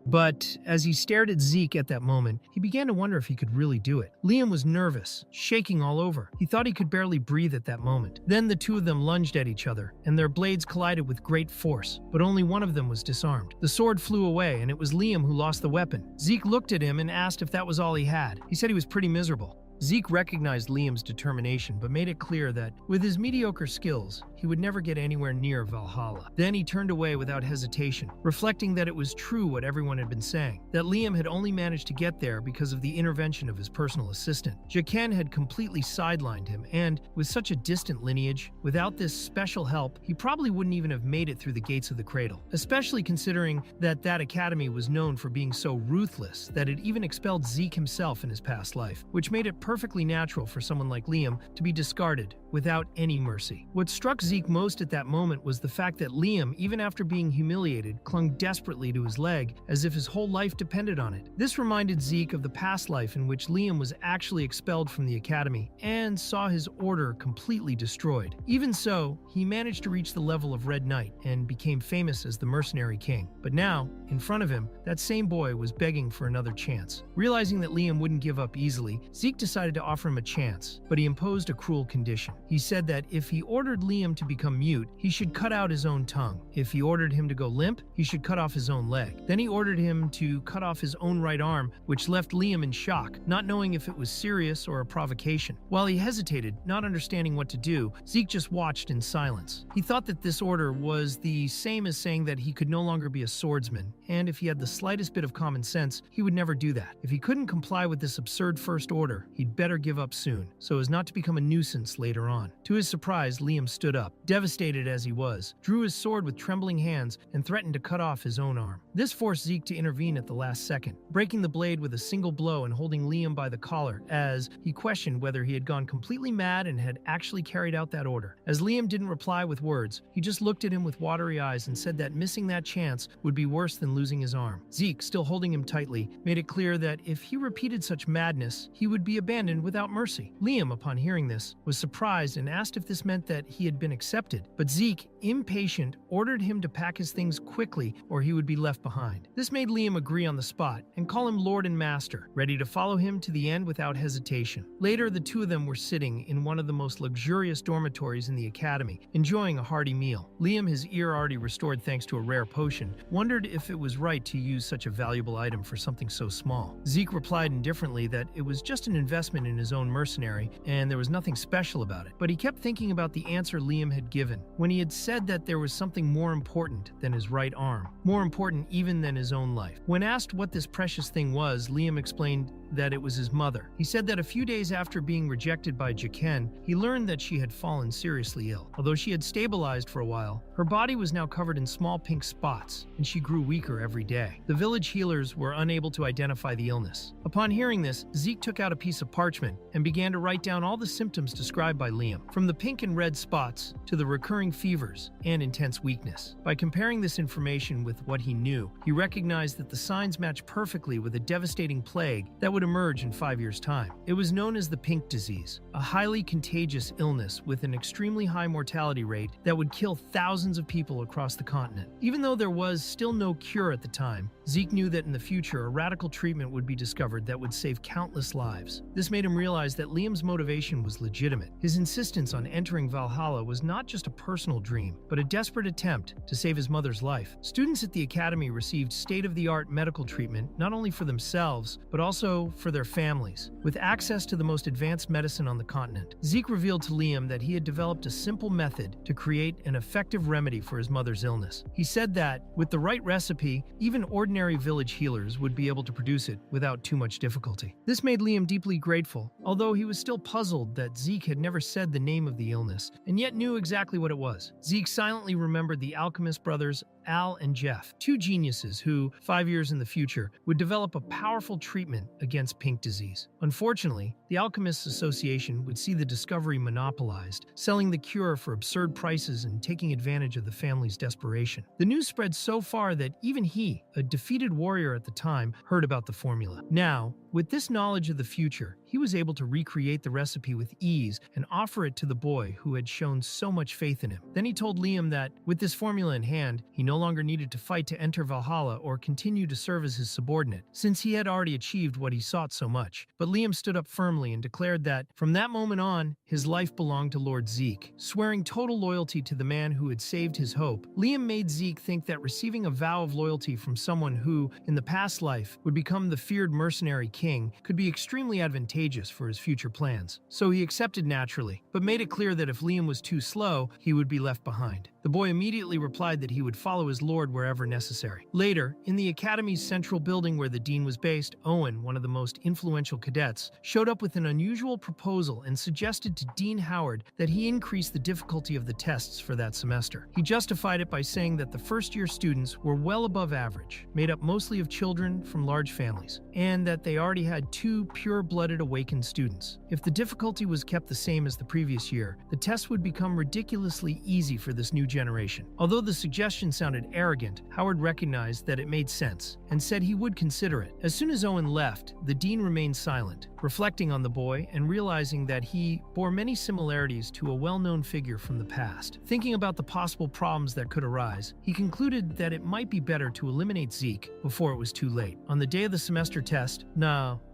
But as he stared at Zeke at that moment, he began to wonder if he could really do it. Liam was nervous, shaking all over. He thought he could barely breathe at that moment. Then the two of them lunged at each other, and and their blades collided with great force, but only one of them was disarmed. The sword flew away, and it was Liam who lost the weapon. Zeke looked at him and asked if that was all he had. He said he was pretty miserable. Zeke recognized Liam's determination, but made it clear that, with his mediocre skills, he would never get anywhere near Valhalla. Then he turned away without hesitation, reflecting that it was true what everyone had been saying, that Liam had only managed to get there because of the intervention of his personal assistant. Jaqen had completely sidelined him, and, with such a distant lineage, without this special help, he probably wouldn't even have made it through the gates of the cradle, especially considering that academy was known for being so ruthless that it even expelled Zeke himself in his past life, which made it perfectly natural for someone like Liam to be discarded without any mercy. What struck Zeke most at that moment was the fact that Liam, even after being humiliated, clung desperately to his leg as if his whole life depended on it. This reminded Zeke of the past life in which Liam was actually expelled from the academy and saw his order completely destroyed. Even so, he managed to reach the level of Red Knight and became famous as the Mercenary King. But now, in front of him, that same boy was begging for another chance. Realizing that Liam wouldn't give up easily, Zeke decided to offer him a chance, but he imposed a cruel condition. He said that if he ordered Liam to become mute, he should cut out his own tongue. If he ordered him to go limp, he should cut off his own leg. Then he ordered him to cut off his own right arm, which left Liam in shock, not knowing if it was serious or a provocation. While he hesitated, not understanding what to do, Zeke just watched in silence. He thought that this order was the same as saying that he could no longer be a swordsman, and if he had the slightest bit of common sense, he would never do that. If he couldn't comply with this absurd first order, he'd better give up soon, so as not to become a nuisance later on. To his surprise, Liam stood up, devastated as he was, drew his sword with trembling hands, and threatened to cut off his own arm. This forced Zeke to intervene at the last second, breaking the blade with a single blow and holding Liam by the collar, as he questioned whether he had gone completely mad and had actually carried out that order. As Liam didn't reply with words, he just looked at him with watery eyes and said that missing that chance would be worse than losing his arm. Zeke, still holding him tightly, made it clear that if he repeated such madness, he would be abandoned without mercy. Liam, upon hearing this, was surprised and asked if this meant that he had been accepted, but Zeke, impatient, ordered him to pack his things quickly or he would be left behind. This made Liam agree on the spot and call him Lord and Master, ready to follow him to the end without hesitation. Later, the two of them were sitting in one of the most luxurious dormitories in the academy, enjoying a hearty meal. Liam, his ear already restored thanks to a rare potion, wondered if it was right to use such a valuable item for something so small. Zeke replied indifferently that it was just an investment in his own mercenary and there was nothing special about it. But he kept thinking about the answer Liam had given, when he had said that there was something more important than his right arm, more important even than his own life. When asked what this precious thing was, Liam explained that it was his mother. He said that a few days after being rejected by Jaqen, he learned that she had fallen seriously ill. Although she had stabilized for a while, her body was now covered in small pink spots, and she grew weaker every day. The village healers were unable to identify the illness. Upon hearing this, Zeke took out a piece of parchment and began to write down all the symptoms described by Liam, from the pink and red spots to the recurring fevers and intense weakness. By comparing this information with what he knew, he recognized that the signs matched perfectly with a devastating plague that would emerge in 5 years' time. It was known as the pink disease, a highly contagious illness with an extremely high mortality rate that would kill thousands of people across the continent. Even though there was still no cure at the time, Zeke knew that in the future a radical treatment would be discovered that would save countless lives. This made him realize that Liam's motivation was legitimate. His insistence on entering Valhalla was not just a personal dream, but a desperate attempt to save his mother's life. Students at the academy received state-of-the-art medical treatment not only for themselves, but also for their families. With access to the most advanced medicine on the continent, Zeke revealed to Liam that he had developed a simple method to create an effective remedy for his mother's illness. He said that, with the right recipe, even ordinary village healers would be able to produce it without too much difficulty. This made Liam deeply grateful, although he was still puzzled that Zeke had never said the name of the illness, and yet knew exactly what it was. Zeke silently remembered the alchemist brothers Al and Jeff, two geniuses who, 5 years in the future, would develop a powerful treatment against pink disease. Unfortunately, the Alchemists Association would see the discovery monopolized, selling the cure for absurd prices and taking advantage of the family's desperation. The news spread so far that even he, a defeated warrior at the time, heard about the formula. Now, with this knowledge of the future, he was able to recreate the recipe with ease and offer it to the boy who had shown so much faith in him. Then he told Liam that, with this formula in hand, he no no longer needed to fight to enter Valhalla or continue to serve as his subordinate, since he had already achieved what he sought so much. But Liam stood up firmly and declared that, from that moment on, his life belonged to Lord Zeke. Swearing total loyalty to the man who had saved his hope, Liam made Zeke think that receiving a vow of loyalty from someone who, in the past life, would become the feared mercenary king could be extremely advantageous for his future plans. So he accepted naturally, but made it clear that if Liam was too slow, he would be left behind. The boy immediately replied that he would follow his lord wherever necessary. Later, in the Academy's central building where the dean was based, Owen, one of the most influential cadets, showed up with an unusual proposal and suggested to Dean Howard that he increase the difficulty of the tests for that semester. He justified it by saying that the first-year students were well above average, made up mostly of children from large families, and that they already had 2 pure-blooded awakened students. If the difficulty was kept the same as the previous year, the test would become ridiculously easy for this new generation. Although the suggestion sounded arrogant, Howard recognized that it made sense and said he would consider it. As soon as Owen left, the dean remained silent, reflecting on the boy and realizing that he bore many similarities to a well-known figure from the past. Thinking about the possible problems that could arise, he concluded that it might be better to eliminate Zeke before it was too late. On the day of the semester test,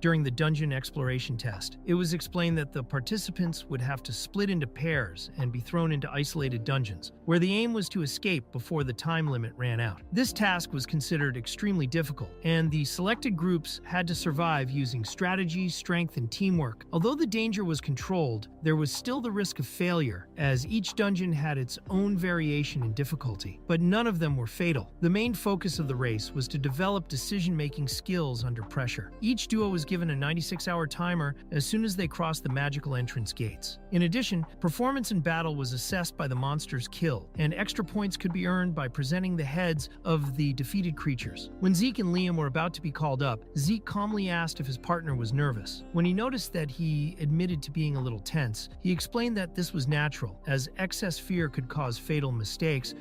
during the dungeon exploration test, it was explained that the participants would have to split into pairs and be thrown into isolated dungeons, where the aim was to escape before the time limit ran out. This task was considered extremely difficult, and the selected groups had to survive using strategy, strength, and teamwork. Although the danger was controlled, there was still the risk of failure, as each dungeon had its own variation in difficulty, but none of them were fatal. The main focus of the race was to develop decision-making skills under pressure. Each duo was given a 96-hour timer as soon as they crossed the magical entrance gates. In addition, performance in battle was assessed by the monsters killed, and extra points could be earned by presenting the heads of the defeated creatures. When Zeke and Liam were about to be called up, Zeke calmly asked if his partner was nervous. When he noticed that he admitted to being a little tense, he explained that this was natural, as excess fear could cause fatal mistakes,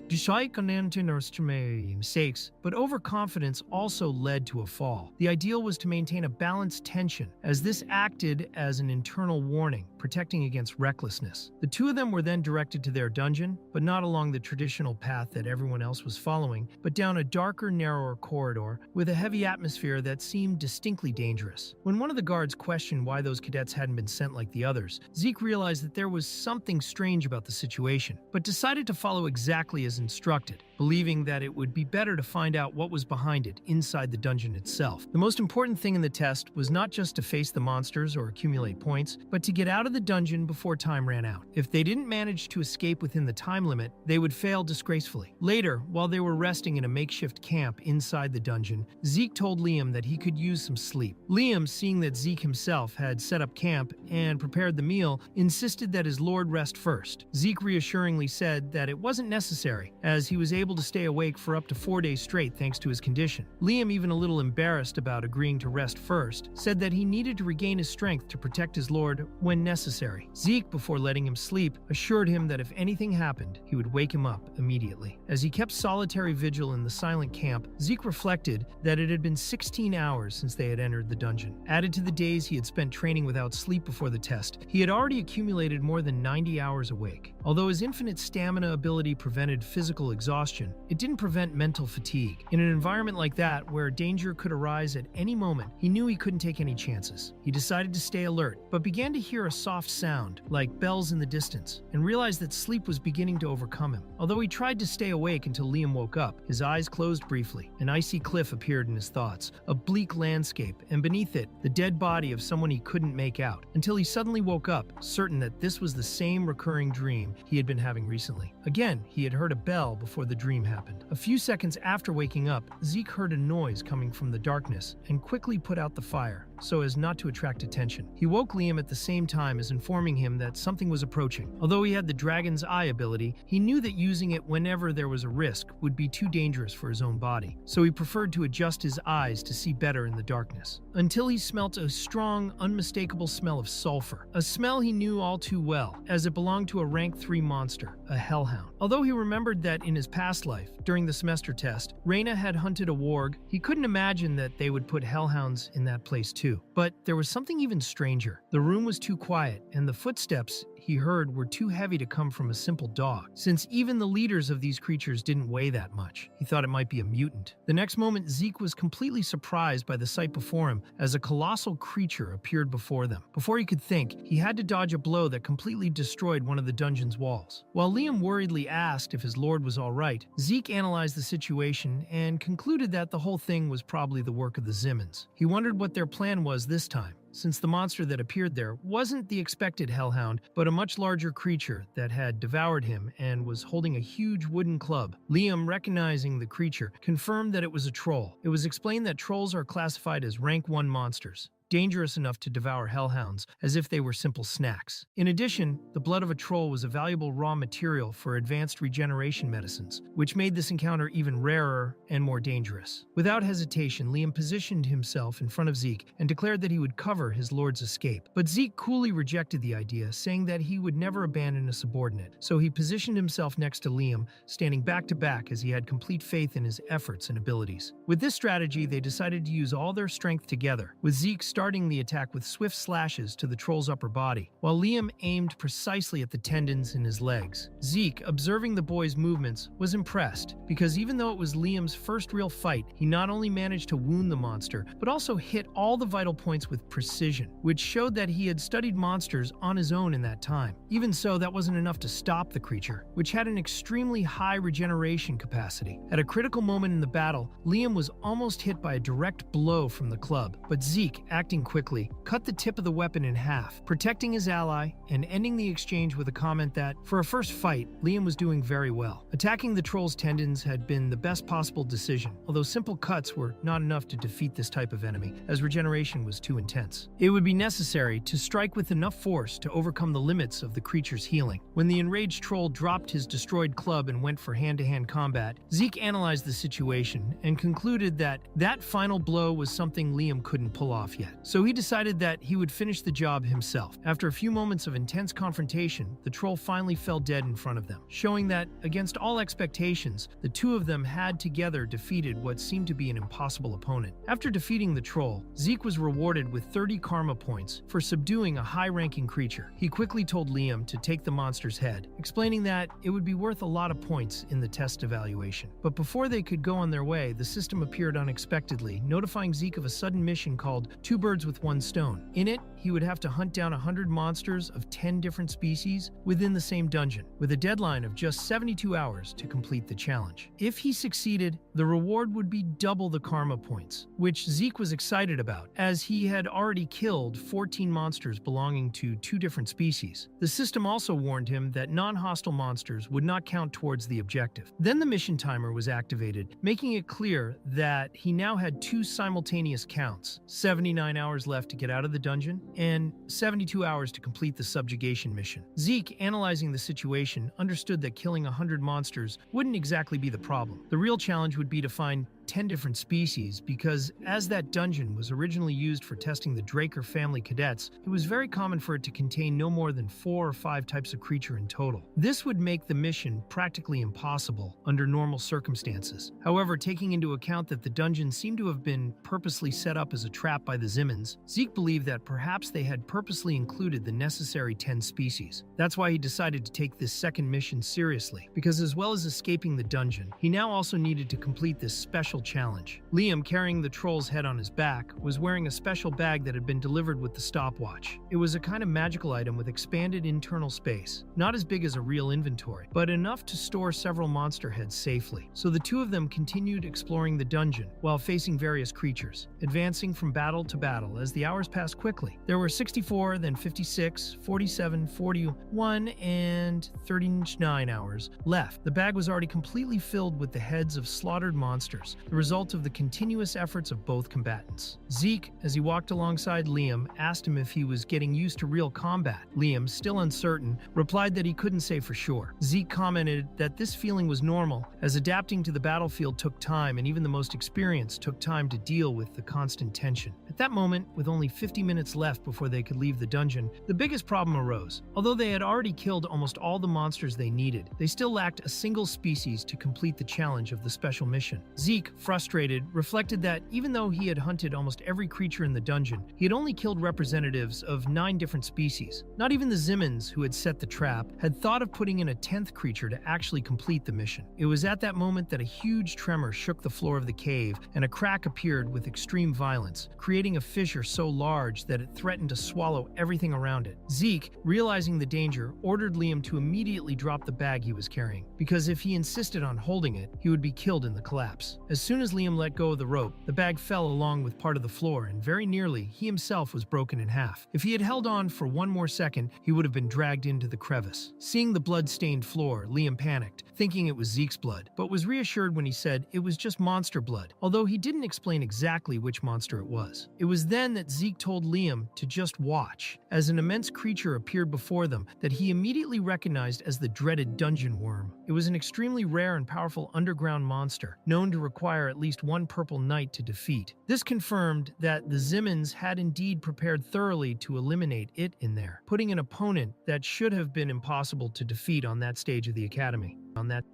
but overconfidence also led to a fall. The ideal was to maintain a balanced tension, as this acted as an internal warning, protecting against recklessness. The two of them were then directed to their dungeon, but not along the traditional path that everyone else was following, but down a darker, narrower corridor with a heavy atmosphere that seemed distinctly dangerous. When one of the guards questioned why those cadets hadn't been sent like the others, Zeke realized that there was something strange about the situation, but decided to follow exactly as instructed, believing that it would be better to find out what was behind it inside the dungeon itself. The most important thing in the test was not just to face the monsters or accumulate points, but to get out of the dungeon before time ran out. If they didn't manage to escape within the time limit, they would fail disgracefully. Later, while they were resting in a makeshift camp inside the dungeon, Zeke told Liam that he could use some sleep. Liam, seeing that Zeke himself had set up camp and prepared the meal, insisted that his lord rest first. Zeke reassuringly said that it wasn't necessary, as he was able to stay awake for up to 4 days straight thanks to his condition. Liam, even a little embarrassed about agreeing to rest first, said that he needed to regain his strength to protect his lord when necessary. Zeke, before letting him sleep, assured him that if anything happened, he would wake him up immediately. As he kept solitary vigil in the silent camp, Zeke reflected that it had been 16 hours since they had entered the dungeon. Added to the days he had spent training without sleep before the test, he had already accumulated more than 90 hours awake. Although his infinite stamina ability prevented physical exhaustion, it didn't prevent mental fatigue. In an environment like that, where danger could arise at any moment, he knew he couldn't take any chances. He decided to stay alert, but began to hear a soft sound, like bells in the distance, and realized that sleep was beginning to overcome him. Although he tried to stay awake until Liam woke up, his eyes closed briefly. An icy cliff appeared in his thoughts, a bleak landscape, and beneath it, the dead body of someone he couldn't make out, until he suddenly woke up, certain that this was the same recurring dream he had been having recently. Again, he had heard a bell before the dream happened. A few seconds after waking up, Zeke heard a noise coming from the darkness and quickly put out the fire, so as not to attract attention. He woke Liam at the same time as informing him that something was approaching. Although he had the dragon's eye ability, he knew that using it whenever there was a risk would be too dangerous for his own body, so he preferred to adjust his eyes to see better in the darkness. Until he smelt a strong, unmistakable smell of sulfur, a smell he knew all too well, as it belonged to a rank 3 monster, a hellhound. Although he remembered that in his past life, during the semester test, Reyna had hunted a warg, he couldn't imagine that they would put hellhounds in that place too. But there was something even stranger. The room was too quiet, and the footsteps he heard were too heavy to come from a simple dog, since even the leaders of these creatures didn't weigh that much. He thought it might be a mutant. The next moment, Zeke was completely surprised by the sight before him as a colossal creature appeared before them. Before he could think, he had to dodge a blow that completely destroyed one of the dungeon's walls. While Liam worriedly asked if his lord was all right, Zeke analyzed the situation and concluded that the whole thing was probably the work of the Zimmons. He wondered what their plan was this time, since the monster that appeared there wasn't the expected hellhound, but a much larger creature that had devoured him and was holding a huge wooden club. Liam, recognizing the creature, confirmed that it was a troll. It was explained that trolls are classified as rank 1 monsters, dangerous enough to devour hellhounds as if they were simple snacks. In addition, the blood of a troll was a valuable raw material for advanced regeneration medicines, which made this encounter even rarer and more dangerous. Without hesitation, Liam positioned himself in front of Zeke and declared that he would cover his lord's escape. But Zeke coolly rejected the idea, saying that he would never abandon a subordinate. So he positioned himself next to Liam, standing back to back as he had complete faith in his efforts and abilities. With this strategy, they decided to use all their strength together, with Zeke starting the attack with swift slashes to the troll's upper body, while Liam aimed precisely at the tendons in his legs. Zeke, observing the boy's movements, was impressed, because even though it was Liam's first real fight, he not only managed to wound the monster, but also hit all the vital points with precision, which showed that he had studied monsters on his own in that time. Even so, that wasn't enough to stop the creature, which had an extremely high regeneration capacity. At a critical moment in the battle, Liam was almost hit by a direct blow from the club, but Zeke, acting quickly, cut the tip of the weapon in half, protecting his ally and ending the exchange with a comment that, for a first fight, Liam was doing very well. Attacking the troll's tendons had been the best possible decision, although simple cuts were not enough to defeat this type of enemy, as regeneration was too intense. It would be necessary to strike with enough force to overcome the limits of the creature's healing. When the enraged troll dropped his destroyed club and went for hand-to-hand combat, Zeke analyzed the situation and concluded that that final blow was something Liam couldn't pull off yet. So he decided that he would finish the job himself. After a few moments of intense confrontation, the troll finally fell dead in front of them, showing that, against all expectations, the two of them had together defeated what seemed to be an impossible opponent. After defeating the troll, Zeke was rewarded with 30 karma points for subduing a high-ranking creature. He quickly told Liam to take the monster's head, explaining that it would be worth a lot of points in the test evaluation. But before they could go on their way, the system appeared unexpectedly, notifying Zeke of a sudden mission called Two Birds with One Stone. In it, he would have to hunt down 100 monsters of 10 different species within the same dungeon, with a deadline of just 72 hours to complete the challenge. If he succeeded, the reward would be double the karma points, which Zeke was excited about, as he had already killed 14 monsters belonging to 2 different species. The system also warned him that non-hostile monsters would not count towards the objective. Then the mission timer was activated, making it clear that he now had 2 simultaneous counts: 79 hours left to get out of the dungeon and 72 hours to complete the subjugation mission. Zeke, analyzing the situation, understood that killing 100 monsters wouldn't exactly be the problem. The real challenge would be to find 10 different species, because as that dungeon was originally used for testing the Draker family cadets, it was very common for it to contain no more than 4 or 5 types of creature in total. This would make the mission practically impossible under normal circumstances. However, taking into account that the dungeon seemed to have been purposely set up as a trap by the Zimmons, Zeke believed that perhaps they had purposely included the necessary 10 species. That's why he decided to take this second mission seriously, because as well as escaping the dungeon, he now also needed to complete this special challenge. Liam, carrying the troll's head on his back, was wearing a special bag that had been delivered with the stopwatch. It was a kind of magical item with expanded internal space, not as big as a real inventory, but enough to store several monster heads safely. So the two of them continued exploring the dungeon while facing various creatures, advancing from battle to battle as the hours passed quickly. There were 64, then 56, 47, 41, and 39 hours left. The bag was already completely filled with the heads of slaughtered monsters, the result of the continuous efforts of both combatants. Zeke, as he walked alongside Liam, asked him if he was getting used to real combat. Liam, still uncertain, replied that he couldn't say for sure. Zeke commented that this feeling was normal, as adapting to the battlefield took time, and even the most experienced took time to deal with the constant tension. At that moment, with only 50 minutes left before they could leave the dungeon, the biggest problem arose. Although they had already killed almost all the monsters they needed, they still lacked a single species to complete the challenge of the special mission. Zeke, frustrated, reflected that even though he had hunted almost every creature in the dungeon, he had only killed representatives of 9 different species. Not even the Zimmons, who had set the trap, had thought of putting in a 10th creature to actually complete the mission. It was at that moment that a huge tremor shook the floor of the cave, and a crack appeared with extreme violence, creating a fissure so large that it threatened to swallow everything around it. Zeke, realizing the danger, ordered Liam to immediately drop the bag he was carrying, because if he insisted on holding it, he would be killed in the collapse. As soon as Liam let go of the rope, the bag fell along with part of the floor, and very nearly, he himself was broken in half. If he had held on for one more second, he would have been dragged into the crevice. Seeing the blood-stained floor, Liam panicked, thinking it was Zeke's blood, but was reassured when he said it was just monster blood, although he didn't explain exactly which monster it was. It was then that Zeke told Liam to just watch, as an immense creature appeared before them that he immediately recognized as the dreaded dungeon worm. It was an extremely rare and powerful underground monster, known to require at least one purple knight to defeat. This confirmed that the Zimmons had indeed prepared thoroughly to eliminate it in there, putting an opponent that should have been impossible to defeat on that stage of the academy.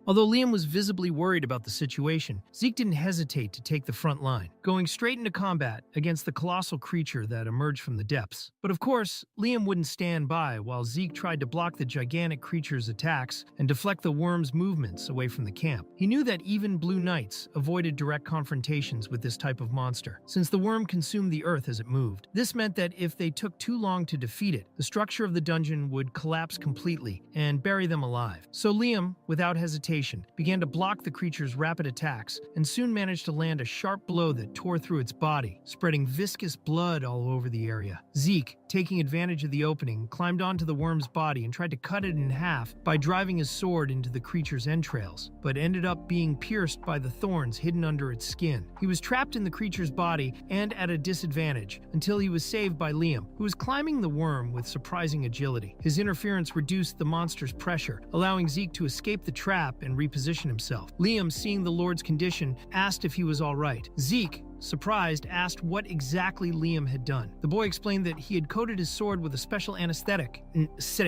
Although Liam was visibly worried about the situation, Zeke didn't hesitate to take the front line, going straight into combat against the colossal creature that emerged from the depths. But of course, Liam wouldn't stand by while Zeke tried to block the gigantic creature's attacks and deflect the worm's movements away from the camp. He knew that even Blue Knights avoided direct confrontations with this type of monster, since the worm consumed the earth as it moved. This meant that if they took too long to defeat it, the structure of the dungeon would collapse completely and bury them alive. So Liam, without hesitation, began to block the creature's rapid attacks and soon managed to land a sharp blow that tore through its body, spreading viscous blood all over the area. Zeke, taking advantage of the opening, climbed onto the worm's body and tried to cut it in half by driving his sword into the creature's entrails, but ended up being pierced by the thorns hidden under its skin. He was trapped in the creature's body and at a disadvantage until he was saved by Liam, who was climbing the worm with surprising agility. His interference reduced the monster's pressure, allowing Zeke to escape the trap and reposition himself. Liam, seeing the Lord's condition, asked if he was all right. Zeke, surprised, asked what exactly Liam had done. The boy explained that he had coated his sword with a special anesthetic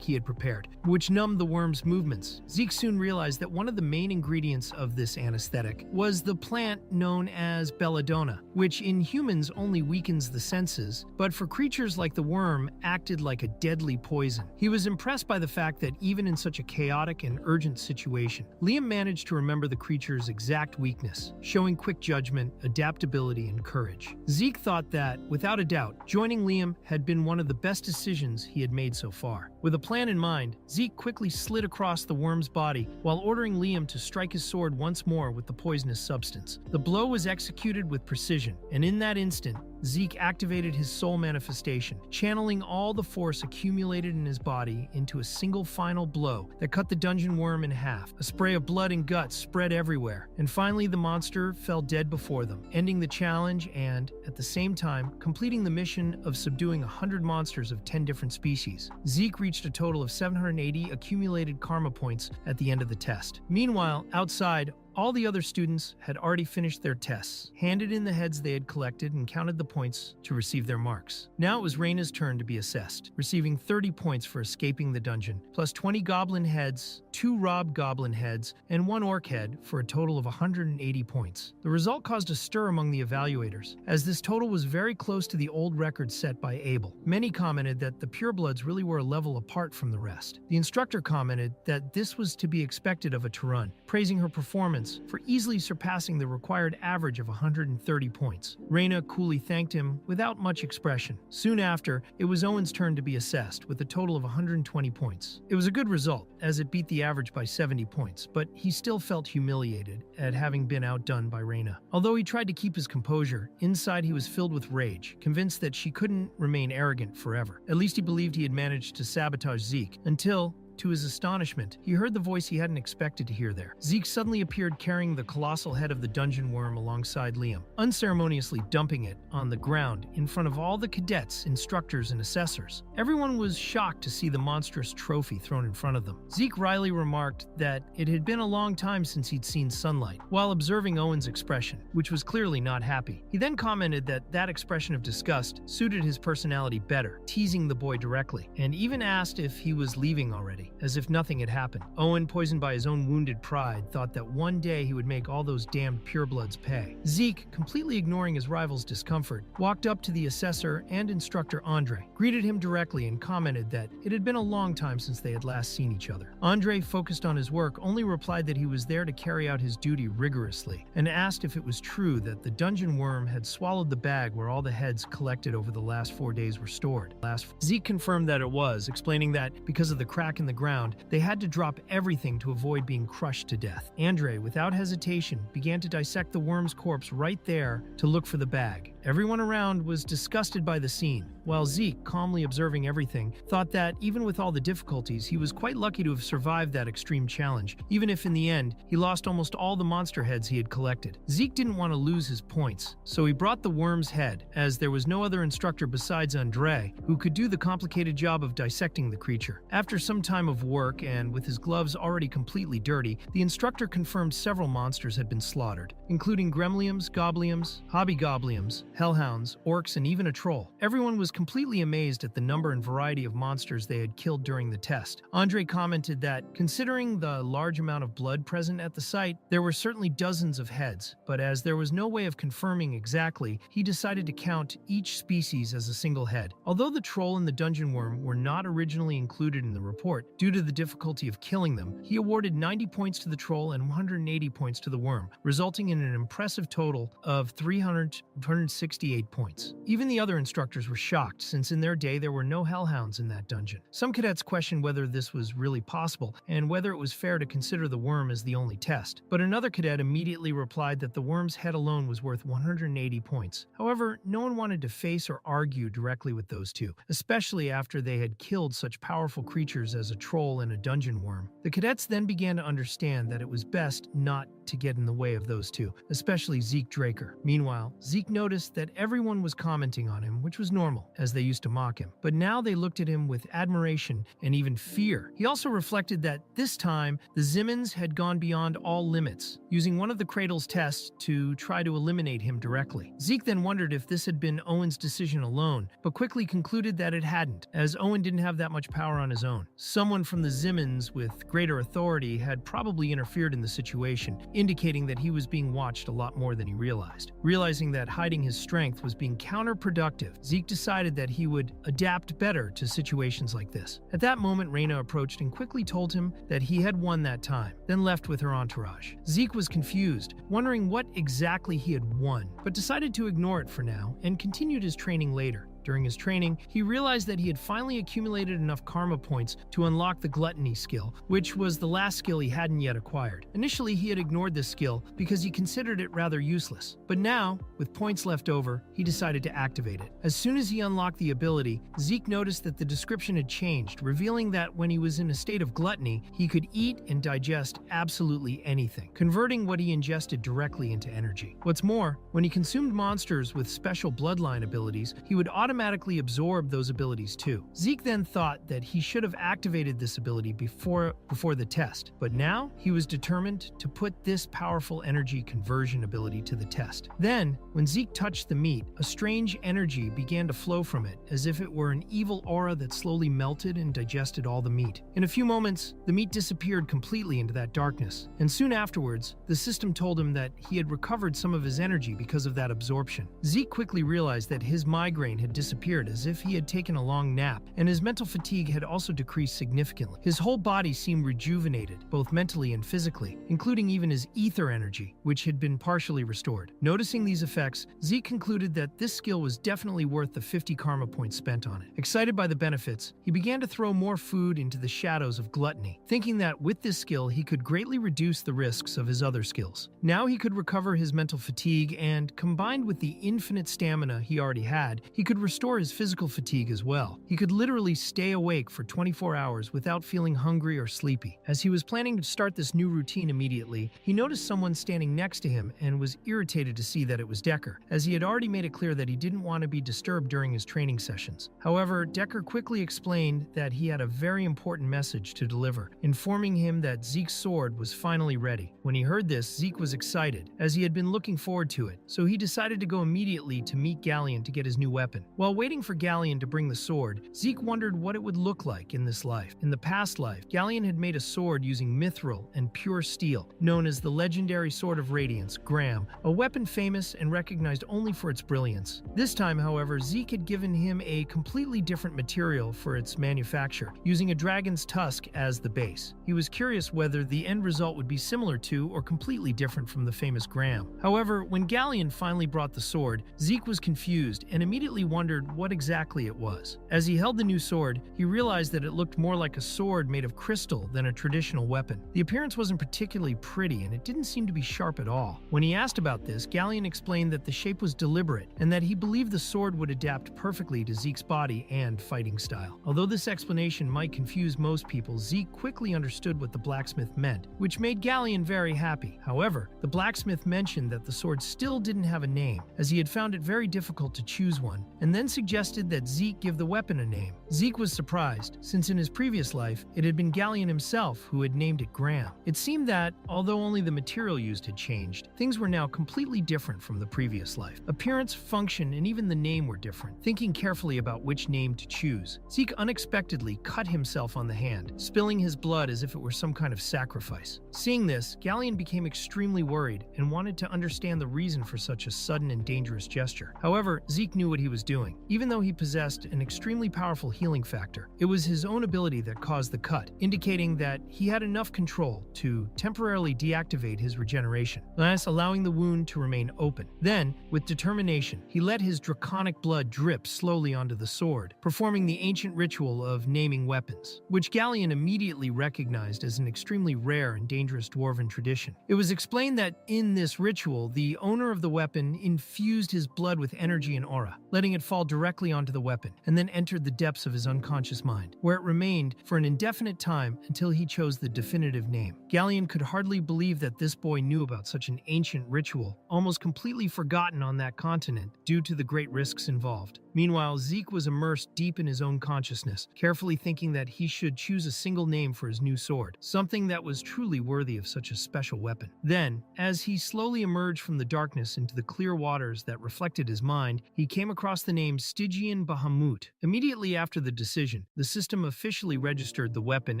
he had prepared, which numbed the worm's movements. Zeke soon realized that one of the main ingredients of this anesthetic was the plant known as belladonna, which in humans only weakens the senses, but for creatures like the worm acted like a deadly poison. He was impressed by the fact that even in such a chaotic and urgent situation, Liam managed to remember the creature's exact weakness, showing quick judgment, adaptability, and courage. Zeke thought that, without a doubt, joining Liam had been one of the best decisions he had made so far. With a plan in mind, Zeke quickly slid across the worm's body while ordering Liam to strike his sword once more with the poisonous substance. The blow was executed with precision, and in that instant, Zeke activated his soul manifestation, channeling all the force accumulated in his body into a single final blow that cut the dungeon worm in half. A spray of blood and guts spread everywhere, and finally the monster fell dead before them, ending the challenge and, at the same time, completing the mission of subduing 100 monsters of 10 different species. Zeke reached a total of 780 accumulated karma points at the end of the test. Meanwhile, outside, all the other students had already finished their tests, handed in the heads they had collected, and counted the points to receive their marks. Now it was Reyna's turn to be assessed, receiving 30 points for escaping the dungeon, plus 20 goblin heads, 2 robbed goblin heads, and 1 orc head for a total of 180 points. The result caused a stir among the evaluators, as this total was very close to the old record set by Abel. Many commented that the purebloods really were a level apart from the rest. The instructor commented that this was to be expected of a Turun, praising her performance for easily surpassing the required average of 130 points. Reyna coolly thanked him without much expression. Soon after, it was Owen's turn to be assessed with a total of 120 points. It was a good result, as it beat the average by 70 points, but he still felt humiliated at having been outdone by Reyna. Although he tried to keep his composure, inside he was filled with rage, convinced that she couldn't remain arrogant forever. At least he believed he had managed to sabotage Zeke, until, to his astonishment, he heard the voice he hadn't expected to hear there. Zeke suddenly appeared carrying the colossal head of the dungeon worm alongside Liam, unceremoniously dumping it on the ground in front of all the cadets, instructors, and assessors. Everyone was shocked to see the monstrous trophy thrown in front of them. Zeke wryly remarked that it had been a long time since he'd seen sunlight, while observing Owen's expression, which was clearly not happy. He then commented that that expression of disgust suited his personality better, teasing the boy directly, and even asked if he was leaving already. calmly, as if nothing had happened. Owen, poisoned by his own wounded pride, thought that one day he would make all those damned purebloods pay. Zeke, completely ignoring his rival's discomfort, walked up to the assessor and instructor Andre, greeted him directly and commented that it had been a long time since they had last seen each other. Andre, focused on his work, only replied that he was there to carry out his duty rigorously, and asked if it was true that the dungeon worm had swallowed the bag where all the heads collected over the last 4 days were stored. Zeke confirmed that it was, explaining that because of the crack in the ground, they had to drop everything to avoid being crushed to death. Andre, without hesitation, began to dissect the worm's corpse right there to look for the bag. Everyone around was disgusted by the scene, while Zeke, calmly observing everything, thought that even with all the difficulties, he was quite lucky to have survived that extreme challenge, even if in the end, he lost almost all the monster heads he had collected. Zeke didn't want to lose his points, so he brought the worm's head, as there was no other instructor besides Andre who could do the complicated job of dissecting the creature. After some time of work, and with his gloves already completely dirty, the instructor confirmed several monsters had been slaughtered, including gremliums, gobliums, hobgoblins, hellhounds, orcs, and even a troll. Everyone was completely amazed at the number and variety of monsters they had killed during the test. Andre commented that, considering the large amount of blood present at the site, there were certainly dozens of heads, but as there was no way of confirming exactly, he decided to count each species as a single head. Although the troll and the dungeon worm were not originally included in the report due to the difficulty of killing them, he awarded 90 points to the troll and 180 points to the worm, resulting in an impressive total of 368 points. Even the other instructors were shocked, since in their day there were no hellhounds in that dungeon. Some cadets questioned whether this was really possible and whether it was fair to consider the worm as the only test, but another cadet immediately replied that the worm's head alone was worth 180 points. However, no one wanted to face or argue directly with those two, especially after they had killed such powerful creatures as a troll and a dungeon worm. The cadets then began to understand that it was best not to get in the way of those two, especially Zeke Draker. Meanwhile, Zeke noticed that everyone was commenting on him, which was normal, as they used to mock him. But now they looked at him with admiration and even fear. He also reflected that this time, the Zimmons had gone beyond all limits, using one of the Cradle's tests to try to eliminate him directly. Zeke then wondered if this had been Owen's decision alone, but quickly concluded that it hadn't, as Owen didn't have that much power on his own. Someone from the Zimmons with greater authority had probably interfered in the situation, indicating that he was being watched a lot more than he realized. Realizing that hiding his strength was being counterproductive, Zeke decided that he would adapt better to situations like this. At that moment, Reyna approached and quickly told him that he had won that time, then left with her entourage. Zeke was confused, wondering what exactly he had won, but decided to ignore it for now and continued his training later. During his training, he realized that he had finally accumulated enough karma points to unlock the gluttony skill, which was the last skill he hadn't yet acquired. Initially, he had ignored this skill because he considered it rather useless, but now, with points left over, he decided to activate it. As soon as he unlocked the ability, Zeke noticed that the description had changed, revealing that when he was in a state of gluttony, he could eat and digest absolutely anything, converting what he ingested directly into energy. What's more, when he consumed monsters with special bloodline abilities, he would automatically absorb those abilities too. Zeke then thought that he should have activated this ability before the test, but now he was determined to put this powerful energy conversion ability to the test. Then, when Zeke touched the meat, a strange energy began to flow from it, as if it were an evil aura that slowly melted and digested all the meat. In a few moments, the meat disappeared completely into that darkness, and soon afterwards, the system told him that he had recovered some of his energy because of that absorption. Zeke quickly realized that his migraine had disappeared as if he had taken a long nap, and his mental fatigue had also decreased significantly. His whole body seemed rejuvenated, both mentally and physically, including even his ether energy, which had been partially restored. Noticing these effects, Zeke concluded that this skill was definitely worth the 50 karma points spent on it. Excited by the benefits, he began to throw more food into the shadows of gluttony, thinking that with this skill he could greatly reduce the risks of his other skills. Now he could recover his mental fatigue, and combined with the infinite stamina he already had, he could restore his physical fatigue as well. He could literally stay awake for 24 hours without feeling hungry or sleepy. As he was planning to start this new routine immediately, he noticed someone standing next to him and was irritated to see that it was Decker, as he had already made it clear that he didn't want to be disturbed during his training sessions. However, Decker quickly explained that he had a very important message to deliver, informing him that Zeke's sword was finally ready. When he heard this, Zeke was excited, as he had been looking forward to it, so he decided to go immediately to meet Galleon to get his new weapon. While waiting for Galleon to bring the sword, Zeke wondered what it would look like in this life. In the past life, Galleon had made a sword using mithril and pure steel, known as the legendary Sword of Radiance, Graham, a weapon famous and recognized only for its brilliance. This time, however, Zeke had given him a completely different material for its manufacture, using a dragon's tusk as the base. He was curious whether the end result would be similar to or completely different from the famous Graham. However, when Galleon finally brought the sword, Zeke was confused and immediately wondered what exactly it was. As he held the new sword, he realized that it looked more like a sword made of crystal than a traditional weapon. The appearance wasn't particularly pretty, and it didn't seem to be sharp at all. When he asked about this, Galleon explained that the shape was deliberate and that he believed the sword would adapt perfectly to Zeke's body and fighting style. Although this explanation might confuse most people, Zeke quickly understood what the blacksmith meant, which made Galleon very happy. However, the blacksmith mentioned that the sword still didn't have a name, as he had found it very difficult to choose one, and then suggested that Zeke give the weapon a name. Zeke was surprised, since in his previous life, it had been Galleon himself who had named it Graham. It seemed that, although only the material used had changed, things were now completely different from the previous life. Appearance, function, and even the name were different. Thinking carefully about which name to choose, Zeke unexpectedly cut himself on the hand, spilling his blood as if it were some kind of sacrifice. Seeing this, Galleon became extremely worried and wanted to understand the reason for such a sudden and dangerous gesture. However, Zeke knew what he was doing. Even though he possessed an extremely powerful healing factor, it was his own ability that caused the cut, indicating that he had enough control to temporarily deactivate his regeneration, thus allowing the wound to remain open. Then, with determination, he let his draconic blood drip slowly onto the sword, performing the ancient ritual of naming weapons, which Galleon immediately recognized as an extremely rare and dangerous dwarven tradition. It was explained that in this ritual, the owner of the weapon infused his blood with energy and aura, letting it fall directly onto the weapon, and then entered the depths of his unconscious mind, where it remained for an indefinite time until he chose the definitive name. Galleon could hardly believe that this boy knew about such an ancient ritual, almost completely forgotten on that continent due to the great risks involved. Meanwhile, Zeke was immersed deep in his own consciousness, carefully thinking that he should choose a single name for his new sword, something that was truly worthy of such a special weapon. Then, as he slowly emerged from the darkness into the clear waters that reflected his mind, he came across the name Stygian Bahamut. Immediately after the decision, the system officially registered the weapon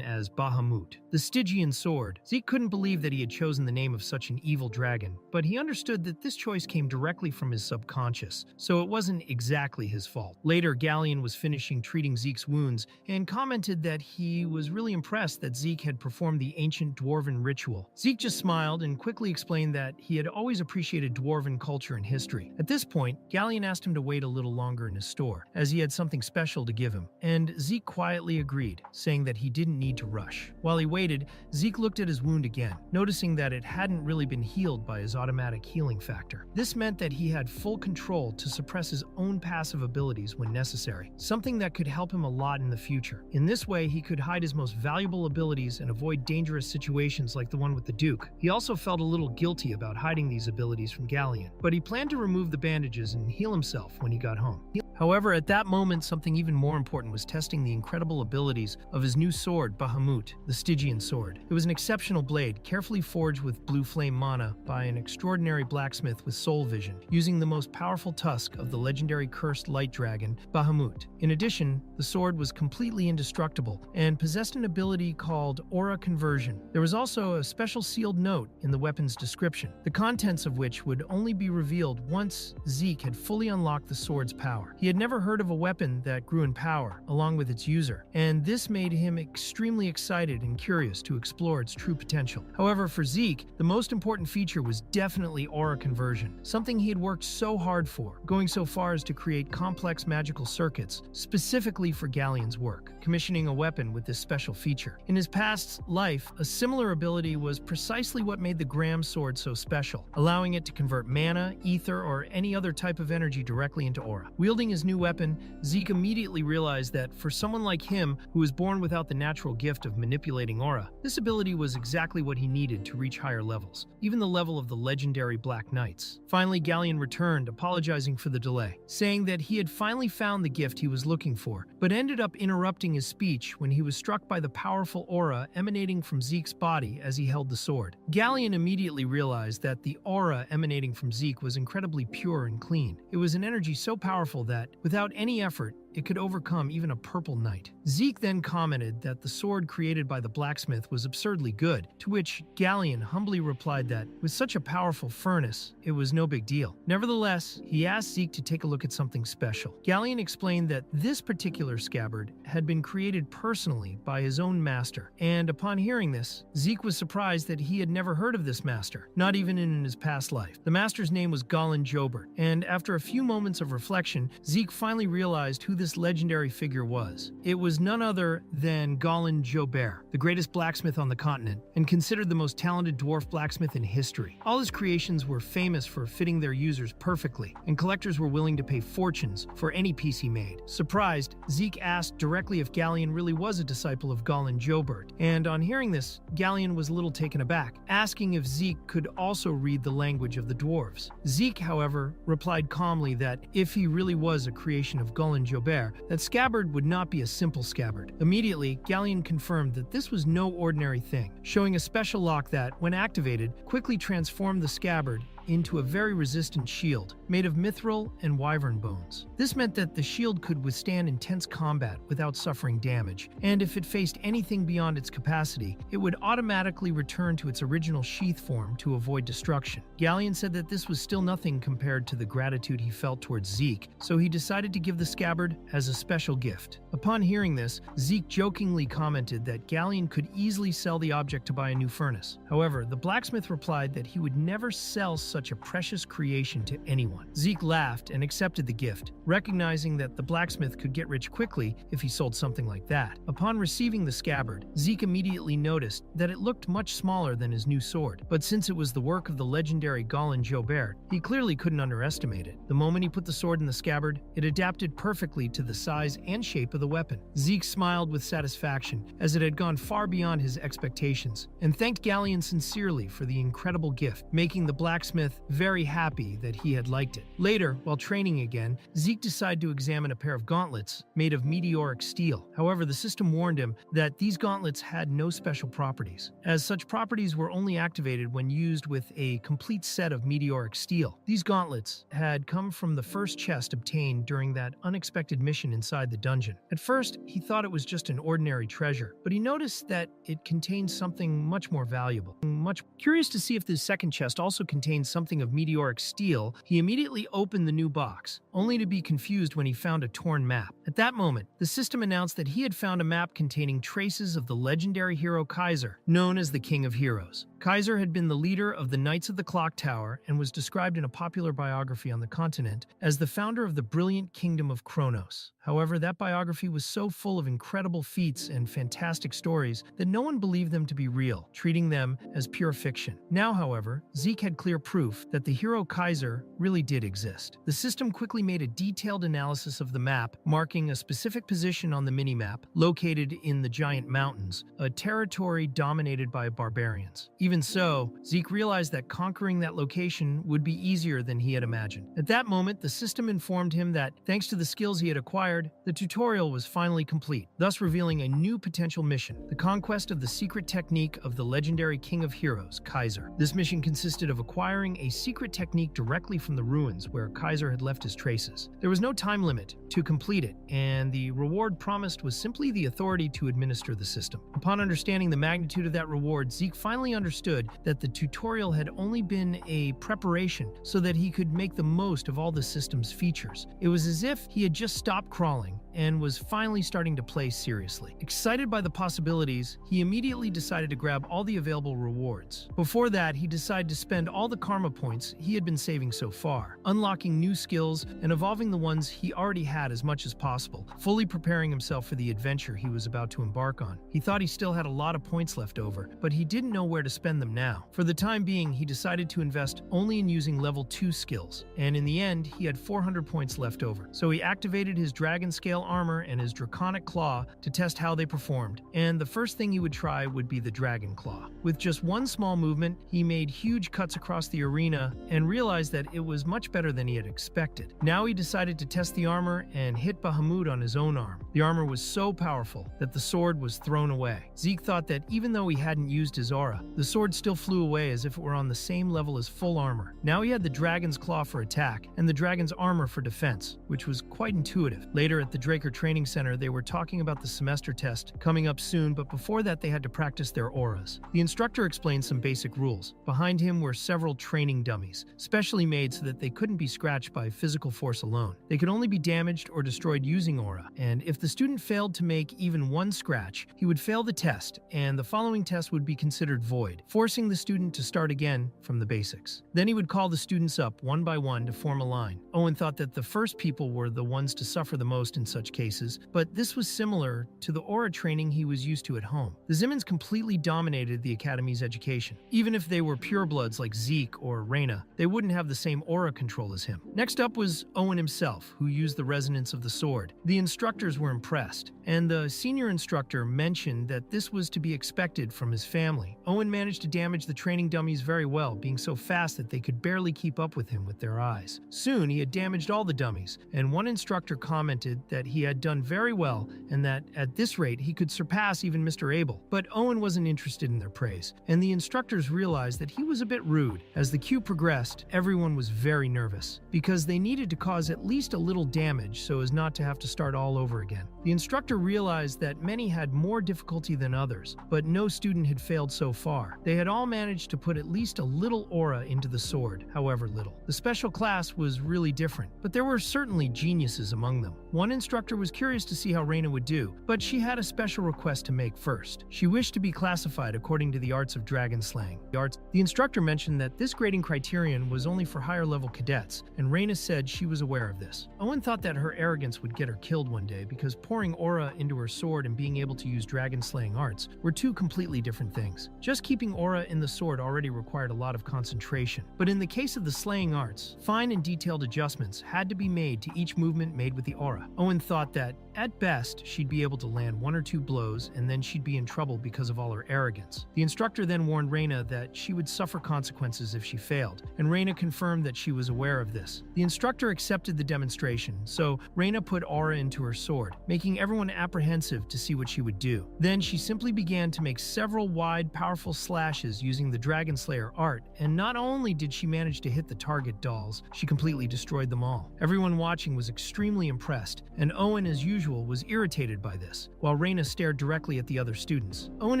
as Bahamut, the Stygian sword. Zeke couldn't believe that he had chosen the name of such an evil dragon, but he understood that this choice came directly from his subconscious, so it wasn't exactly his fault. Later, Galleon was finishing treating Zeke's wounds and commented that he was really impressed that Zeke had performed the ancient dwarven ritual. Zeke just smiled and quickly explained that he had always appreciated dwarven culture and history. At this point, Galleon asked him to wait a little longer in his store, as he had something special to give him, and Zeke quietly agreed, saying that he didn't need to rush. While he waited, Zeke looked at his wound again, noticing that it hadn't really been healed by his automatic healing factor. This meant that he had full control to suppress his own passive abilities when necessary, something that could help him a lot in the future. In this way, he could hide his most valuable abilities and avoid dangerous situations like the one with the Duke. He also felt a little guilty about hiding these abilities from Galleon, but he planned to remove the bandages and heal himself when he got home. However, at that moment, something even more important was testing the incredible abilities of his new sword, Bahamut, the Stygian sword. It was an exceptional blade, carefully forged with blue flame mana by an extraordinary blacksmith with soul vision, using the most powerful tusk of the legendary cursed light dragon, Bahamut. In addition, the sword was completely indestructible and possessed an ability called aura conversion. There was also a special sealed note in the weapon's description, the contents of which would only be revealed once Zeke had fully unlocked the sword's power. He had never heard of a weapon that grew in power along with its user, and this made him extremely excited and curious to explore its true potential. However, for Zeke, the most important feature was definitely aura conversion, something he had worked so hard for, going so far as to create complex magical circuits specifically for Galleon's work, commissioning a weapon with this special feature. In his past life, a similar ability was precisely what made the Graham sword so special, allowing it to convert mana, ether, or any other type of energy directly into aura. Wielding his new weapon, Zeke immediately realized that for someone like him, who was born without the natural gift of manipulating aura, this ability was exactly what he needed to reach higher levels, even the level of the legendary Black Knights. Finally, Galleon returned, apologizing for the delay, saying that he had finally found the gift he was looking for, but ended up interrupting his speech when he was struck by the powerful aura emanating from Zeke's body as he held the sword. Galleon immediately realized that the aura emanating from Zeke was incredibly pure and clean. It was an energy so powerful that, that, without any effort, it could overcome even a purple knight. Zeke then commented that the sword created by the blacksmith was absurdly good, to which Galleon humbly replied that, with such a powerful furnace, it was no big deal. Nevertheless, he asked Zeke to take a look at something special. Galleon explained that this particular scabbard had been created personally by his own master, and upon hearing this, Zeke was surprised that he had never heard of this master, not even in his past life. The master's name was Golan Jobert, and after a few moments of reflection, Zeke finally realized who this legendary figure was. It was none other than Golan Jobert, the greatest blacksmith on the continent, and considered the most talented dwarf blacksmith in history. All his creations were famous for fitting their users perfectly, and collectors were willing to pay fortunes for any piece he made. Surprised, Zeke asked directly if Galleon really was a disciple of Golan Jobert, and on hearing this, Galleon was a little taken aback, asking if Zeke could also read the language of the dwarves. Zeke, however, replied calmly that if he really was a creation of Golan Jobert, that scabbard would not be a simple scabbard. Immediately, Galleon confirmed that this was no ordinary thing, showing a special lock that, when activated, quickly transformed the scabbard into a very resistant shield made of mithril and wyvern bones. This meant that the shield could withstand intense combat without suffering damage, and if it faced anything beyond its capacity, it would automatically return to its original sheath form to avoid destruction. Galleon said that this was still nothing compared to the gratitude he felt towards Zeke, so he decided to give the scabbard as a special gift. Upon hearing this, Zeke jokingly commented that Galleon could easily sell the object to buy a new furnace. However, the blacksmith replied that he would never sell such a precious creation to anyone. Zeke laughed and accepted the gift, recognizing that the blacksmith could get rich quickly if he sold something like that. Upon receiving the scabbard, Zeke immediately noticed that it looked much smaller than his new sword, but since it was the work of the legendary Golan Jobert, he clearly couldn't underestimate it. The moment he put the sword in the scabbard, it adapted perfectly to the size and shape of the weapon. Zeke smiled with satisfaction, as it had gone far beyond his expectations, and thanked Galleon sincerely for the incredible gift, making the blacksmith very happy that he had liked it. Later, while training again, Zeke decided to examine a pair of gauntlets made of meteoric steel. However, the system warned him that these gauntlets had no special properties, as such properties were only activated when used with a complete set of meteoric steel. These gauntlets had come from the first chest obtained during that unexpected mission inside the dungeon. At first, he thought it was just an ordinary treasure, but he noticed that it contained something much more valuable. Much curious to see if the second chest also contained something of meteoric steel, he immediately opened the new box, only to be confused when he found a torn map. At that moment, the system announced that he had found a map containing traces of the legendary hero Kaiser, known as the King of Heroes. Kaiser had been the leader of the Knights of the Clock Tower and was described in a popular biography on the continent as the founder of the brilliant kingdom of Kronos. However, that biography was so full of incredible feats and fantastic stories that no one believed them to be real, treating them as pure fiction. Now, however, Zeke had clear proof that the hero Kaiser really did exist. The system quickly made a detailed analysis of the map, marking a specific position on the minimap, located in the Giant Mountains, a territory dominated by barbarians. Even so, Zeke realized that conquering that location would be easier than he had imagined. At that moment, the system informed him that, thanks to the skills he had acquired, the tutorial was finally complete, thus revealing a new potential mission: the conquest of the secret technique of the legendary King of Heroes, Kaiser. This mission consisted of acquiring a secret technique directly from the ruins where Kaiser had left his traces. There was no time limit to complete it, and the reward promised was simply the authority to administer the system. Upon understanding the magnitude of that reward, Zeke finally understood that the tutorial had only been a preparation so that he could make the most of all the system's features. It was as if he had just stopped crawling and was finally starting to play seriously. Excited by the possibilities, he immediately decided to grab all the available rewards. Before that, he decided to spend all the karma points he had been saving so far, unlocking new skills and evolving the ones he already had as much as possible, fully preparing himself for the adventure he was about to embark on. He thought he still had a lot of points left over, but he didn't know where to spend them now. For the time being, he decided to invest only in using level 2 skills, and in the end, he had 400 points left over. So he activated his dragon scale armor and his draconic claw to test how they performed, and the first thing he would try would be the dragon claw. With just one small movement, he made huge cuts across the arena and realized that it was much better than he had expected. Now he decided to test the armor and hit Bahamut on his own arm. The armor was so powerful that the sword was thrown away. Zeke thought that even though he hadn't used his aura, the sword still flew away as if it were on the same level as full armor. Now he had the dragon's claw for attack and the dragon's armor for defense, which was quite intuitive. Later at the Draker Training Center, they were talking about the semester test coming up soon, but before that they had to practice their auras. The instructor explained some basic rules. Behind him were several training dummies, specially made so that they couldn't be scratched by physical force alone. They could only be damaged or destroyed using aura, and if the student failed to make even one scratch, he would fail the test, and the following test would be considered void, forcing the student to start again from the basics. Then he would call the students up one by one to form a line. Owen thought that the first people were the ones to suffer the most in such cases, but this was similar to the aura training he was used to at home. The Zimmons completely dominated the Academy's education. Even if they were purebloods like Zeke or Reyna, they wouldn't have the same aura control as him. Next up was Owen himself, who used the resonance of the sword. The instructors were impressed, and the senior instructor mentioned that this was to be expected from his family. Owen managed to damage the training dummies very well, being so fast that they could barely keep up with him with their eyes. Soon, he had damaged all the dummies, and one instructor commented that he had done very well and that at this rate he could surpass even Mr. Abel. But Owen wasn't interested in their praise, and the instructors realized that he was a bit rude. As the queue progressed, everyone was very nervous, because they needed to cause at least a little damage so as not to have to start all over again. The instructor realized that many had more difficulty than others, but no student had failed so far. They had all managed to put at least a little aura into the sword, however little. The special class was really different, but there were certainly geniuses among them. One instructor was curious to see how Reyna would do, but she had a special request to make first. She wished to be classified according to the arts of dragon slaying. The instructor mentioned that this grading criterion was only for higher level cadets, and Reyna said she was aware of this. Owen thought that her arrogance would get her killed one day because pouring aura into her sword and being able to use dragon slaying arts were two completely different things. Just keeping aura in the sword already required a lot of concentration, but in the case of the slaying arts, fine and detailed adjustments had to be made to each movement made with the aura. Owen thought that, at best, she'd be able to land one or two blows and then she'd be in trouble because of all her arrogance. The instructor then warned Reyna that she would suffer consequences if she failed, and Reyna confirmed that she was aware of this. The instructor accepted the demonstration, so Reyna put aura into her sword, making everyone apprehensive to see what she would do. Then she simply began to make several wide, powerful slashes using the Dragon Slayer art, and not only did she manage to hit the target dolls, she completely destroyed them all. Everyone watching was extremely impressed, and Owen, as usual, was irritated by this, while Reyna stared directly at the other students. Owen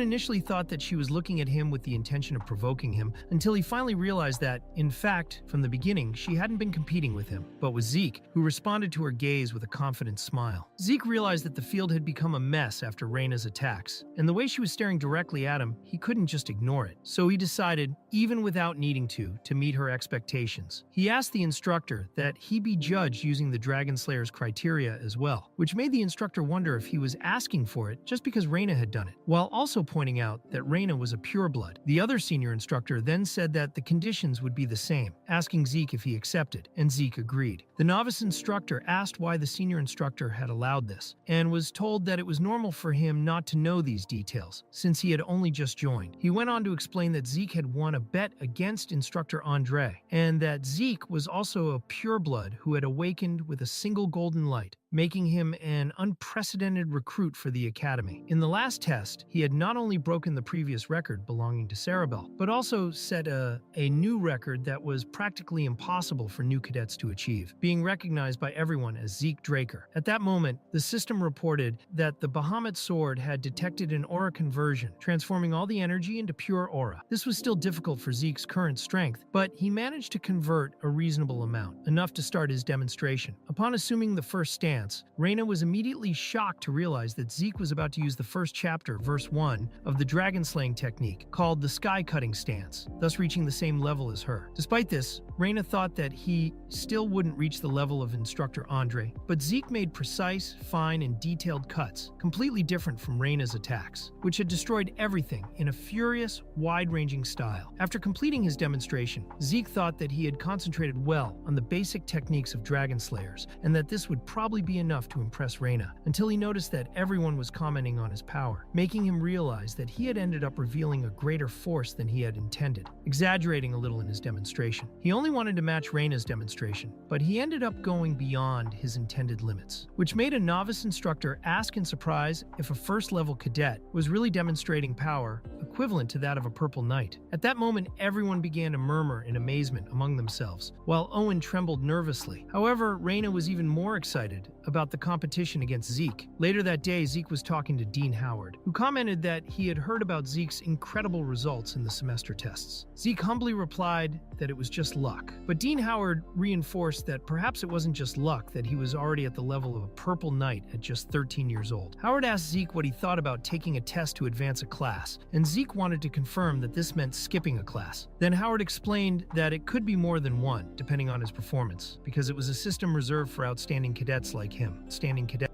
initially thought that she was looking at him with the intention of provoking him, until he finally realized that, in fact, from the beginning, she hadn't been competing with him, but with Zeke, who responded to her gaze with a confident smile. Zeke realized that the field had become a mess after Reyna's attacks, and the way she was staring directly at him, he couldn't just ignore it. So he decided, even without needing to meet her expectations. He asked the instructor that he be judged using the Dragon Slayer's criteria as well, which made the instructor wonder if he was asking for it just because Reyna had done it, while also pointing out that Reyna was a pureblood. The other senior instructor then said that the conditions would be the same, asking Zeke if he accepted, and Zeke agreed. The novice instructor asked why the senior instructor had allowed this, and was told that it was normal for him not to know these details, since he had only just joined. He went on to explain that Zeke had won a bet against instructor Andre, and that Zeke was also a pureblood who had awakened with a single golden light, making him an unprecedented recruit for the Academy. In the last test, he had not only broken the previous record belonging to Cerebel, but also set a new record that was practically impossible for new cadets to achieve, being recognized by everyone as Zeke Draker. At that moment, the system reported that the Bahamut sword had detected an aura conversion, transforming all the energy into pure aura. This was still difficult for Zeke's current strength, but he managed to convert a reasonable amount, enough to start his demonstration. Upon assuming the first stance, Reyna was immediately shocked to realize that Zeke was about to use the first chapter, verse 1, of the dragon slaying technique, called the sky cutting stance, thus reaching the same level as her. Despite this, Reyna thought that he still wouldn't reach the level of instructor Andre, but Zeke made precise, fine, and detailed cuts, completely different from Reyna's attacks, which had destroyed everything in a furious, wide-ranging style. After completing his demonstration, Zeke thought that he had concentrated well on the basic techniques of dragon slayers, and that this would probably probably be enough to impress Reina, until he noticed that everyone was commenting on his power, making him realize that he had ended up revealing a greater force than he had intended, exaggerating a little in his demonstration. He only wanted to match Reina's demonstration, but he ended up going beyond his intended limits, which made a novice instructor ask in surprise if a first-level cadet was really demonstrating power equivalent to that of a purple knight. At that moment, everyone began to murmur in amazement among themselves, while Owen trembled nervously. However, Reina was even more excited about the competition against Zeke. Later that day, Zeke was talking to Dean Howard, who commented that he had heard about Zeke's incredible results in the semester tests. Zeke humbly replied that it was just luck, but Dean Howard reinforced that perhaps it wasn't just luck that he was already at the level of a purple knight at just 13 years old. Howard asked Zeke what he thought about taking a test to advance a class, and Zeke wanted to confirm that this meant skipping a class. Then Howard explained that it could be more than one, depending on his performance, because it was a system reserved for outstanding cadets like him.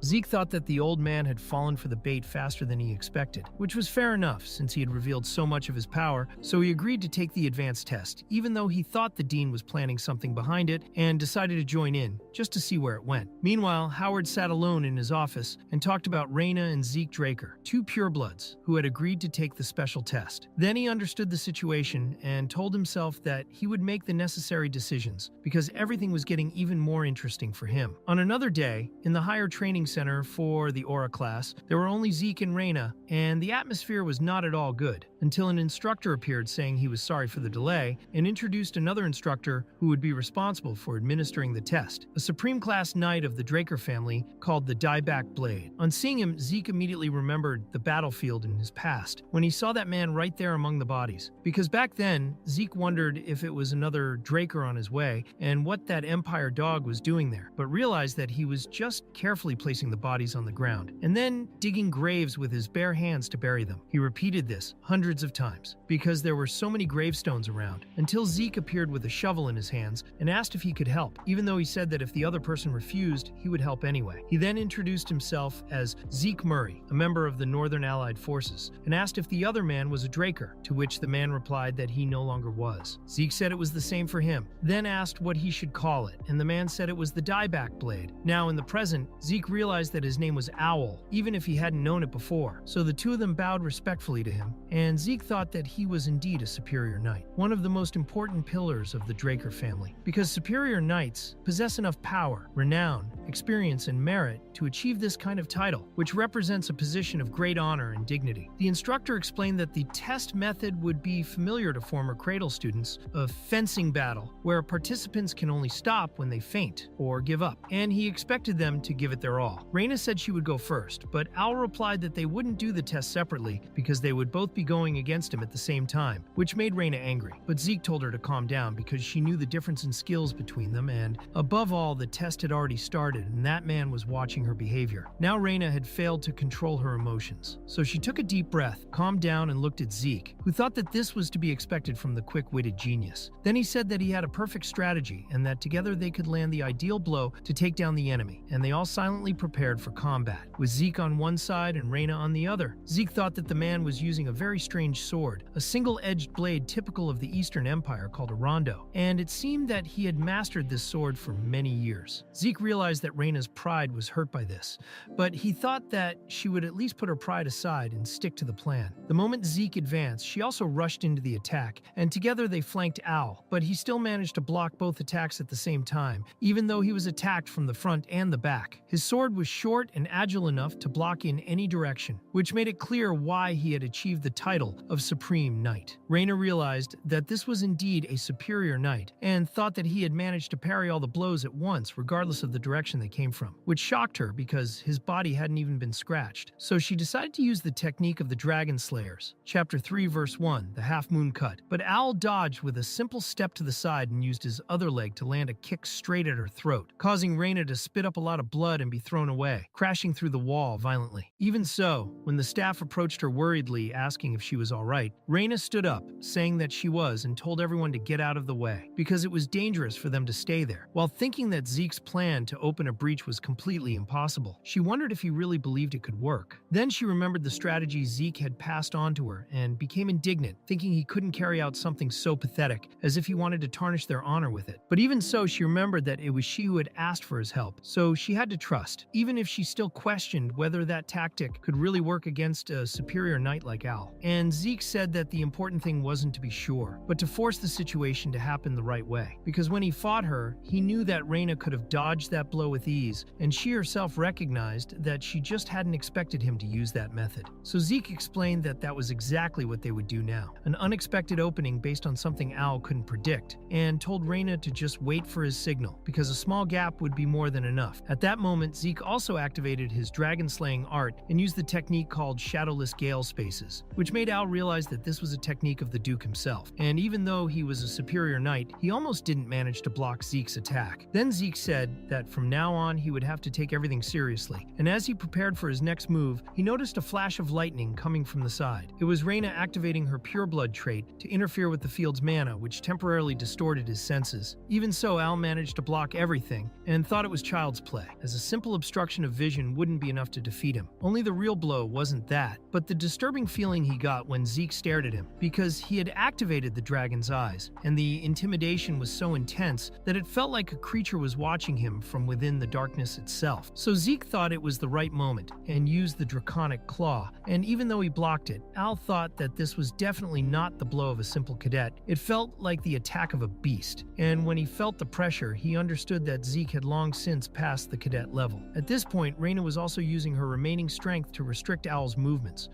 Zeke thought that the old man had fallen for the bait faster than he expected, which was fair enough since he had revealed so much of his power, so he agreed to take the advanced test, even though he thought the dean was planning something behind it and decided to join in, just to see where it went. Meanwhile, Howard sat alone in his office and talked about Reina and Zeke Draker, two purebloods who had agreed to take the special test. Then he understood the situation and told himself that he would make the necessary decisions, because everything was getting even more interesting for him. On another day, in the higher training center for the Aura class, there were only Zeke and Reina, and the atmosphere was not at all good, until an instructor appeared saying he was sorry for the delay and introduced another instructor who would be responsible for administering the test, a Supreme Class Knight of the Draker family called the Dieback Blade. On seeing him, Zeke immediately remembered the battlefield in his past, when he saw that man right there among the bodies. Because back then, Zeke wondered if it was another Draker on his way and what that Empire dog was doing there, but realized that he was just carefully placing the bodies on the ground, and then digging graves with his bare hands to bury them. He repeated this hundreds of times, because there were so many gravestones around, until Zeke appeared with a shovel in his hands and asked if he could help, even though he said that if the other person refused, he would help anyway. He then introduced himself as Zeke Murray, a member of the Northern Allied Forces, and asked if the other man was a Draker, to which the man replied that he no longer was. Zeke said it was the same for him, then asked what he should call it, and the man said it was the Dieback Blade. Now, in the present, Zeke realized that his name was Owl, even if he hadn't known it before, so the two of them bowed respectfully to him, and Zeke thought that he was indeed a superior knight, one of the most important pillars of the Draker family, because superior knights possess enough power, renown, experience, and merit to achieve this kind of title, which represents a position of great honor and dignity. The instructor explained that the test method would be familiar to former Cradle students, a fencing battle, where participants can only stop when they faint or give up, and he expected them to give it their all. Reina said she would go first, but Owl replied that they wouldn't do the test separately because they would both be going against him at the same time, which made Reina angry. But Zeke told her to calm down because she knew the difference in skills between them, and above all, the test had already started and that man was watching her behavior. Now Reina had failed to control her emotions, so she took a deep breath, calmed down, and looked at Zeke, who thought that this was to be expected from the quick-witted genius. Then he said that he had a perfect strategy and that together they could land the ideal blow to take down the enemy, and they all silently prepared for combat, with Zeke on one side and Reina on the other. Zeke thought that the man was using a very strange sword, a single-edged blade typical of the Eastern Empire called a rondo, and it seemed that he had mastered this sword for many years. Zeke realized that Reina's pride was hurt by this, but he thought that she would at least put her pride aside and stick to the plan. The moment Zeke advanced, she also rushed into the attack, and together they flanked Owl, but he still managed to block both attacks at the same time, even though he was attacked from the front and the back. His sword was short and agile enough to block in any direction, which made it clear why he had achieved the title of Supreme Knight. Reina realized that this was indeed a superior knight, and thought that he had managed to parry all the blows at once, regardless of the direction they came from, which shocked her because his body hadn't even been scratched. So she decided to use the technique of the Dragon Slayers, Chapter 3, Verse 1, the half-moon cut. But Owl dodged with a simple step to the side and used his other leg to land a kick straight at her throat, causing Reina to spit up a lot of blood and be thrown away, crashing through the wall violently. Even so, when the staff approached her worriedly asking if she was all right, Reina stood up, saying that she was, and told everyone to get out of the way, because it was dangerous for them to stay there. While thinking that Zeke's plan to open a breach was completely impossible, she wondered if he really believed it could work. Then she remembered the strategy Zeke had passed on to her and became indignant, thinking he couldn't carry out something so pathetic, as if he wanted to tarnish their honor with it. But even so, she remembered that it was she who had asked for his help, so So she had to trust, even if she still questioned whether that tactic could really work against a superior knight like Al. And Zeke said that the important thing wasn't to be sure, but to force the situation to happen the right way. Because when he fought her, he knew that Reyna could have dodged that blow with ease, and she herself recognized that she just hadn't expected him to use that method. So Zeke explained that that was exactly what they would do now, an unexpected opening based on something Al couldn't predict, and told Reyna to just wait for his signal, because a small gap would be more than enough. At that moment, Zeke also activated his dragon-slaying art and used the technique called Shadowless Gale Spaces, which made Al realize that this was a technique of the Duke himself. And even though he was a superior knight, he almost didn't manage to block Zeke's attack. Then Zeke said that from now on he would have to take everything seriously, and as he prepared for his next move, he noticed a flash of lightning coming from the side. It was Reyna activating her Pure Blood trait to interfere with the field's mana, which temporarily distorted his senses. Even so, Al managed to block everything and thought it was child's play, as a simple obstruction of vision wouldn't be enough to defeat him. Only the real blow wasn't that, but the disturbing feeling he got when Zeke stared at him, because he had activated the dragon's eyes, and the intimidation was so intense that it felt like a creature was watching him from within the darkness itself. So Zeke thought it was the right moment and used the draconic claw, and even though he blocked it, Al thought that this was definitely not the blow of a simple cadet. It felt like the attack of a beast, and when he felt the pressure, he understood that Zeke had long since passed the cadet level. At this point, Reyna was also using her remaining strength to restrict Al's movements,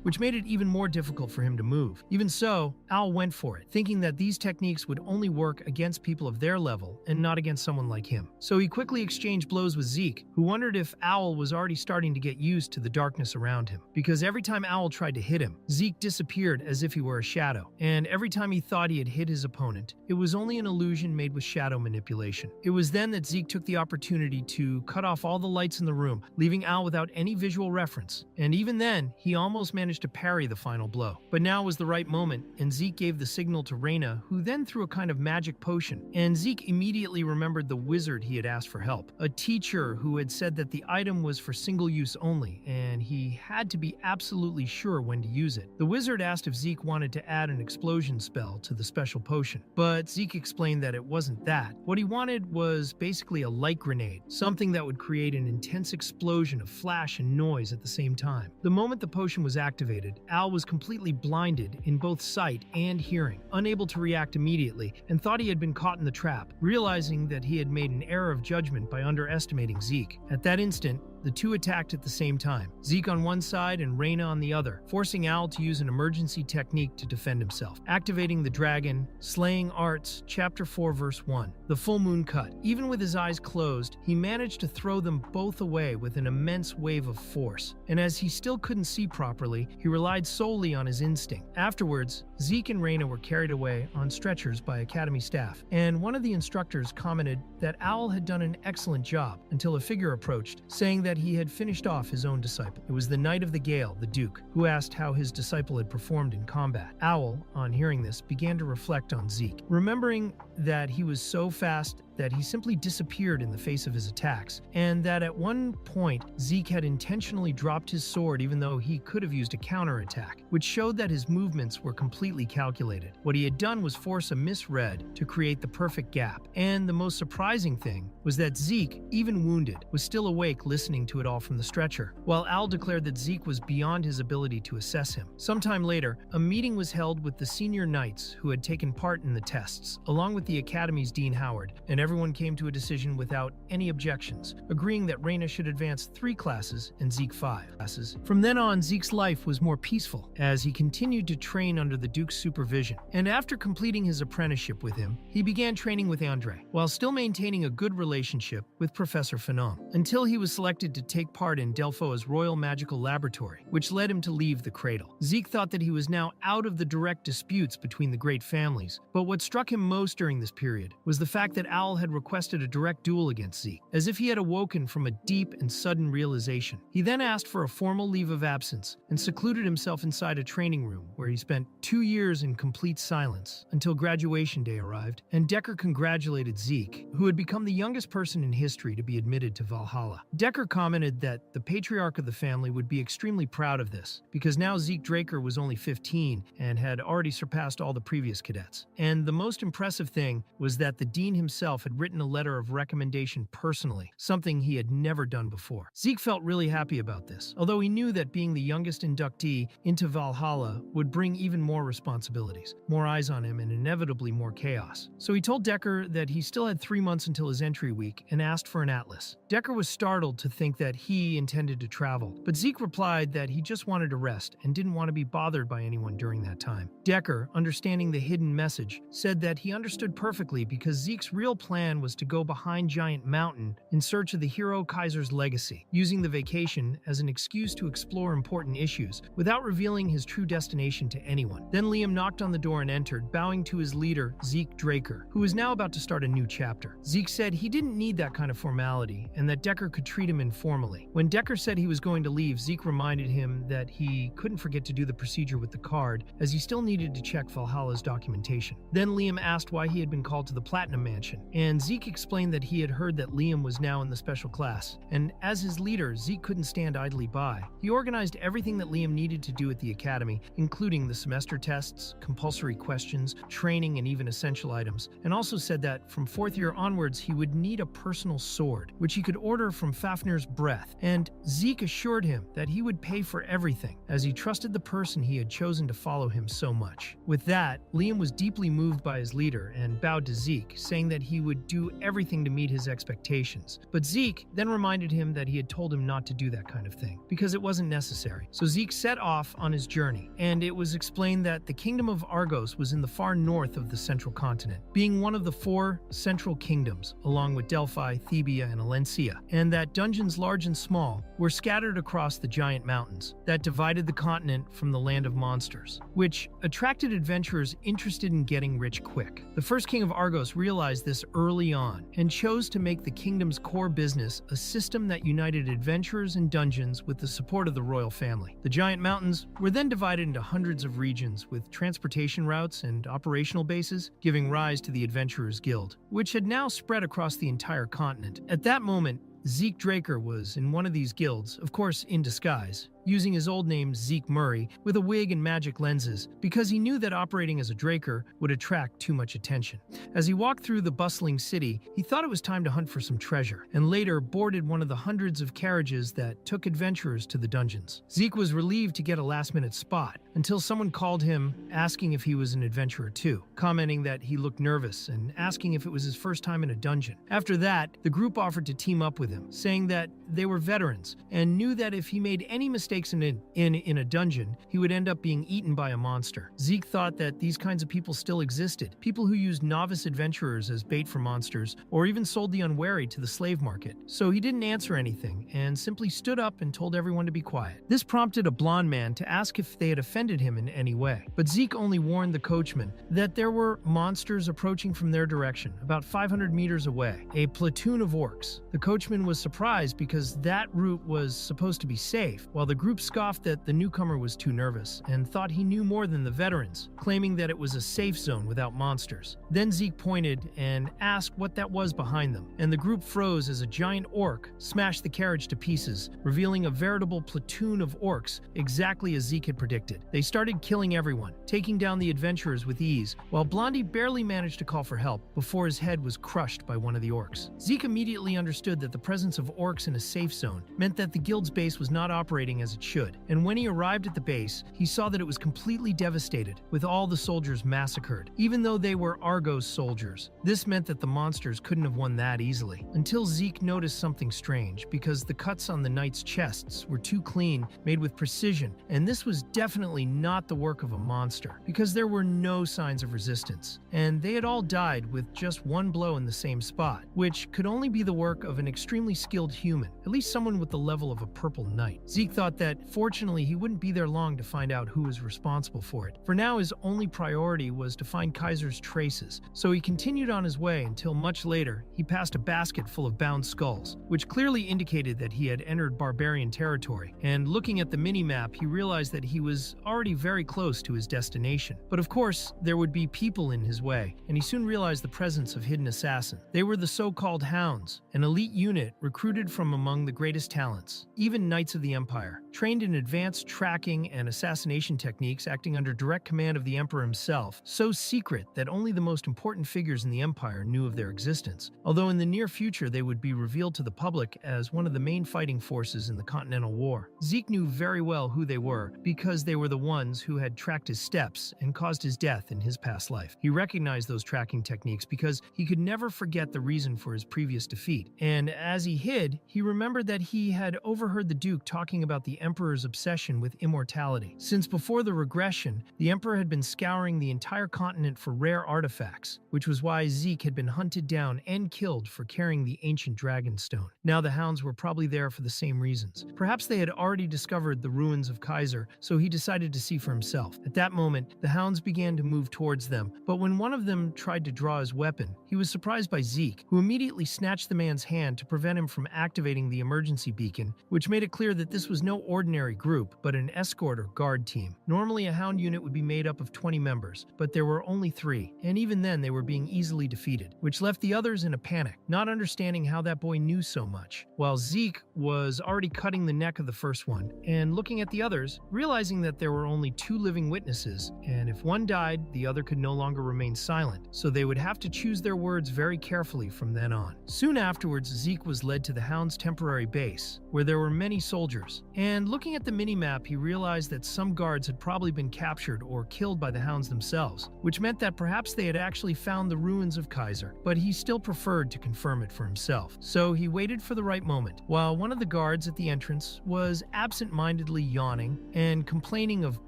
which made it even more difficult for him to move. Even so, Al went for it, thinking that these techniques would only work against people of their level and not against someone like him. So he quickly exchanged blows with Zeke, who wondered if Owl was already starting to get used to the darkness around him. Because every time Owl tried to hit him, Zeke disappeared as if he were a shadow, and every time he thought he had hit his opponent, it was only an illusion made with shadow manipulation. It was then that Zeke took the opportunity to cut off all the lights in the room, leaving Al without any visual reference. And even then, he almost managed to parry the final blow. But now was the right moment, and Zeke gave the signal to Reyna, who then threw a kind of magic potion. And Zeke immediately remembered the wizard he had asked for help, a teacher who had said that the item was for single use only, and he had to be absolutely sure when to use it. The wizard asked if Zeke wanted to add an explosion spell to the special potion, but Zeke explained that it wasn't that. What he wanted was basically a light grenade, something that would create an intense explosion of flash and noise at the same time. The moment the potion was activated, Al was completely blinded in both sight and hearing, unable to react immediately, and thought he had been caught in the trap, realizing that he had made an error of judgment by underestimating Zeke. At that instant, the two attacked at the same time, Zeke on one side and Reyna on the other, forcing Al to use an emergency technique to defend himself, activating the Dragon Slaying Arts, Chapter 4, Verse 1, the Full Moon Cut. Even with his eyes closed, he managed to throw them both away with an immense wave of force, and as he still couldn't see properly, he relied solely on his instinct. Afterwards, Zeke and Reyna were carried away on stretchers by Academy staff, and one of the instructors commented that Owl had done an excellent job until a figure approached, saying that he had finished off his own disciple. It was the Knight of the Gale, the Duke, who asked how his disciple had performed in combat. Owl, on hearing this, began to reflect on Zeke, remembering that he was so fast that he simply disappeared in the face of his attacks, and that at one point Zeke had intentionally dropped his sword even though he could have used a counterattack, which showed that his movements were completely calculated. What he had done was force a misread to create the perfect gap, and the most surprising thing was that Zeke, even wounded, was still awake listening to it all from the stretcher, while Al declared that Zeke was beyond his ability to assess him. Sometime later, a meeting was held with the senior knights who had taken part in the tests, along with the Academy's Dean Howard, and everyone came to a decision without any objections, agreeing that Reyna should advance 3 classes and Zeke 5 classes. From then on, Zeke's life was more peaceful, as he continued to train under the Duke's supervision, and after completing his apprenticeship with him, he began training with Andre, while still maintaining a good relationship with Professor Fanon, until he was selected to take part in Delphoa's Royal Magical Laboratory, which led him to leave the cradle. Zeke thought that he was now out of the direct disputes between the great families, but what struck him most during this period was the fact that Owl had requested a direct duel against Zeke, as if he had awoken from a deep and sudden realization. He then asked for a formal leave of absence and secluded himself inside a training room where he spent 2 years in complete silence until graduation day arrived, and Decker congratulated Zeke, who had become the youngest person in history to be admitted to Valhalla. Decker commented that the patriarch of the family would be extremely proud of this, because now Zeke Draker was only 15 and had already surpassed all the previous cadets. And the most impressive thing was that the dean himself had written a letter of recommendation personally, something he had never done before. Zeke felt really happy about this, although he knew that being the youngest inductee into Valhalla would bring even more responsibilities, more eyes on him, and inevitably more chaos. So he told Decker that he still had 3 months until his entry week and asked for an atlas. Decker was startled to think that he intended to travel, but Zeke replied that he just wanted to rest and didn't want to be bothered by anyone during that time. Decker, understanding the hidden message, said that he understood perfectly because Zeke's real plan was to go behind Giant Mountain in search of the hero Kaiser's legacy, using the vacation as an excuse to explore important issues without revealing his true destination to anyone. Then Liam knocked on the door and entered, bowing to his leader, Zeke Draker, who was now about to start a new chapter. Zeke said he didn't need that kind of formality and that Decker could treat him informally. When Decker said he was going to leave, Zeke reminded him that he couldn't forget to do the procedure with the card, as he still needed to check Valhalla's documentation. Then Liam asked why he had been called to the Platinum Mansion, and Zeke explained that he had heard that Liam was now in the special class, and as his leader, Zeke couldn't stand idly by. He organized everything that Liam needed to do at the academy, including the semester tests, compulsory questions, training, and even essential items, and also said that from 4th year onwards he would need a personal sword, which he could order from Fafnir's breath, and Zeke assured him that he would pay for everything, as he trusted the person he had chosen to follow him so much. With that, Liam was deeply moved by his leader and bowed to Zeke, saying that he would do everything to meet his expectations. But Zeke then reminded him that he had told him not to do that kind of thing, because it wasn't necessary. So Zeke set off on his journey, and it was explained that the kingdom of Argos was in the far north of the central continent, being one of the 4 central kingdoms, along with Delphi, Thebia, and Alencia, and that dungeons large and small were scattered across the giant mountains that divided the continent from the land of monsters, which attracted adventurers interested in getting rich quick. The first king of Argos realized this early on and chose to make the kingdom's core business a system that united adventurers and dungeons with the support of the royal family. The giant mountains were then divided into hundreds of regions with transportation routes and operational bases, giving rise to the Adventurers Guild, which had now spread across the entire continent. At that moment, Zeke Draker was in one of these guilds, of course in disguise, using his old name Zeke Murray with a wig and magic lenses because he knew that operating as a Draker would attract too much attention. As he walked through the bustling city, he thought it was time to hunt for some treasure, and later boarded one of the hundreds of carriages that took adventurers to the dungeons. Zeke was relieved to get a last-minute spot until someone called him asking if he was an adventurer too, commenting that he looked nervous and asking if it was his first time in a dungeon. After that, the group offered to team up with him, saying that they were veterans and knew that if he made any mistakes in a dungeon, he would end up being eaten by a monster. Zeke thought that these kinds of people still existed, people who used novice adventurers as bait for monsters, or even sold the unwary to the slave market. So he didn't answer anything, and simply stood up and told everyone to be quiet. This prompted a blonde man to ask if they had offended him in any way, but Zeke only warned the coachman that there were monsters approaching from their direction, about 500 meters away, a platoon of orcs. The coachman was surprised because that route was supposed to be safe, while the group scoffed that the newcomer was too nervous and thought he knew more than the veterans, claiming that it was a safe zone without monsters. Then Zeke pointed and asked what that was behind them, and the group froze as a giant orc smashed the carriage to pieces, revealing a veritable platoon of orcs exactly as Zeke had predicted. They started killing everyone, taking down the adventurers with ease, while Blondie barely managed to call for help before his head was crushed by one of the orcs. Zeke immediately understood that the presence of orcs in a safe zone meant that the guild's base was not operating as it should, and when he arrived at the base, he saw that it was completely devastated, with all the soldiers massacred, even though they were Argos soldiers. This meant that the monsters couldn't have won that easily, until Zeke noticed something strange, because the cuts on the knights' chests were too clean, made with precision, and this was definitely not the work of a monster, because there were no signs of resistance, and they had all died with just one blow in the same spot, which could only be the work of an extremely skilled human, at least someone with the level of a purple knight. Zeke thought that, fortunately, he wouldn't be there long to find out who was responsible for it. For now, his only priority was to find Kaiser's traces, so he continued on his way until much later he passed a basket full of bound skulls, which clearly indicated that he had entered barbarian territory, and looking at the mini-map, he realized that he was already very close to his destination. But of course, there would be people in his way, and he soon realized the presence of hidden assassins. They were the so-called Hounds, an elite unit recruited from among the greatest talents, even Knights of the Empire, trained in advanced tracking and assassination techniques acting under direct command of the emperor himself, so secret that only the most important figures in the empire knew of their existence, although in the near future they would be revealed to the public as one of the main fighting forces in the Continental War. Zeke knew very well who they were because they were the ones who had tracked his steps and caused his death in his past life. He recognized those tracking techniques because he could never forget the reason for his previous defeat, and as he hid, he remembered that he had overheard the Duke talking about the Emperor's obsession with immortality. Since before the regression, the Emperor had been scouring the entire continent for rare artifacts, which was why Zeke had been hunted down and killed for carrying the ancient dragon stone. Now the hounds were probably there for the same reasons. Perhaps they had already discovered the ruins of Kaiser, so he decided to see for himself. At that moment, the hounds began to move towards them, but when one of them tried to draw his weapon, he was surprised by Zeke, who immediately snatched the man's hand to prevent him from activating the emergency beacon, which made it clear that this was no ordinary group, but an escort or guard team. Normally, a hound unit would be made up of 20 members, but there were only 3, and even then they were being easily defeated, which left the others in a panic, not understanding how that boy knew so much, while Zeke was already cutting the neck of the first one, and looking at the others, realizing that there were only 2 living witnesses, and if one died, the other could no longer remain silent, so they would have to choose their words very carefully from then on. Soon afterwards, Zeke was led to the Hound's temporary base, where there were many soldiers, and looking at the mini-map, he realized that some guards had probably been captured or killed by the Hounds themselves, which meant that perhaps they had actually found the ruins of Kaiser, but he still preferred to confirm it for himself. So he waited for the right moment, while one of the guards at the entrance was absent-mindedly yawning and complaining of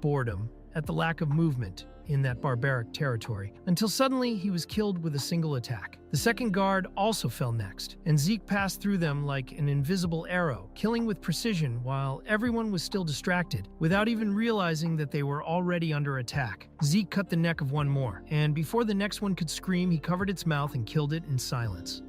boredom at the lack of movement in that barbaric territory, until suddenly he was killed with a single attack. The second guard also fell next, and Zeke passed through them like an invisible arrow, killing with precision while everyone was still distracted, without even realizing that they were already under attack. Zeke cut the neck of one more, and before the next one could scream, he covered its mouth and killed it in silence.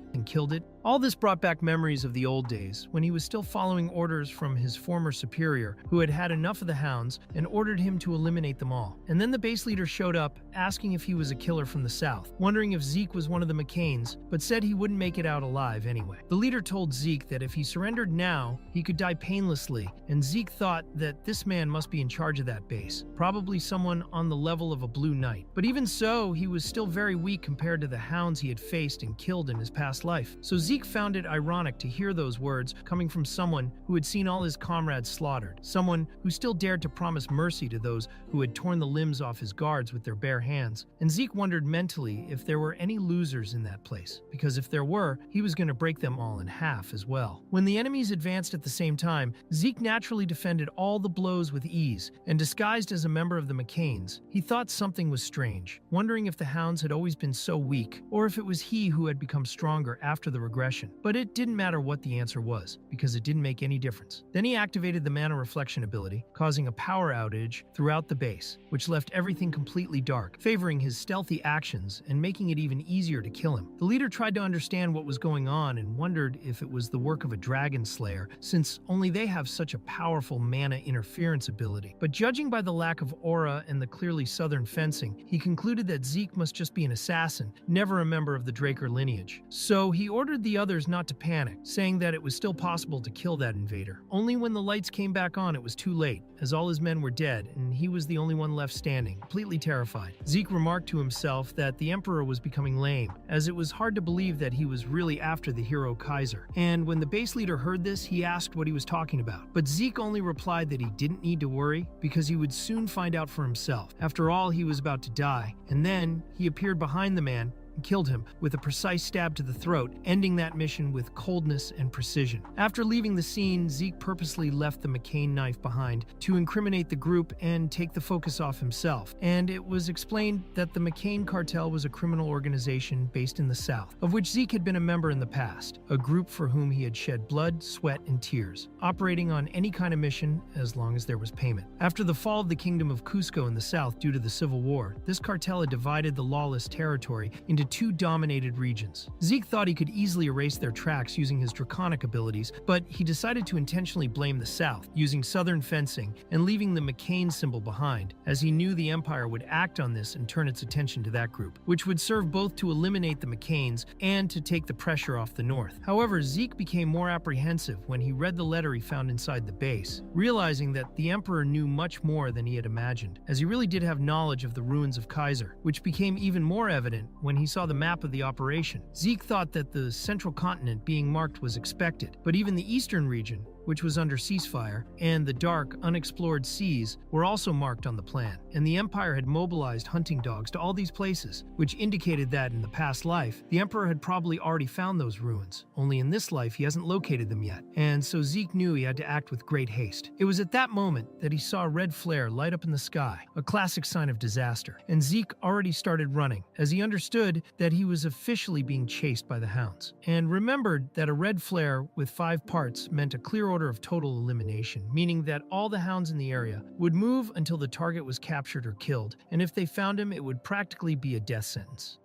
All this brought back memories of the old days, when he was still following orders from his former superior, who had had enough of the hounds and ordered him to eliminate them all. And then the base leader showed up, asking if he was a killer from the south, wondering if Zeke was one of the McCains, but said he wouldn't make it out alive anyway. The leader told Zeke that if he surrendered now, he could die painlessly, and Zeke thought that this man must be in charge of that base, probably someone on the level of a Blue Knight. But even so, he was still very weak compared to the hounds he had faced and killed in his past life. So Zeke found it ironic to hear those words coming from someone who had seen all his comrades slaughtered, someone who still dared to promise mercy to those who had torn the limbs off his guards with their bare hands. And Zeke wondered mentally if there were any losers in that place, because if there were, he was going to break them all in half as well. When the enemies advanced at the same time, Zeke naturally defended all the blows with ease, and disguised as a member of the McCains, he thought something was strange, wondering if the hounds had always been so weak, or if it was he who had become stronger after the regression. But it didn't matter what the answer was, because it didn't make any difference. Then he activated the mana reflection ability, causing a power outage throughout the base, which left everything completely dark, favoring his stealthy actions and making it even easier to kill him. The leader tried to understand what was going on and wondered if it was the work of a dragon slayer, since only they have such a powerful mana interference ability. But judging by the lack of aura and the clearly southern fencing, he concluded that Zeke must just be an assassin, never a member of the Draker lineage. So he ordered the others not to panic, saying that it was still possible to kill that invader. Only when the lights came back on, it was too late, as all his men were dead, and he was the only one left standing, completely terrified. Zeke remarked to himself that the Emperor was becoming lame, as it was hard to believe that he was really after the hero Kaiser. And when the base leader heard this, he asked what he was talking about. But Zeke only replied that he didn't need to worry, because he would soon find out for himself. After all, he was about to die, and then he appeared behind the man and killed him with a precise stab to the throat, ending that mission with coldness and precision. After leaving the scene, Zeke purposely left the McCain knife behind to incriminate the group and take the focus off himself, and it was explained that the McCain cartel was a criminal organization based in the South, of which Zeke had been a member in the past, a group for whom he had shed blood, sweat, and tears, operating on any kind of mission as long as there was payment. After the fall of the Kingdom of Cusco in the South due to the Civil War, this cartel had divided the lawless territory into two dominated regions. Zeke thought he could easily erase their tracks using his draconic abilities, but he decided to intentionally blame the South, using southern fencing and leaving the McCain symbol behind, as he knew the Empire would act on this and turn its attention to that group, which would serve both to eliminate the McCains and to take the pressure off the North. However, Zeke became more apprehensive when he read the letter he found inside the base, realizing that the Emperor knew much more than he had imagined, as he really did have knowledge of the ruins of Kaiser, which became even more evident when he saw the map of the operation. Zeke thought that the central continent being marked was expected, but even the eastern region, which was under ceasefire, and the dark, unexplored seas were also marked on the plan, and the Empire had mobilized hunting dogs to all these places, which indicated that in the past life, the Emperor had probably already found those ruins, only in this life he hasn't located them yet, and so Zeke knew he had to act with great haste. It was at that moment that he saw a red flare light up in the sky, a classic sign of disaster, and Zeke already started running, as he understood that he was officially being chased by the hounds, and remembered that a red flare with 5 parts meant a clear order of total elimination, meaning that all the hounds in the area would move until the target was captured or killed, and if they found him, it would practically be a death sentence.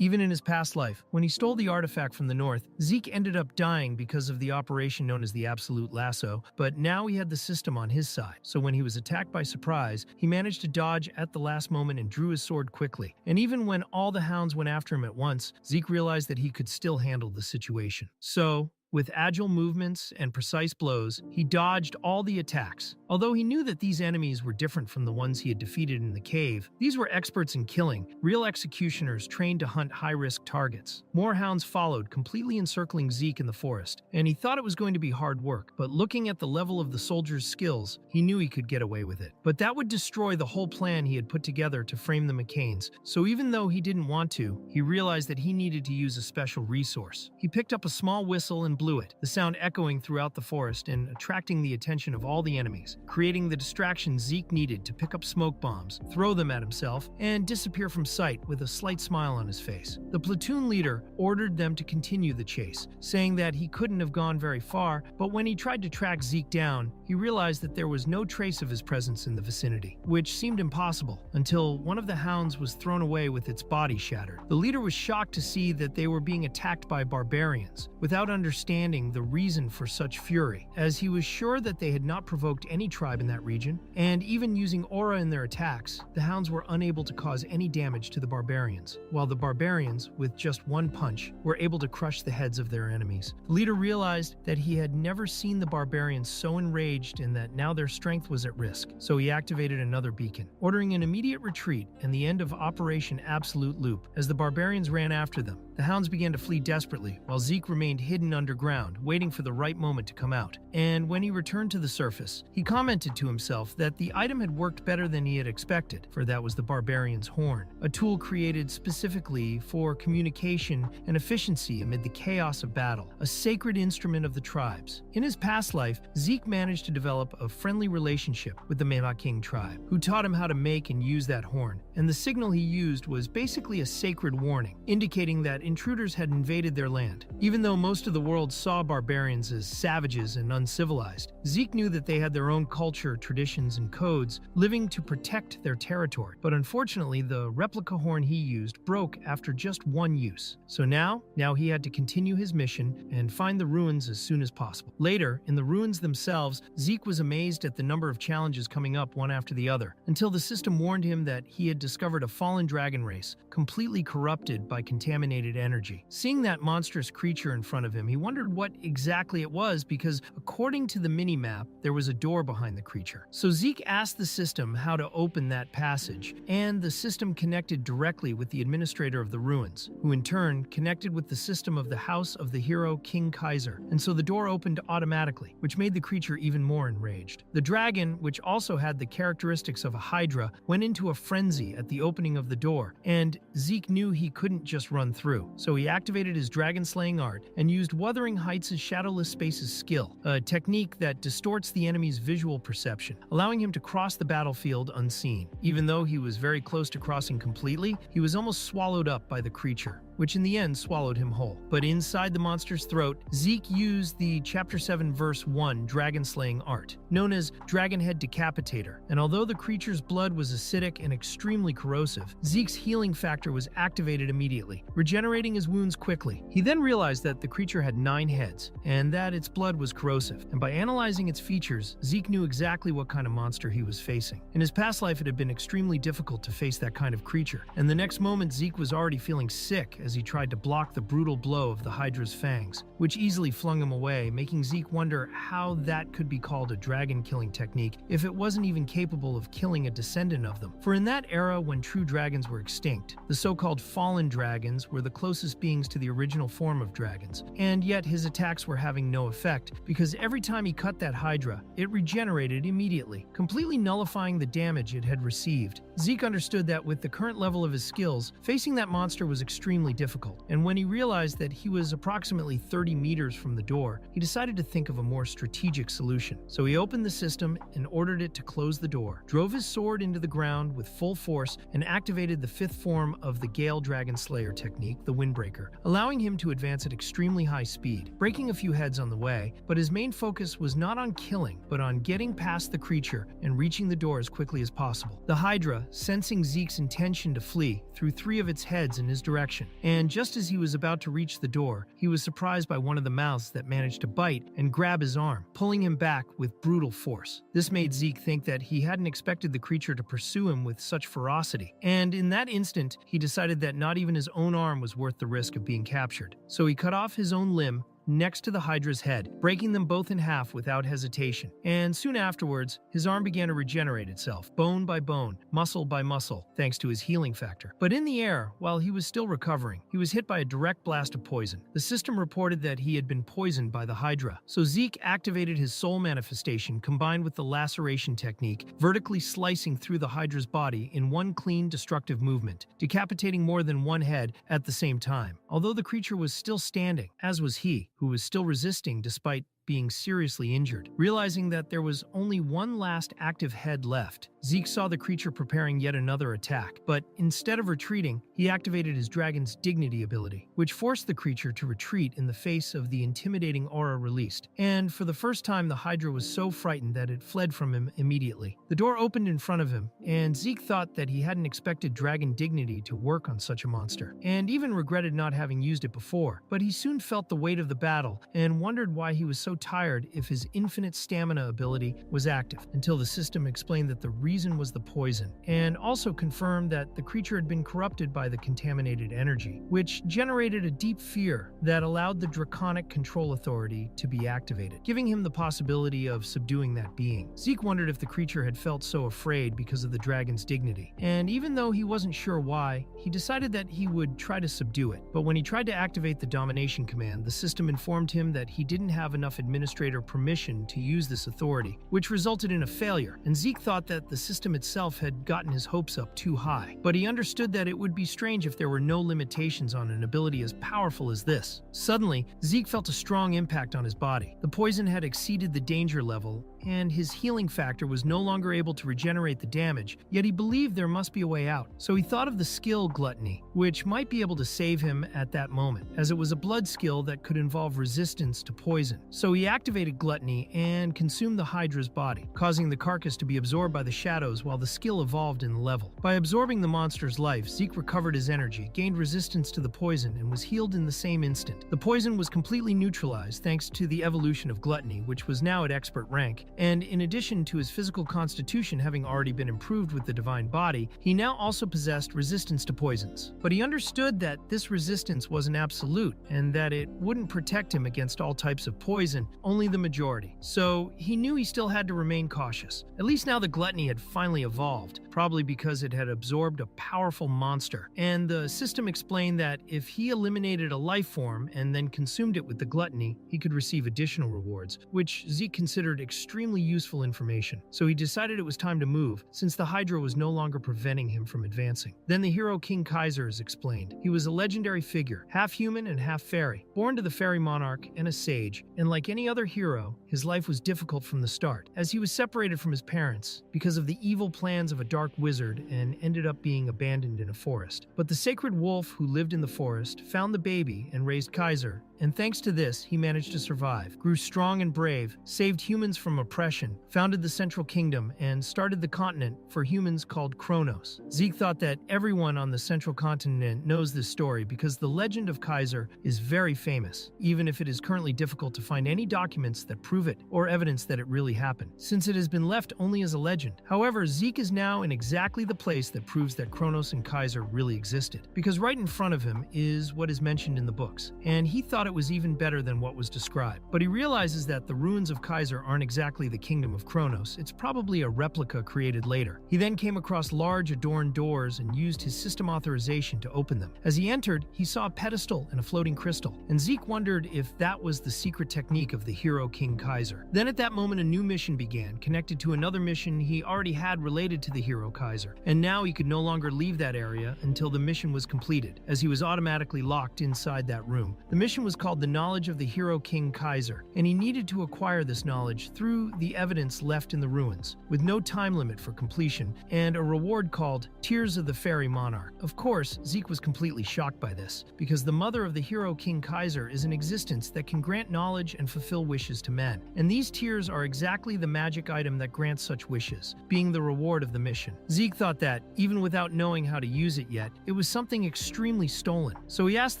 Even in his past life, when he stole the artifact from the North, Zeke ended up dying because of the operation known as the Absolute Lasso, but now he had the system on his side, so when he was attacked by surprise, he managed to dodge at the last moment and drew his sword quickly. And even when all the hounds went after him at once, Zeke realized that he could still handle the situation. So, with agile movements and precise blows, he dodged all the attacks. Although he knew that these enemies were different from the ones he had defeated in the cave, these were experts in killing, real executioners trained to hunt high-risk targets. More hounds followed, completely encircling Zeke in the forest, and he thought it was going to be hard work, but looking at the level of the soldier's skills, he knew he could get away with it. But that would destroy the whole plan he had put together to frame the McCains, so even though he didn't want to, he realized that he needed to use a special resource. He picked up a small whistle and blew it, the sound echoing throughout the forest and attracting the attention of all the enemies, creating the distraction Zeke needed to pick up smoke bombs, throw them at himself, and disappear from sight with a slight smile on his face. The platoon leader ordered them to continue the chase, saying that he couldn't have gone very far, but when he tried to track Zeke down, he realized that there was no trace of his presence in the vicinity, which seemed impossible until one of the hounds was thrown away with its body shattered. The leader was shocked to see that they were being attacked by barbarians, without understanding the reason for such fury, as he was sure that they had not provoked any tribe in that region, and even using aura in their attacks, the hounds were unable to cause any damage to the barbarians, while the barbarians, with just one punch, were able to crush the heads of their enemies. The leader realized that he had never seen the barbarians so enraged and that now their strength was at risk, so he activated another beacon, ordering an immediate retreat and the end of Operation Absolute Loop. As the barbarians ran after them, the hounds began to flee desperately, while Zeke remained hidden underground, waiting for the right moment to come out. And when he returned to the surface, he commented to himself that the item had worked better than he had expected, for that was the barbarian's horn, a tool created specifically for communication and efficiency amid the chaos of battle, a sacred instrument of the tribes. In his past life, Zeke managed to develop a friendly relationship with the King tribe, who taught him how to make and use that horn, and the signal he used was basically a sacred warning, indicating that intruders had invaded their land. Even though most of the world saw barbarians as savages and uncivilized, Zeke knew that they had their own culture, traditions, and codes, living to protect their territory. But unfortunately, the replica horn he used broke after just one use. So now he had to continue his mission and find the ruins as soon as possible. Later, in the ruins themselves, Zeke was amazed at the number of challenges coming up one after the other, until the system warned him that he had discovered a fallen dragon race, completely corrupted by contaminated energy. Seeing that monstrous creature in front of him, he wondered what exactly it was because, according to the mini-map, there was a door behind the creature. So Zeke asked the system how to open that passage, and the system connected directly with the administrator of the ruins, who in turn connected with the system of the house of the hero King Kaiser, and so the door opened automatically, which made the creature even more enraged. The dragon, which also had the characteristics of a hydra, went into a frenzy at the opening of the door, and Zeke knew he couldn't just run through, so he activated his dragon-slaying art and used Wuthering Heights' Shadowless Spaces skill, a technique that distorts the enemy's visual perception, allowing him to cross the battlefield unseen. Even though he was very close to crossing completely, he was almost swallowed up by the creature. which in the end swallowed him whole. But inside the monster's throat, Zeke used the Chapter 7 Verse 1 dragon-slaying art, known as Dragonhead Decapitator, and although the creature's blood was acidic and extremely corrosive, Zeke's healing factor was activated immediately, regenerating his wounds quickly. He then realized that the creature had 9 heads, and that its blood was corrosive, and by analyzing its features, Zeke knew exactly what kind of monster he was facing. In his past life, it had been extremely difficult to face that kind of creature, and the next moment Zeke was already feeling sick as he tried to block the brutal blow of the Hydra's fangs, which easily flung him away, making Zeke wonder how that could be called a dragon-killing technique if it wasn't even capable of killing a descendant of them. For in that era when true dragons were extinct, the so-called fallen dragons were the closest beings to the original form of dragons, and yet his attacks were having no effect because every time he cut that Hydra, it regenerated immediately, completely nullifying the damage it had received. Zeke understood that with the current level of his skills, facing that monster was extremely difficult, and when he realized that he was approximately 30 meters from the door, he decided to think of a more strategic solution. So he opened the system and ordered it to close the door, drove his sword into the ground with full force, and activated the 5th form of the Gale Dragon Slayer technique, the Windbreaker, allowing him to advance at extremely high speed, breaking a few heads on the way, but his main focus was not on killing, but on getting past the creature and reaching the door as quickly as possible. The Hydra, sensing Zeke's intention to flee, threw 3 of its heads in his direction, and just as he was about to reach the door, he was surprised by one of the mouths that managed to bite and grab his arm, pulling him back with brutal force. This made Zeke think that he hadn't expected the creature to pursue him with such ferocity, and in that instant, he decided that not even his own arm was worth the risk of being captured. So he cut off his own limb next to the Hydra's head, breaking them both in half without hesitation. And soon afterwards, his arm began to regenerate itself, bone by bone, muscle by muscle, thanks to his healing factor. But in the air, while he was still recovering, he was hit by a direct blast of poison. The system reported that he had been poisoned by the Hydra, so Zeke activated his soul manifestation combined with the laceration technique, vertically slicing through the Hydra's body in one clean, destructive movement, decapitating more than one head at the same time. Although the creature was still standing, as was he, who was still resisting despite being seriously injured. Realizing that there was only one last active head left, Zeke saw the creature preparing yet another attack, but instead of retreating, he activated his dragon's dignity ability, which forced the creature to retreat in the face of the intimidating aura released. And for the first time, the Hydra was so frightened that it fled from him immediately. The door opened in front of him, and Zeke thought that he hadn't expected dragon dignity to work on such a monster, and even regretted not having used it before. But he soon felt the weight of the battle and wondered why he was so tired if his infinite stamina ability was active, until the system explained that the reason was the poison, and also confirmed that the creature had been corrupted by the contaminated energy, which generated a deep fear that allowed the Draconic Control Authority to be activated, giving him the possibility of subduing that being. Zeke wondered if the creature had felt so afraid because of the dragon's dignity, and even though he wasn't sure why, he decided that he would try to subdue it. But when he tried to activate the domination command, the system informed him that he didn't have enough administrator permission to use this authority, which resulted in a failure, and Zeke thought that the system itself had gotten his hopes up too high. But he understood that it would be strange if there were no limitations on an ability as powerful as this. Suddenly, Zeke felt a strong impact on his body. The poison had exceeded the danger level, and his healing factor was no longer able to regenerate the damage, yet he believed there must be a way out. So he thought of the skill Gluttony, which might be able to save him at that moment, as it was a blood skill that could involve resistance to poison. So he activated Gluttony and consumed the Hydra's body, causing the carcass to be absorbed by the shadows while the skill evolved in the level. By absorbing the monster's life, Zeke recovered his energy, gained resistance to the poison, and was healed in the same instant. The poison was completely neutralized thanks to the evolution of Gluttony, which was now at expert rank, and in addition to his physical constitution having already been improved with the divine body, he now also possessed resistance to poisons. But he understood that this resistance wasn't absolute, and that it wouldn't protect him against all types of poison, only the majority. So he knew he still had to remain cautious. At least now the Gluttony had finally evolved, probably because it had absorbed a powerful monster, and the system explained that if he eliminated a life form and then consumed it with the Gluttony, he could receive additional rewards, which Zeke considered extremely useful information. So he decided it was time to move, since the Hydra was no longer preventing him from advancing. Then the hero King Kaiser is explained. He was a legendary figure, half human and half fairy, born to the fairy monarch and a sage, and like any other hero, his life was difficult from the start, as he was separated from his parents because of the evil plans of a dark dark wizard and ended up being abandoned in a forest. But the sacred wolf who lived in the forest found the baby and raised Kaiser, and thanks to this, he managed to survive, grew strong and brave, saved humans from oppression, founded the Central Kingdom, and started the continent for humans called Kronos. Zeke thought that everyone on the Central Continent knows this story because the legend of Kaiser is very famous, even if it is currently difficult to find any documents that prove it or evidence that it really happened, since it has been left only as a legend. However, Zeke is now in exactly the place that proves that Kronos and Kaiser really existed, because right in front of him is what is mentioned in the books, and he thought it was even better than what was described. But he realizes that the ruins of Kaiser aren't exactly the kingdom of Kronos, it's probably a replica created later. He then came across large adorned doors and used his system authorization to open them. As he entered, he saw a pedestal and a floating crystal, and Zeke wondered if that was the secret technique of the hero King Kaiser. Then at that moment a new mission began, connected to another mission he already had related to the hero Kaiser, and now he could no longer leave that area until the mission was completed, as he was automatically locked inside that room. The mission was called the knowledge of the hero King Kaiser, and he needed to acquire this knowledge through the evidence left in the ruins, with no time limit for completion, and a reward called Tears of the Fairy Monarch. Of course, Zeke was completely shocked by this, because the mother of the hero King Kaiser is an existence that can grant knowledge and fulfill wishes to men, and these tears are exactly the magic item that grants such wishes, being the reward of the mission. Zeke thought that, even without knowing how to use it yet, it was something extremely stolen, so he asked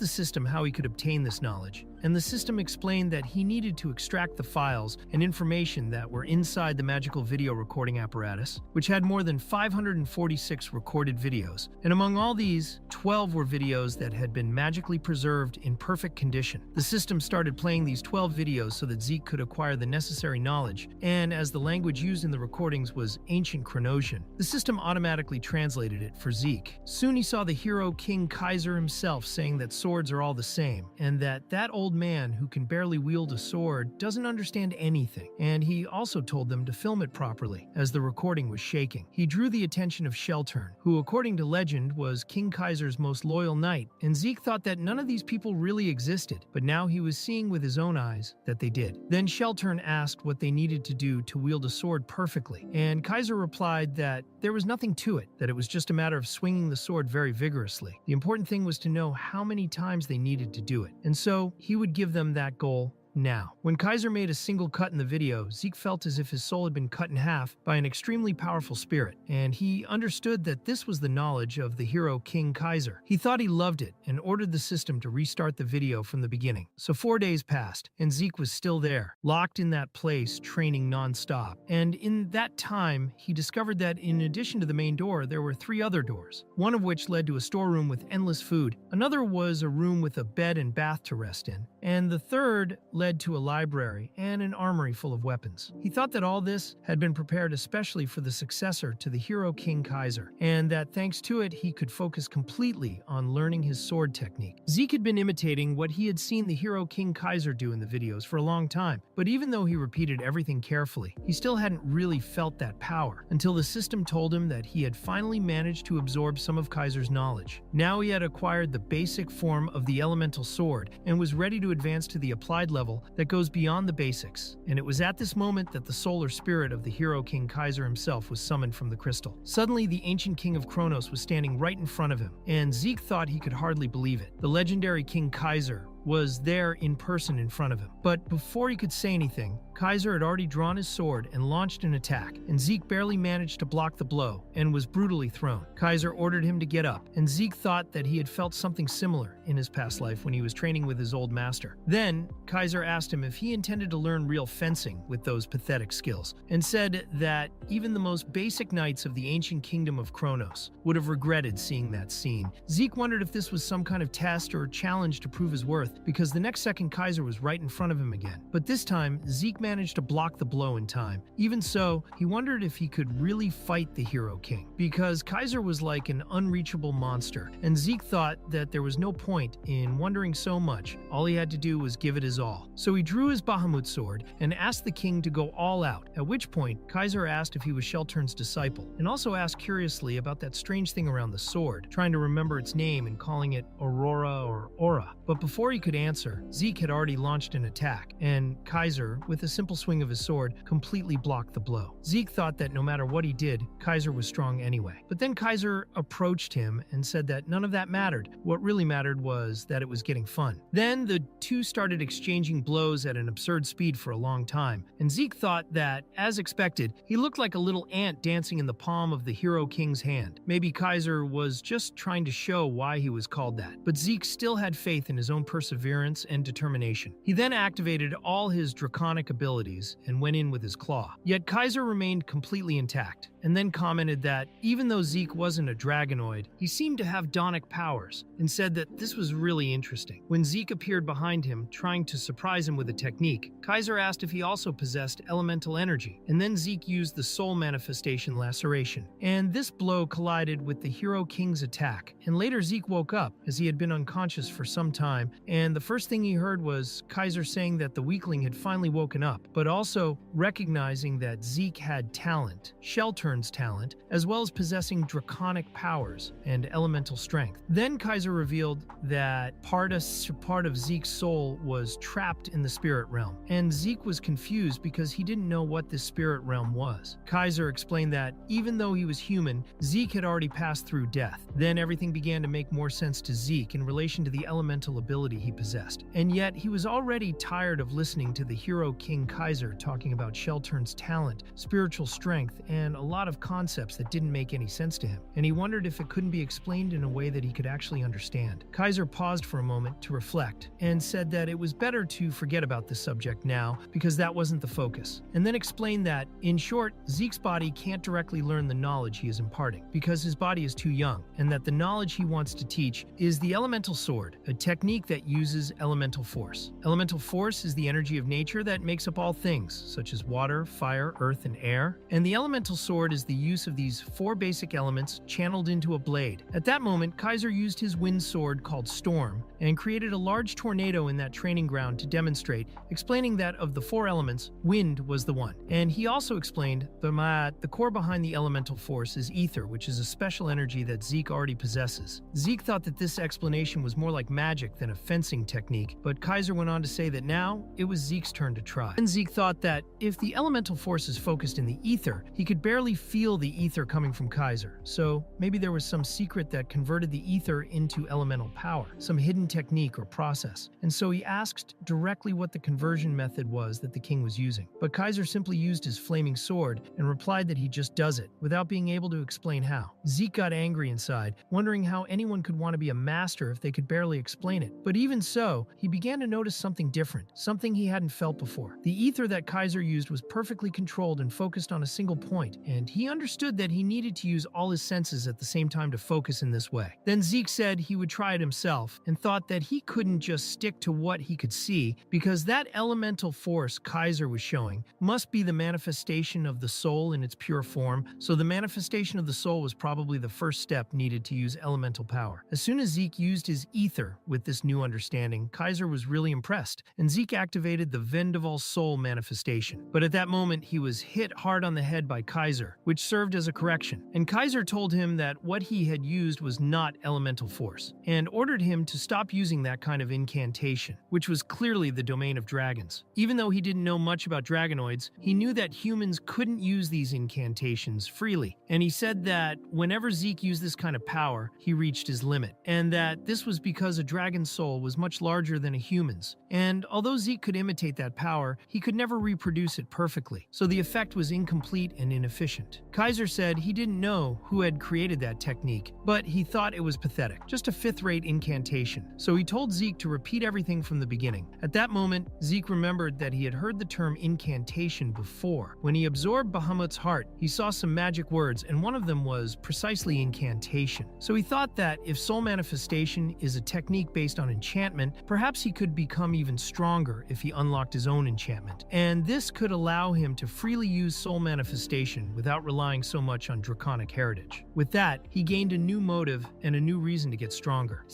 the system how he could obtain this knowledge, and the system explained that he needed to extract the files and information that were inside the magical video recording apparatus, which had more than 546 recorded videos. And among all these, 12 were videos that had been magically preserved in perfect condition. The system started playing these 12 videos so that Zeke could acquire the necessary knowledge, and as the language used in the recordings was ancient Kronosian, the system automatically translated it for Zeke. Soon he saw the hero King Kaiser himself saying that swords are all the same, and that old man who can barely wield a sword doesn't understand anything, and he also told them to film it properly, as the recording was shaking. He drew the attention of Sheltern, who according to legend was King Kaiser's most loyal knight, and Zeke thought that none of these people really existed, but now he was seeing with his own eyes that they did. Then Sheltern asked what they needed to do to wield a sword perfectly, and Kaiser replied that there was nothing to it, that it was just a matter of swinging the sword very vigorously. The important thing was to know how many times they needed to do it, and so he would give them that goal now. When Kaiser made a single cut in the video, Zeke felt as if his soul had been cut in half by an extremely powerful spirit, and he understood that this was the knowledge of the hero King Kaiser. He thought he loved it and ordered the system to restart the video from the beginning. So 4 days passed, and Zeke was still there, locked in that place, training non-stop. And in that time, he discovered that in addition to the main door, there were 3 other doors, one of which led to a storeroom with endless food, another was a room with a bed and bath to rest in, and the third led to a library and an armory full of weapons. He thought that all this had been prepared especially for the successor to the hero King Kaiser, and that thanks to it he could focus completely on learning his sword technique. Zeke had been imitating what he had seen the hero King Kaiser do in the videos for a long time, but even though he repeated everything carefully, he still hadn't really felt that power until the system told him that he had finally managed to absorb some of Kaiser's knowledge. Now he had acquired the basic form of the elemental sword and was ready to advance to the applied level that goes beyond the basics, and it was at this moment that the soul or spirit of the hero King Kaiser himself was summoned from the crystal. Suddenly, the ancient king of Kronos was standing right in front of him, and Zeke thought he could hardly believe it. The legendary King Kaiser was there in person in front of him. But before he could say anything, Kaiser had already drawn his sword and launched an attack, and Zeke barely managed to block the blow and was brutally thrown. Kaiser ordered him to get up, and Zeke thought that he had felt something similar in his past life when he was training with his old master. Then, Kaiser asked him if he intended to learn real fencing with those pathetic skills, and said that even the most basic knights of the ancient kingdom of Kronos would have regretted seeing that scene. Zeke wondered if this was some kind of test or challenge to prove his worth, because the next second Kaiser was right in front of him again. But this time, Zeke managed to block the blow in time. Even so, he wondered if he could really fight the Hero King, because Kaiser was like an unreachable monster, and Zeke thought that there was no point in wondering so much. All he had to do was give it his all. So he drew his Bahamut sword and asked the king to go all out, at which point Kaiser asked if he was Sheltern's disciple, and also asked curiously about that strange thing around the sword, trying to remember its name and calling it Aurora or Aura. But before he could answer, Zeke had already launched an attack, and Kaiser, with a simple swing of his sword completely blocked the blow. Zeke thought that no matter what he did, Kaiser was strong anyway. But then Kaiser approached him and said that none of that mattered. What really mattered was that it was getting fun. Then the two started exchanging blows at an absurd speed for a long time, and Zeke thought that, as expected, he looked like a little ant dancing in the palm of the Hero King's hand. Maybe Kaiser was just trying to show why he was called that, but Zeke still had faith in his own perseverance and determination. He then activated all his draconic abilities and went in with his claw. Yet Kaiser remained completely intact, and then commented that even though Zeke wasn't a dragonoid, he seemed to have donic powers, and said that this was really interesting. When Zeke appeared behind him, trying to surprise him with a technique, Kaiser asked if he also possessed elemental energy, and then Zeke used the soul manifestation laceration. And this blow collided with the Hero King's attack, and later Zeke woke up, as he had been unconscious for some time, and the first thing he heard was Kaiser saying that the weakling had finally woken up, but also recognizing that Zeke had talent, Sheltern's talent, as well as possessing draconic powers and elemental strength. Then Kaiser revealed that part of Zeke's soul was trapped in the spirit realm, and Zeke was confused because he didn't know what this spirit realm was. Kaiser explained that even though he was human, Zeke had already passed through death. Then everything began to make more sense to Zeke in relation to the elemental ability he possessed. And yet he was already tired of listening to the Hero King Kaiser talking about Sheltern's talent, spiritual strength, and a lot of concepts that didn't make any sense to him, and he wondered if it couldn't be explained in a way that he could actually understand. Kaiser paused for a moment to reflect and said that it was better to forget about this subject now because that wasn't the focus, and then explained that, in short, Zeke's body can't directly learn the knowledge he is imparting because his body is too young, and that the knowledge he wants to teach is the elemental sword, a technique that uses elemental force. Elemental force is the energy of nature that makes up all things, such as water, fire, earth, and air, and the elemental sword is the use of these four basic elements channeled into a blade. At that moment, Kaiser used his wind sword called Storm and created a large tornado in that training ground to demonstrate, explaining that of the four elements, wind was the one. And he also explained that the core behind the elemental force is ether, which is a special energy that Zeke already possesses. Zeke thought that this explanation was more like magic than a fencing technique, but Kaiser went on to say that now it was Zeke's turn to try. And Zeke thought that if the elemental force is focused in the ether, he could barely feel the ether coming from Kaiser. So maybe there was some secret that converted the ether into elemental power, some hidden technique or process. And so he asked directly what the conversion method was that the king was using. But Kaiser simply used his flaming sword and replied that he just does it, without being able to explain how. Zeke got angry inside, wondering how anyone could want to be a master if they could barely explain it. But even so, he began to notice something different, something he hadn't felt before. The ether that Kaiser used was perfectly controlled and focused on a single point, and he understood that he needed to use all his senses at the same time to focus in this way. Then Zeke said he would try it himself, and thought that he couldn't just stick to what he could see, because that elemental force Kaiser was showing must be the manifestation of the soul in its pure form, so the manifestation of the soul was probably the first step needed to use elemental power. As soon as Zeke used his ether with this new understanding, Kaiser was really impressed, and Zeke activated the Vendaval soul manifestation. But at that moment, he was hit hard on the head by Kaiser, which served as a correction, and Kaiser told him that what he had used was not elemental force, and ordered him to stop using that kind of incantation, which was clearly the domain of dragons. Even though he didn't know much about dragonoids, he knew that humans couldn't use these incantations freely, and he said that whenever Zeke used this kind of power, he reached his limit, and that this was because a dragon's soul was much larger than a human's, and although Zeke could imitate that power, he could never reproduce it perfectly, so the effect was incomplete and inefficient. Kaiser said he didn't know who had created that technique, but he thought it was pathetic, just a fifth-rate incantation, so he told Zeke to repeat everything from the beginning. At that moment, Zeke remembered that he had heard the term incantation before. When he absorbed Bahamut's heart, he saw some magic words, and one of them was precisely incantation. So he thought that if soul manifestation is a technique based on enchantment, perhaps he could become even stronger if he unlocked his own enchantment, and this could allow him to freely use soul manifestation without relying so much on draconic heritage. With that, he gained a new motive and a new reason to get stronger.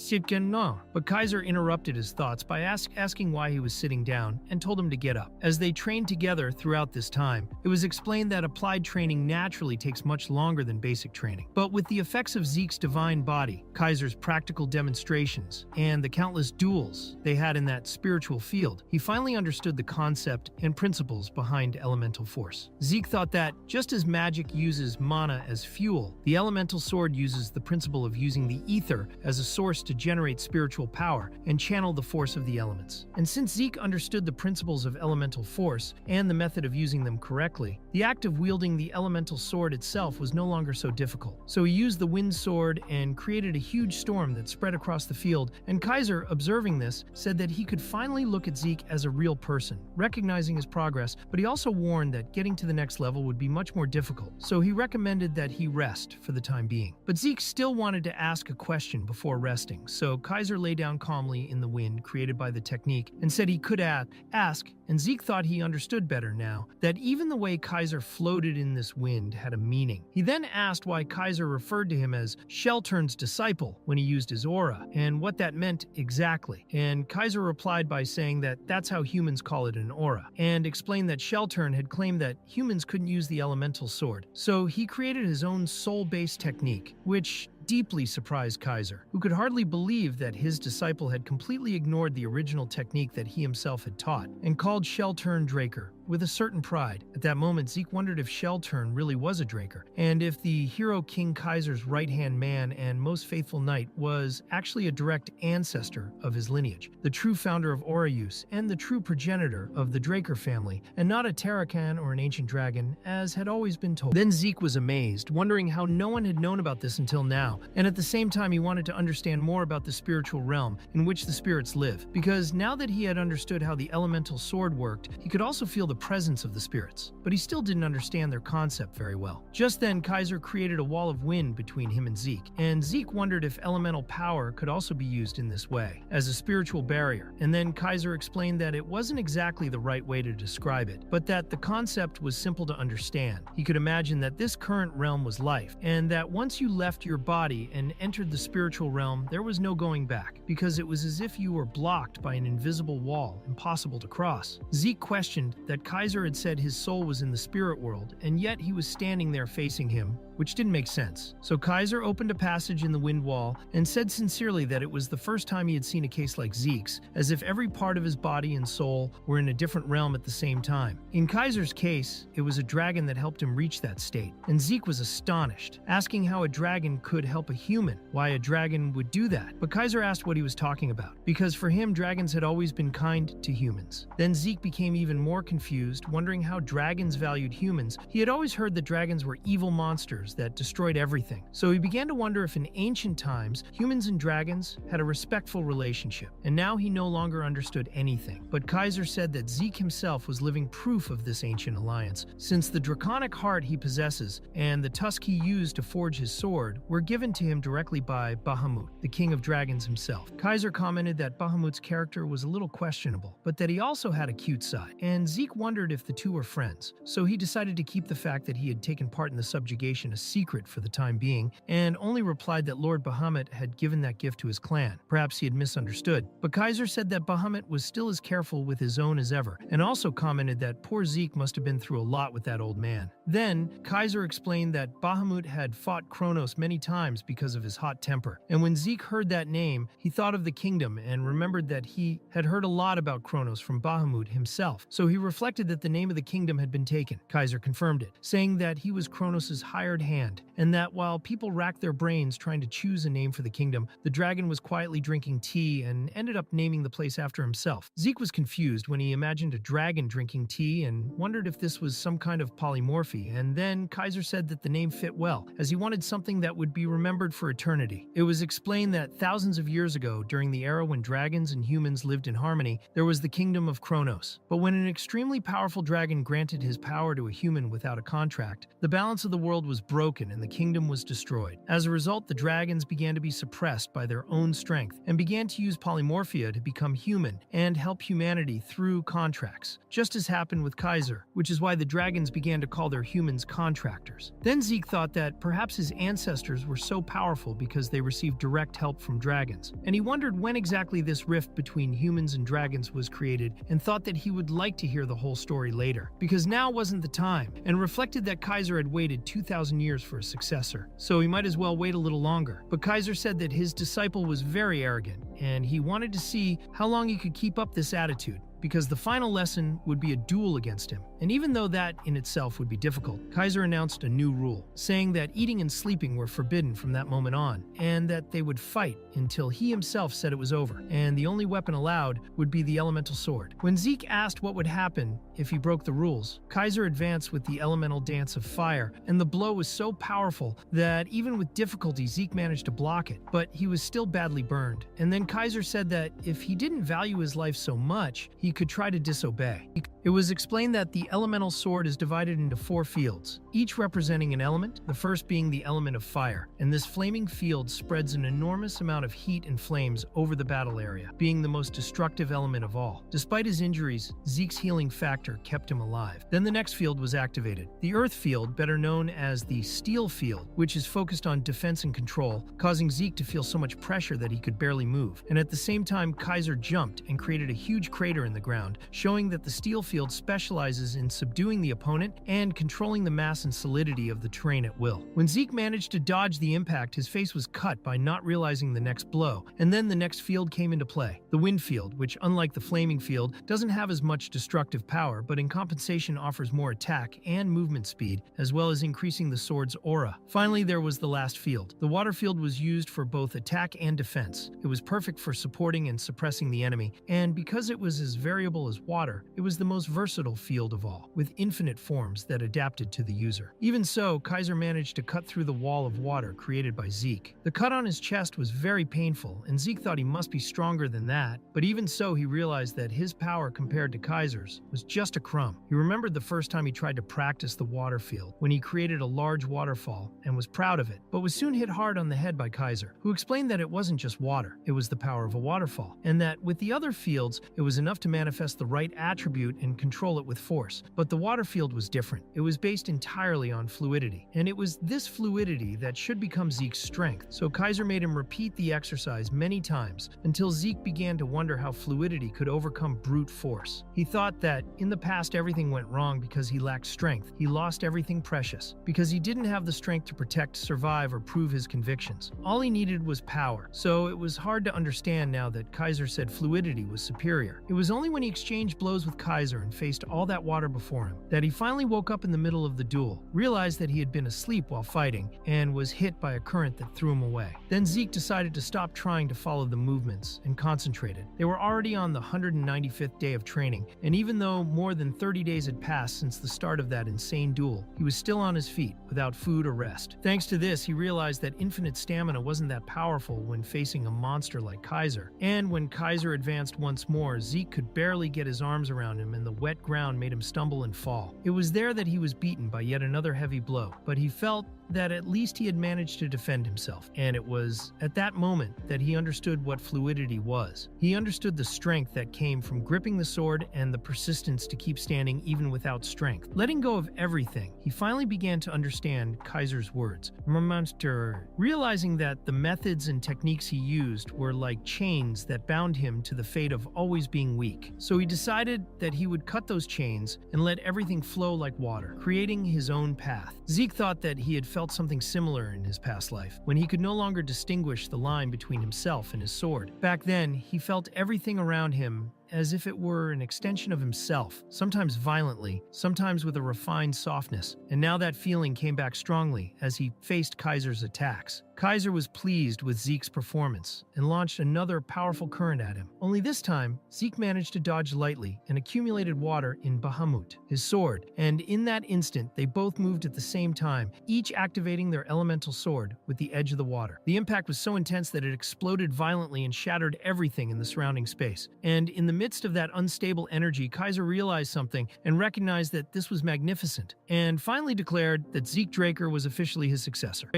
But Kaiser interrupted his thoughts by asking why he was sitting down and told him to get up. As they trained together throughout this time, it was explained that applied training naturally takes much longer than basic training. But with the effects of Zeke's divine body, Kaiser's practical demonstrations, and the countless duels they had in that spiritual field, he finally understood the concept concept and principles behind elemental force. Zeke thought that, just as magic uses mana as fuel, the elemental sword uses the principle of using the ether as a source to generate spiritual power and channel the force of the elements. And since Zeke understood the principles of elemental force and the method of using them correctly, the act of wielding the elemental sword itself was no longer so difficult. So he used the wind sword and created a huge storm that spread across the field, and Kaiser, observing this, said that he could finally look at Zeke as a real person, recognizing his progress, but he also warned that getting to the next level would be much more difficult, so he recommended that he rest for the time being. But Zeke still wanted to ask a question before resting, so Kaiser lay down calmly in the wind created by the technique and said he could ask, and Zeke thought he understood better now, that even the way Kaiser floated in this wind had a meaning. He then asked why Kaiser referred to him as Sheltern's disciple when he used his aura, and what that meant exactly. And Kaiser replied by saying that that's how humans call it an aura, and explained that Sheltern had claimed that humans couldn't use the elemental sword. So he created his own soul-based technique, which deeply surprised Kaiser, who could hardly believe that his disciple had completely ignored the original technique that he himself had taught, and called Sheltern Draker with a certain pride. At that moment, Zeke wondered if Sheltern really was a Draker, and if the hero King Kaiser's right-hand man and most faithful knight was actually a direct ancestor of his lineage, the true founder of aura use, and the true progenitor of the Draker family, and not a Terrakan or an ancient dragon, as had always been told. Then Zeke was amazed, wondering how no one had known about this until now, and at the same time he wanted to understand more about the spiritual realm in which the spirits live, because now that he had understood how the elemental sword worked, he could also feel the presence of the spirits, but he still didn't understand their concept very well. Just then, Kaiser created a wall of wind between him and Zeke wondered if elemental power could also be used in this way, as a spiritual barrier, and then Kaiser explained that it wasn't exactly the right way to describe it, but that the concept was simple to understand. He could imagine that this current realm was life, and that once you left your body and entered the spiritual realm, there was no going back, because it was as if you were blocked by an invisible wall, impossible to cross. Zeke questioned that Kaiser had said his soul was in the spirit world, and yet he was standing there facing him, which didn't make sense. So Kaiser opened a passage in the wind wall and said sincerely that it was the first time he had seen a case like Zeke's, as if every part of his body and soul were in a different realm at the same time. In Kaiser's case, it was a dragon that helped him reach that state, and Zeke was astonished, asking how a dragon could help a human, why a dragon would do that. But Kaiser asked what he was talking about, because for him, dragons had always been kind to humans. Then Zeke became even more confused, wondering how dragons valued humans. He had always heard that dragons were evil monsters that destroyed everything. So he began to wonder if in ancient times, humans and dragons had a respectful relationship. And now he no longer understood anything. But Kaiser said that Zeke himself was living proof of this ancient alliance, since the draconic heart he possesses and the tusk he used to forge his sword were given to him directly by Bahamut, the king of dragons himself. Kaiser commented that Bahamut's character was a little questionable, but that he also had a cute side, and Zeke wondered if the two were friends, so he decided to keep the fact that he had taken part in the subjugation a secret for the time being, and only replied that Lord Bahamut had given that gift to his clan. Perhaps he had misunderstood, but Kaiser said that Bahamut was still as careful with his own as ever, and also commented that poor Zeke must have been through a lot with that old man. Then, Kaiser explained that Bahamut had fought Kronos many times because of his hot temper, and when Zeke heard that name, he thought of the kingdom and remembered that he had heard a lot about Kronos from Bahamut himself, so he reflected that the name of the kingdom had been taken. Kaiser confirmed it, saying that he was Kronos' hired hand, and that while people racked their brains trying to choose a name for the kingdom, the dragon was quietly drinking tea and ended up naming the place after himself. Zeke was confused when he imagined a dragon drinking tea and wondered if this was some kind of polymorphy, and then Kaiser said that the name fit well, as he wanted something that would be remembered for eternity. It was explained that thousands of years ago, during the era when dragons and humans lived in harmony, there was the kingdom of Kronos. But when an extremely powerful dragon granted his power to a human without a contract, the balance of the world was broken and the kingdom was destroyed. As a result, the dragons began to be suppressed by their own strength and began to use polymorphia to become human and help humanity through contracts, just as happened with Kaiser, which is why the dragons began to call their humans contractors. Then Zeke thought that perhaps his ancestors were so powerful because they received direct help from dragons, and he wondered when exactly this rift between humans and dragons was created, and thought that he would like to hear the whole story later, because now wasn't the time, and reflected that Kaiser had waited 2,000 years for a successor, so he might as well wait a little longer. But Kaiser said that his disciple was very arrogant, and he wanted to see how long he could keep up this attitude, because the final lesson would be a duel against him. And even though that in itself would be difficult, Kaiser announced a new rule, saying that eating and sleeping were forbidden from that moment on, and that they would fight until he himself said it was over, and the only weapon allowed would be the elemental sword. When Zeke asked what would happen if he broke the rules, Kaiser advanced with the elemental dance of fire, and the blow was so powerful that even with difficulty Zeke managed to block it, but he was still badly burned. And then Kaiser said that if he didn't value his life so much, he could try to disobey. It was explained that the elemental sword is divided into 4 fields, each representing an element, the first being the element of fire, and this flaming field spreads an enormous amount of heat and flames over the battle area, being the most destructive element of all. Despite his injuries, Zeke's healing factor kept him alive. Then the next field was activated, the earth field, better known as the steel field, which is focused on defense and control, causing Zeke to feel so much pressure that he could barely move. And at the same time, Kaiser jumped and created a huge crater in the ground, showing that the steel field specializes in subduing the opponent and controlling the mass and solidity of the terrain at will. When Zeke managed to dodge the impact, his face was cut by not realizing the next blow, and then the next field came into play, the wind field, which, unlike the flaming field, doesn't have as much destructive power, but in compensation offers more attack and movement speed, as well as increasing the sword's aura. Finally, there was the last field. The water field was used for both attack and defense. It was perfect for supporting and suppressing the enemy, and because it was as variable as water, it was the most versatile field of all, with infinite forms that adapted to the user. Even so, Kaiser managed to cut through the wall of water created by Zeke. The cut on his chest was very painful, and Zeke thought he must be stronger than that, but even so, he realized that his power compared to Kaiser's was just a crumb. He remembered the first time he tried to practice the water field, when he created a large waterfall and was proud of it, but was soon hit hard on the head by Kaiser, who explained that it wasn't just water, it was the power of a waterfall, and that with the other fields, it was enough to manifest the right attribute and control it with force. But the water field was different. It was based entirely on fluidity, and it was this fluidity that should become Zeke's strength. So Kaiser made him repeat the exercise many times until Zeke began to wonder how fluidity could overcome brute force. He thought that in the past everything went wrong because he lacked strength. He lost everything precious because he didn't have the strength to protect, survive, or prove his convictions. All he needed was power. So it was hard to understand now that Kaiser said fluidity was superior. It was only when he exchanged blows with Kaiser and faced all that water before him that he finally woke up in the middle of the duel, realized that he had been asleep while fighting, and was hit by a current that threw him away. Then Zeke decided to stop trying to follow the movements and concentrated. They were already on the 195th day of training, and even though more than 30 days had passed since the start of that insane duel, he was still on his feet, without food or rest. Thanks to this, he realized that infinite stamina wasn't that powerful when facing a monster like Kaiser. And when Kaiser advanced once more, Zeke could barely get his arms around him, and the wet ground made him stumble and fall. It was there that he was beaten by yet another heavy blow, but he felt that at least he had managed to defend himself, and it was at that moment that he understood what fluidity was. He understood the strength that came from gripping the sword and the persistence to keep standing even without strength. Letting go of everything, he finally began to understand Kaiser's words. Monster, realizing that the methods and techniques he used were like chains that bound him to the fate of always being weak. So he decided that he would cut those chains and let everything flow like water, creating his own path. Zeke thought that he had felt something similar in his past life, when he could no longer distinguish the line between himself and his sword. Back then, he felt everything around him as if it were an extension of himself, sometimes violently, sometimes with a refined softness. And now that feeling came back strongly as he faced Kaiser's attacks. Kaiser was pleased with Zeke's performance and launched another powerful current at him. Only this time, Zeke managed to dodge lightly and accumulated water in Bahamut, his sword, and in that instant, they both moved at the same time, each activating their elemental sword with the edge of the water. The impact was so intense that it exploded violently and shattered everything in the surrounding space. And in the midst of that unstable energy, Kaiser realized something and recognized that this was magnificent, and finally declared that Zeke Draker was officially his successor.